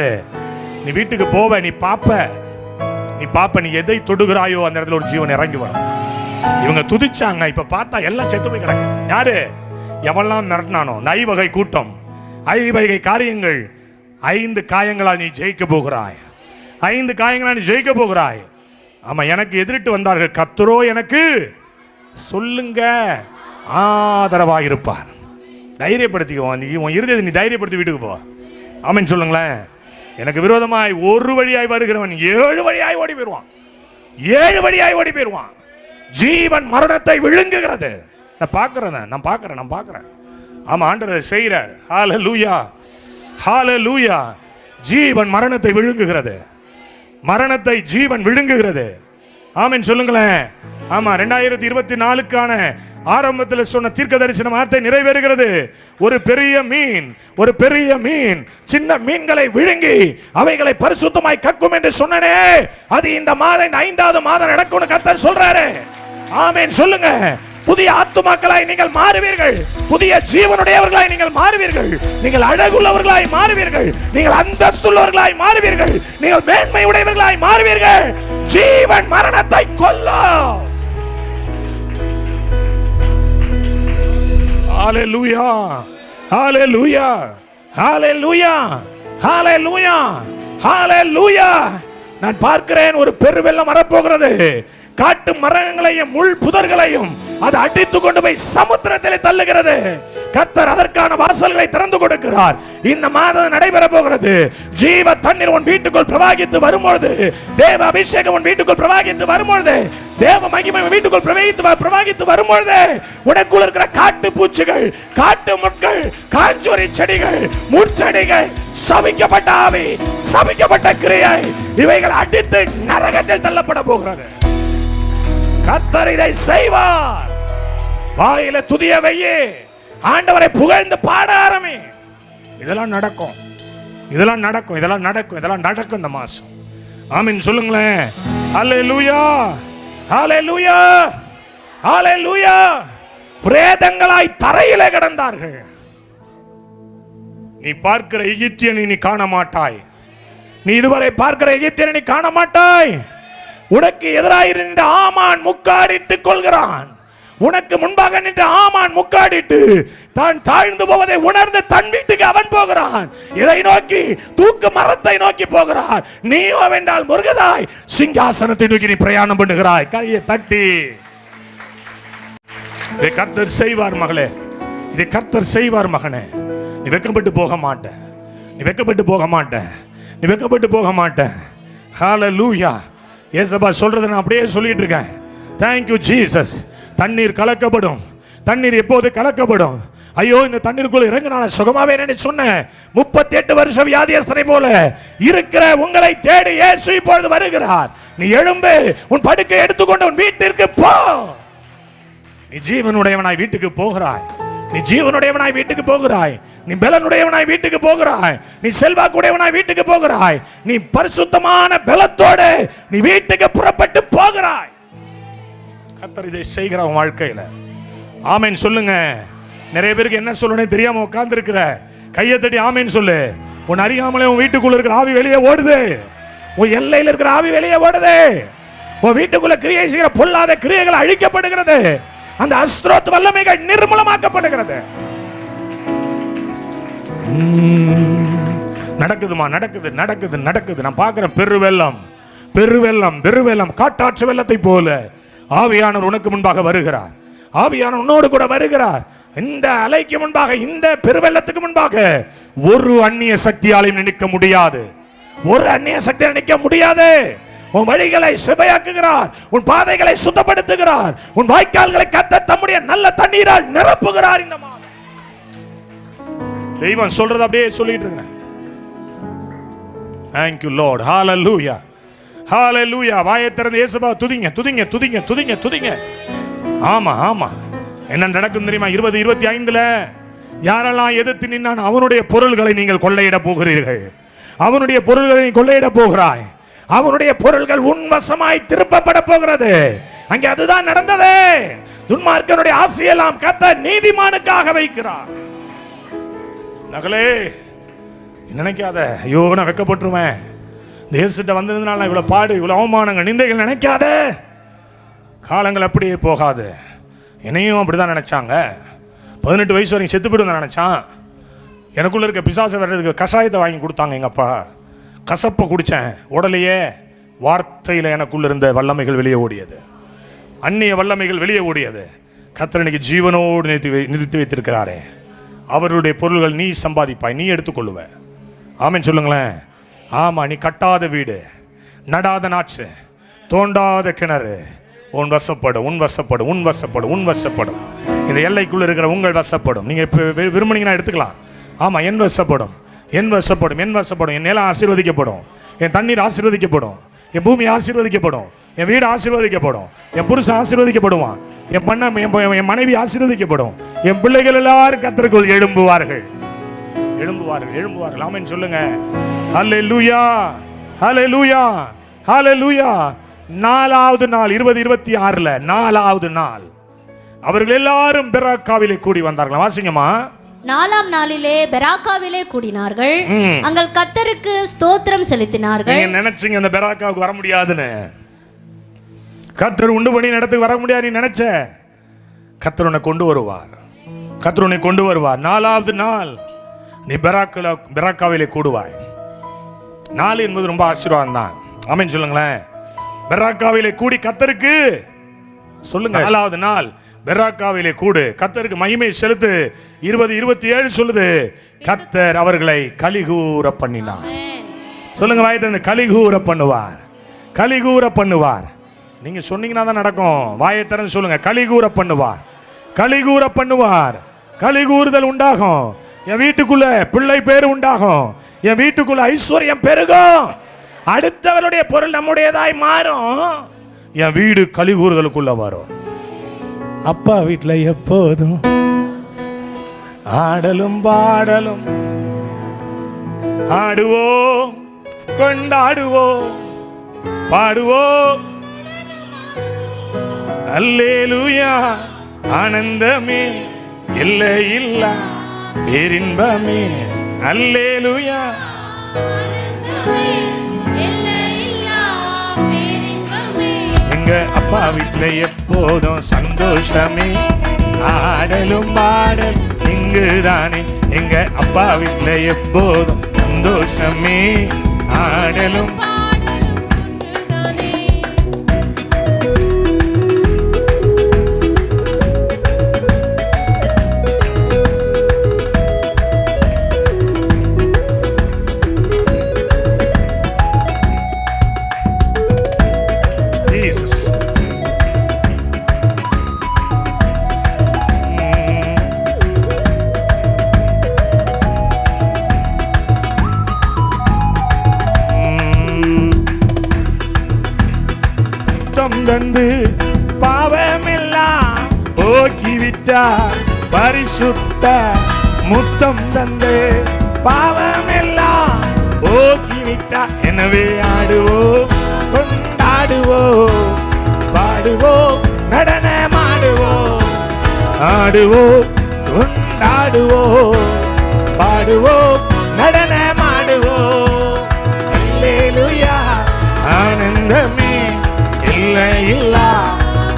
நீ வீட்டுக்கு போவ. நீ பாப்ப நீ எதை தொடுகிறாயோ அந்த இடத்துல ஒரு ஜீவன் இறங்கி வரும். இவங்க துதிச்சாங்க. இப்ப பார்த்தா எல்லாம் செத்து போய் கிடக்கு. யாரு? எவெல்லாம் மிரட்டினானோ இந்த ஐவகை கூட்டம், ஐவகை காரியங்கள். 5 காயங்களால் நீ ஜெயிக்க போகிறாய். 5 காயங்களால் நீ ஜெயிக்க போகிறாய். ஆமா, எனக்கு எதிரிட்டு வந்தார்கள். கர்த்தரோ எனக்கு சொல்லுங்க ஆதரவாக இருப்பார். தைரியப்படுத்திக்குவோம். உன் இருதயத்தை நீ தைரியப்படுத்தி வீட்டுக்கு போ. ஆமென் சொல்லுங்களேன். எனக்கு விரோதமாய் ஒரு வழியாய் வருகிறவன் 7 வழியாய் ஓடி போயிடுவான். 7 வழியாய் ஓடி போயிருவான். ஜீவன் மரணத்தை விழுங்குகிறது. நான் பார்க்கிறேன். ஆமா, ஆண்டவர் செய்கிறார். ஹalleluya, ஹalleluya. ஜீவன் மரணத்தை விழுங்குகிறது. மரணத்தை ஜீவன் விழுங்குகிறது. ஆமென் சொல்லுங்களேன். ஆமா, 2024க்கான ஆரம்பத்தில் சொன்ன தீர்க்க தரிசன வார்த்தை நிறைவேறுகிறது. ஒரு பெரிய மீன் சின்ன மீன்களை விழுங்கி அவைகளை பரிசுத்தமாய் கக்கும் என்று சொன்னனே, அது இந்த மாதம், இந்த 5வது மாதம் நடக்கும்னு கர்த்தர் சொல்றாரு. ஆமென் சொல்லுங்க. புதிய ஆத்துமாக்களாய் நீங்கள் மாறுவீர்கள். புதிய ஜீவனுடையவர்களாய் நீங்கள் மாறுவீர்கள். நீங்கள் அழகுள்ளவர்களாய் மாறுவீர்கள். நீங்கள் அந்தஸ்துள்ளவர்களாய் மாறுவீர்கள். நீங்கள் மேன்மை உடையவர்களாய் மாறுவீர்கள். ஜீவன் மரணத்தை கொல்லும். ஹalleluya, ஹalleluya, ஹalleluya, ஹalleluya, ஹalleluya. நான் பார்க்கிறேன், ஒரு பெருவெள்ளம் வரப்போகிறது. காட்டு மரங்களையும் முள் புதர்களையும் அது அடித்து கொண்டு போய் சமுத்திரத்தில் தள்ளுகிறது. கர்த்தர் அதற்கான வாசல்களை திறந்து கொடுக்கிறார். இந்த மாதம் நடைபெற போகிறது. ஜீவ தண்ணீர் உன் வீட்டுக்குள் பிரவாகித்து வரும்பொழுது, தேவ அபிஷேகம் உன் வீட்டுக்குள் பிரவாகித்து வரும்பொழுது, தேவ மகிமை வீட்டுக்குள் பிரவாகித்து வரும்பொழுது, உனக்குள் இருக்கிற காட்டு பூச்சிகள், காட்டு முட்கள், காஞ்சோரி செடிகள், முட்செடிகள், சபிக்கப்பட்ட ஆவி, சபிக்கப்பட்ட கிரியை, இவைகள் அடித்து நரகத்தில் தள்ளப்பட போகிறது. கர்த்தர் இதை செய்வார். வாயில துதிய வையே, ஆண்டவரை புகழ்ந்து பாட ஆரம்பி. இதெல்லாம் நடக்கும் இந்த மாசம். ஆமென் சொல்லுங்களேன். ஹalleluya, ஹalleluya, ஹalleluya. பிரேதங்களாய் தரையிலே கிடந்தார்கள். நீ பார்க்கிற எகிப்தியனை நீ காண மாட்டாய். நீ இதுவரை பார்க்கிற எகிப்தியனை நீ காண மாட்டாய். உனக்கு எதிராக நின்ற ஆமான் முக்காடிட்டுக் கொள்கிறான். உனக்கு முன்பாக நின்ற ஆமான் முக்காடிட்டு தான் தாழ்ந்து போவதை உணர்ந்து தன் வீட்டுக்கு அவன் போகிறான். இதை நோக்கி, தூக்கு மரத்தை நோக்கி போகிறான். நீயோ வென்றால் முருகதாய் சிங்காசனத்தை நோக்கி நீ பிரயாணம் பண்ணுகிறாய். கையை தட்டி, இதை கர்த்தர் செய்வார் மகளே, இதை கர்த்தர் செய்வார் மகனே. நீ வெட்கப்பட்டு போக மாட்ட, நீ வெட்கப்பட்டு போக மாட்ட, நீ வெட்கப்பட்டு போக மாட்ட. ஹalleluya. ஏசப்பா சொல்றதை நான் அப்படியே சொல்லிட்டு இருக்கேன். Thank you Jesus. தண்ணீர் கலக்கப்படும். தண்ணீர் எப்போது கலக்கப்படும்? ஐயோ, இந்த தண்ணீருக்குள்ள இறங்க நான் சுகமாவே சொன்னேன். 38 வருஷம் வியாதியஸ்தனை போல இருக்கிற உங்களை தேடி இயேசு இப்பொழுது வருகிறார். நீ எழும்பு, உன் படுக்கை எடுத்துக்கொண்டு உன் வீட்டிற்கு போ. நீ ஜீவனுடையவனாய் வீட்டுக்கு போகிறாய். நீ ஜீவனுடையவனாய் வீட்டுக்கு போகிறாய். நீ பலனுடையவனாய் வீட்டுக்கு போகிறாய். நீ செல்வாக்குடையவனாய் வீட்டுக்கு போகிறாய். நீ பரிசுத்தமான பலத்தோடு நீ வீட்டுக்கு புறப்பட்டு போகிறாய். கர்த்தர் இதை செய்கிற உன் வாழ்க்கையில. ஆமென் சொல்லுங்க. நிறைய பேருக்கு என்ன சொல்லணும் தெரியாம உட்கார்ந்து இருக்கிற, கையை தட்டி ஆமென் சொல்லு. உன் அறியாமலே உன் வீட்டுக்குள்ள இருக்கிற ஆவி வெளியே ஓடுது. உன் எல்லையில் இருக்கிற ஆவி வெளியே ஓடுது. உன் வீட்டுக்குள்ள கிரியை செய்கிற பொல்லாத கிரியைகள் அழிக்கப்படுகிறது. அந்த அஸ்திரோத் வல்லமைகள் நிர்மூலமாக்கப்படுகிறது. நடக்குதுமா, நடக்குது. நான் பார்க்கிறேன் பெருவெள்ளம் காட்டாற்று வெள்ளத்தை போல ஆவியானவர் உனக்கு முன்பாக வருகிறார். ஆவியானவர் உன்னோடு கூட வருகிறார். இந்த அலைக்கு முன்பாக, இந்த பெருவெள்ளத்துக்கு முன்பாக ஒரு அந்நிய சக்தியாலையும் நிற்க முடியாது. ஒரு அந்நிய சக்தியால் நிற்க முடியாது. உன் வழிகளை செவையாக்குகிறார். உன் பாதைகளை சுத்தப்படுத்துகிறார். உன் வாய்க்கால்களை கர்த்தர் தம்முடைய நல்ல தண்ணீரால் நிரப்புகிறார். இந்த மாதம் தெய்வம் சொல்றது அப்படியே சொல்லிட்டு இருக்கிறேன். Thank you Lord. Hallelujah, hallelujah. வாயை திறந்து இயேசுவை துதிங்க. ஆமா, என்ன நடக்கும் தெரியுமா? 2025ல யாரெல்லாம் எதிர்த்து நின்னான் அவனுடைய பொருள்களை நீங்கள் கொள்ளையிட போகிறீர்கள். அவனுடைய பொருள்களை நீ கொள்ளையிட போகிறாய். அவனுடைய பொருள்கள் உன்வசமாய் திருப்பப்பட போகிறது. அங்கே அதுதான் நடந்தது. துன்மார்க்கனுடைய ஆசையெல்லாம் கர்த்தர் நீதிமானுக்காக வைக்கிறார். நகலே நினைக்காத, ஐயோ நான் வெட்கப்பட்டுருவேன், தேசத்தை வந்ததுனால நான் இவ்வளவு பாடு, இவ்வளவு அவமானங்கள், நிந்தைகள் நினைக்காத. காலங்கள் அப்படியே போகாது. என்னையும் அப்படிதான் நினைச்சாங்க. 18 வயசு வரைக்கும் செத்து போயிடுங்க நினைச்சான். எனக்குள்ள இருக்க பிசாசை வர்றதுக்கு கஷாயத்தை வாங்கி கொடுத்தாங்க எங்க அப்பா. கசப்பை குடித்தேன், உடலையே. வார்த்தையில் எனக்குள்ள இருந்த வல்லமைகள் வெளியே ஓடியது. அந்நிய வல்லமைகள் வெளியே ஓடியது. கர்த்தர் இன்னைக்கு ஜீவனோடு நிறுத்தி வைத்திருக்கிறாரே. அவருடைய பொருள்கள் நீ சம்பாதிப்பாய், நீ எடுத்துக்கொள்ளுவ. ஆமென் சொல்லுங்களேன். ஆமா, நீ கட்டாத வீடு, நடாத நாற்று, தோண்டாத கிணறு உன் வசப்படும், உன் வசப்படும், உன் வசப்படும், உன் வசப்படும். இந்த எல்லைக்குள்ள இருக்கிற உங்கள் வசப்படும். நீங்க இப்போ விரும்புனீங்கன்னா எடுத்துக்கலாம். ஆமா, என் வசப்படும், என் வசப்படும், என் வசப்படும். என் நிலம் ஆசீர்வதிக்கப்படும், என் தண்ணீர் ஆசீர்வதிக்கப்படும், என் பூமி ஆசீர்வதிக்கப்படும், என் வீடு ஆசீர்வதிக்கப்படும், என் புருஷன் ஆசீர்வதிக்கப்படுவான், என் மனைவி ஆசீர்வதிக்கப்படும், என் பிள்ளைகள் எல்லாரும் கர்த்தருக்குள் எழும்புவார்கள், எழும்புவார்கள், எழும்புவார்கள். ஆமென் சொல்லுங்க. ஹல்லேலூயா, ஹல்லேலூயா, ஹல்லேலூயா. 4வது நாள் 2026 4வது நாள் அவர்கள் எல்லாரும் பெராக்காவிலே கூடி வந்தார்கள். வாசிங்கம்மா. 4ஆம் நாளிலே பெராக்காவிலே கூடினார்கள், அங்கள் கர்த்தருக்கு ஸ்தோத்திரம் செலுத்தினார்கள். நீங்க நினைச்சீங்க அந்த பெராக்காவுக்கு வர முடியாதுன்னு, கர்த்தர் உண்டு பண்ணி இடத்துக்கு வர முடியாது நீ நினைச்ச, கர்த்தர் உன்னை கொண்டு வருவார், கர்த்தர் உன்னை கொண்டு வருவார். 4வது நாள் நீ பெராக்காவிலே கூடுவாய். 4 என்பது ரொம்ப ஆசீர்வாதம் தான். ஆமென் சொல்லுங்களேன். பெராக்காவிலே கூடி கர்த்தருக்கு சொல்லுங்க. 4வது நாள் பெராக்காவிலே கூடு, கர்த்தருக்கு மகிமை செலுத்து. 20:27 சொல்லுது, கர்த்தர் அவர்களை கலிகூர பண்ணினார். சொல்லுங்க வாய் திறந்து, கலிகூர பண்ணுவார், கலிகூர பண்ணுவார். நீங்க சொன்னீங்கன்னா தான் நடக்கும். வாயை திறந்து சொல்லுங்க, கலிகூர பண்ணுவார், கலிகூர பண்ணுவார். கலிகூறுதல் உண்டாகும். என் வீட்டுக்குள்ள பிள்ளை பேரு உண்டாகும், என் வீட்டுக்குள்ள ஐஸ்வர்யம் பெருகும், அடுத்தவருடைய பொருள் நம்முடையதாய் மாறும், என் வீடு கலிகூறுதலுக்குள்ள வரும். அப்பா வீட்டில் எப்போதும் ஆடலும் பாடலும், ஆடுவோம் கொண்டாடுவோம் பாடுவோம், அல்லேலூயா. ஆனந்தமே எல்லையில்லா பேரின்பமே, அல்லேலூயா. எங்க அப்பா வீட்டுல எப்போதும் சந்தோஷமே, ஆடலும் பாடல் இங்குதானே. எங்க அப்பா வீட்டுல எப்போதும் சந்தோஷமே, ஆடலும் தந்து பாவமெல்லாம் போக்கிவிட்டார், பரிசுத்த முத்தம் தந்து பாவமெல்லாம் போக்கிவிட்டார். எனவே ஆடுவோம் கொண்டாடுவோம் பாடுவோம் நடனமாடுவோம், ஆடுவோம் கொண்டாடுவோம் பாடுவோம் நடனமாடுவோம், அல்லேலூயா. ஆனந்தமே இல்லையில்லா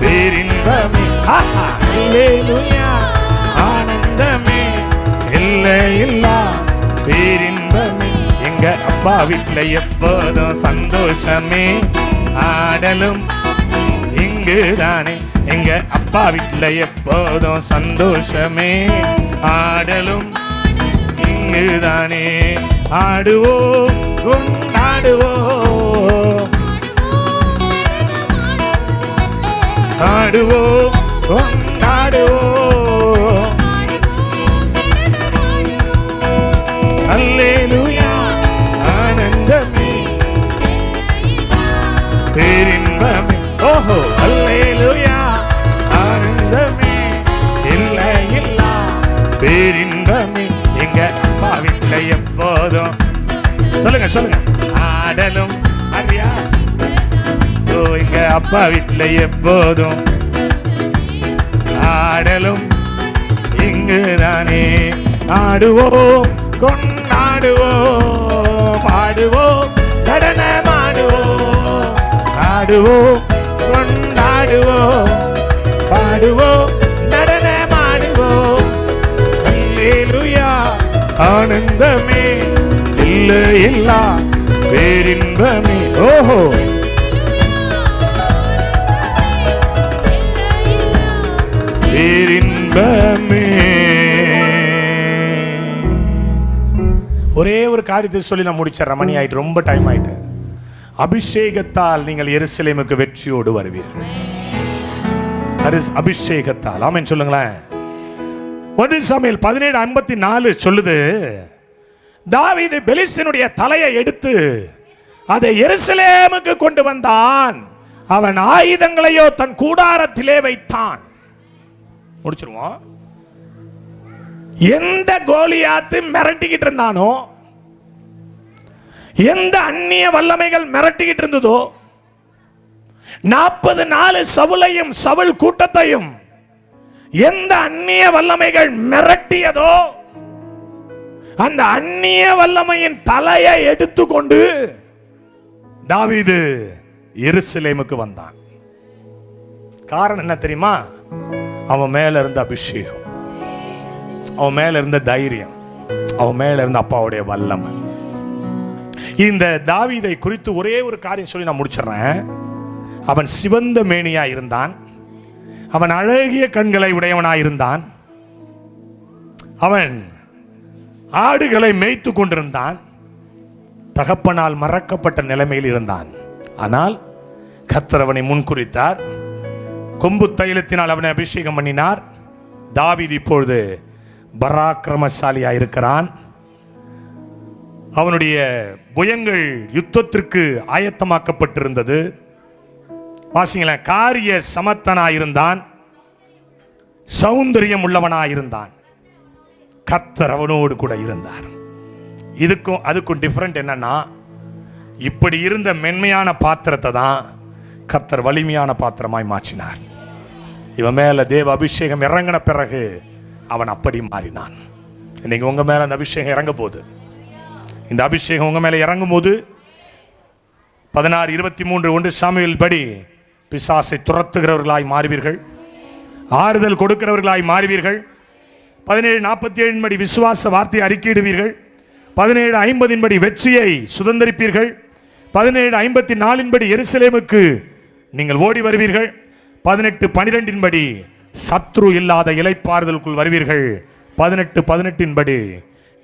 பேரின்பமே, அல்லேலூயா. ஆனந்தமே இல்லையில்லா பேரின்பமே. எங்க அப்பா வீட்டுல எப்போதும் சந்தோஷமே, ஆடலும் இங்குதானே. எங்க அப்பா வீட்டுல எப்போதும் சந்தோஷமே, ஆடலும் இங்குதானே. ஆடுவோம் கொண்டாடுவோம், ஆடுவோம் கொண்டாடுவோம், அல்லேலூயா. ஆனந்தமே பேரின்பமே, ஓஹோ அல்லேலூயா. ஆனந்தமே இல்லையில்லா பேரின்பமே. எங்க அப்பா வீட்டுல எப்போதும் சொல்லுங்க சொல்லுங்க, ஆடலும் அறியா. எங்க அப்பா வீட்டுல எப்போதும் ஆடலும் இங்குதானே. ஆடுவோம் கொண்டாடுவோம் பாடுவோம் நடனமாடுவோம், ஆடுவோம் கொண்டாடுவோம் பாடுவோம் நடனமாடுவோம், அல்லேலூயா. ஆனந்தமே இல்லையில்லா பேரின்பமே, ஓஹோ பேரின்பமே. ஒரே ஒரு காரியத்தை சொல்லி நான் முடிச்சிடறேன், மணி ஆயிட்டு, ரொம்ப டைம் ஆயிட்டு. அபிஷேகத்தால் நீங்கள் எருசலேமுக்கு வெற்றியோடு வருவீர்கள். அபிஷேகத்தால். ஆமென் சொல்லுங்களேன். 1 சாமுவேல் 17:54 சொல்லுது, தாவீது பெலிஸ்தனுடைய தலையை எடுத்து அதை எருசலேமுக்கு கொண்டு வந்தான், அவன் ஆயுதங்களையோ தன் கூடாரத்திலே வைத்தான். முடிச்சிருவோம். எந்த கோலியாத்து மிரட்டிக்கிட்டு இருந்தானோ, எந்த அந்நிய வல்லமைகள் மிரட்டிக்கிட்டு இருந்ததோ, 40 நாள் சவுலையும் சவுல் கூட்டத்தையும் எந்த அந்நிய வல்லமைகள் மிரட்டியதோ, அந்த அந்நிய வல்லமையின் தலையை எடுத்துக்கொண்டு தாவீது எருசலேமுக்கு வந்தான். காரணம் என்ன தெரியுமா? அவன் மேல இருந்த அபிஷேகம், அவன் மேல இருந்த தைரியம், அவன் மேல இருந்த அப்பாவுடைய வல்லமை. இந்த தாவீதை குறித்து ஒரே ஒரு காரியம் சொல்லி நான் முடிச்சிடறேன். அவன் சிவந்த மேனியா இருந்தான், அவன் அழகிய கண்களை உடையவனாய் இருந்தான், அவன் ஆடுகளை மேய்த்து கொண்டிருந்தான், தகப்பனால் மறக்கப்பட்ட நிலைமையில் இருந்தான். ஆனால் கர்த்தர் அவனை முன்குறித்தார், கொம்பு தைலத்தினால் அவனை அபிஷேகம் பண்ணினார். தாவீது இப்பொழுது பராக்கிரமசாலியாக இருக்கிறான். அவனுடைய புயங்கள் யுத்தத்திற்கு ஆயத்தமாக்கப்பட்டிருந்தது. வாசிங்களேன். காரிய சமத்தனாயிருந்தான், சௌந்தரியம் உள்ளவனாயிருந்தான். கர்த்தர் அவனோடு கூட இருந்தார். இதுக்கும் அதுக்கும் டிஃபரெண்ட் என்னன்னா, இப்படி இருந்த மென்மையான பாத்திரத்தை தான் கர்த்தர் வலிமையான பாத்திரமாய் மாற்றினார். இவன் மேல தேவ அபிஷேகம் இறங்கின பிறகு அவன் அப்படி மாறினான். இன்னைக்கு உங்க மேல அந்த அபிஷேகம் இறங்க போகுது. இந்த அபிஷேகம் உங்க மேல இறங்கும் போது 16:23 1 சாமுவேல் படி பிசாசை துரத்துகிறவர்களாய் மாறுவீர்கள், ஆறுதல் கொடுக்கிறவர்களாய் மாறுவீர்கள். 17:47 படி விசுவாச வார்த்தை அறிக்கையிடுவீர்கள். 17:50 படி வெற்றியை சுதந்தரிப்பீர்கள். 17:54 படி எருசலேமுக்கு நீங்கள் ஓடி வருவீர்கள். 18:12 படி சத்ரு இல்லாத இளைப்பாறுதலுக்குள் வருவீர்கள். 18:18 படி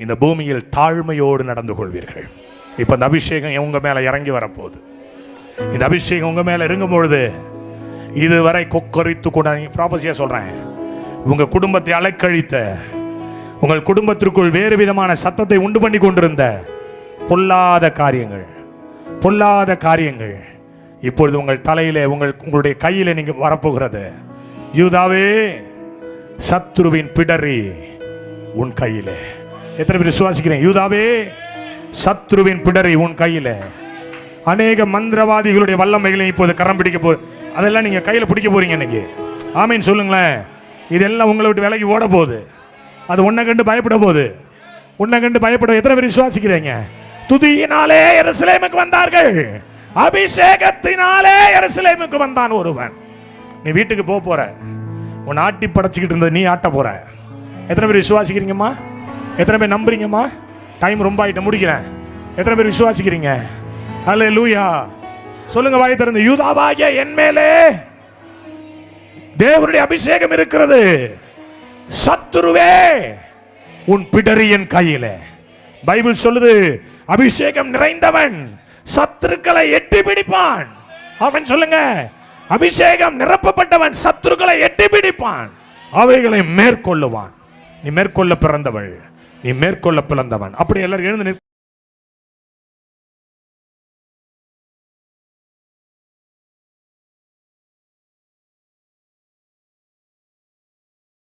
இந்த பூமியில் தாழ்மையோடு நடந்து கொள்வீர்கள். இப்ப இந்த அபிஷேகம் உங்க மேல இறங்கி வரப்போகுது. இந்த அபிஷேகம் உங்க மேல இறங்கும் பொழுது இதுவரை கொக்கரித்து கூட ப்ராபசியா சொல்றேன், உங்க குடும்பத்தை அலைக்கழித்த, உங்கள் குடும்பத்திற்குள் வேறு விதமான சத்தத்தை உண்டு பண்ணி கொண்டிருந்த பொல்லாத காரியங்கள் இப்பொழுது உங்கள் தலையிலே உங்களுடைய கையிலே நீங்க வரப்போகிறது. யூதாவே, சத்ருவின் பிடரி உன் கையிலே. எத்தனை பேர் விசுவாசிக்கிறேன்? யூதாவே, சத்ருவின் பிடரி உன் கையிலே. அநேக மந்திரவாதிகளுடைய வல்லமைகளை இப்போது கரம் பிடிக்க அதெல்லாம் நீங்க கையில பிடிக்க போறீங்க இன்னைக்கு. ஆமீன் சொல்லுங்களேன். இதெல்லாம் உங்களை விட்டு விலகி ஓட போகுது. அது உன்னை கண்டு பயப்பட போகுது. உன்னை கண்டு பயப்பட எத்தனை பேர் விசுவாசிக்கிறீங்க? துதியினாலே எருசலேமுக்கு வந்தார்கள், அபிஷேகத்தினாலே எருசலேமுக்கு வந்தான் ஒருவன். நீ வீட்டுக்கு போற, உன் ஆட்டி படைச்சிக்கிட்டு இருந்தது நீ ஆட்ட போற. எத்தனை பேர் விசுவாசிக்கிறீங்கம்மா? எத்தனை பேர் நம்புறீங்கம்மா? டைம் ரொம்ப ஆயிட்ட, முடிக்கிறேன். எத்தனை பேர் விசுவாசிக்கிறீங்க? அல்லேலூயா சொல்லுங்க வாயை திறந்து. யூதாவாகிய என் மேலே தேவனுடைய அபிஷேகம் இருக்கிறது. சத்துருவே, உன் பிடரி என் கையிலே. பைபிள் சொல்லுது, அபிஷேகம் நிறைந்தவன் சத்துருக்களை எட்டி பிடிப்பான். அவன் சொல்லுங்க, அபிஷேகம் நிரப்பப்பட்டவன் சத்துருக்களை எட்டி பிடிப்பான், அவைகளை மேற்கொள்ளுவான். நீ மேற்கொள்ள பிறந்தவள், நீ மேற்கொள்ள பிறந்தவன். அப்படி எல்லாரும் எழுந்து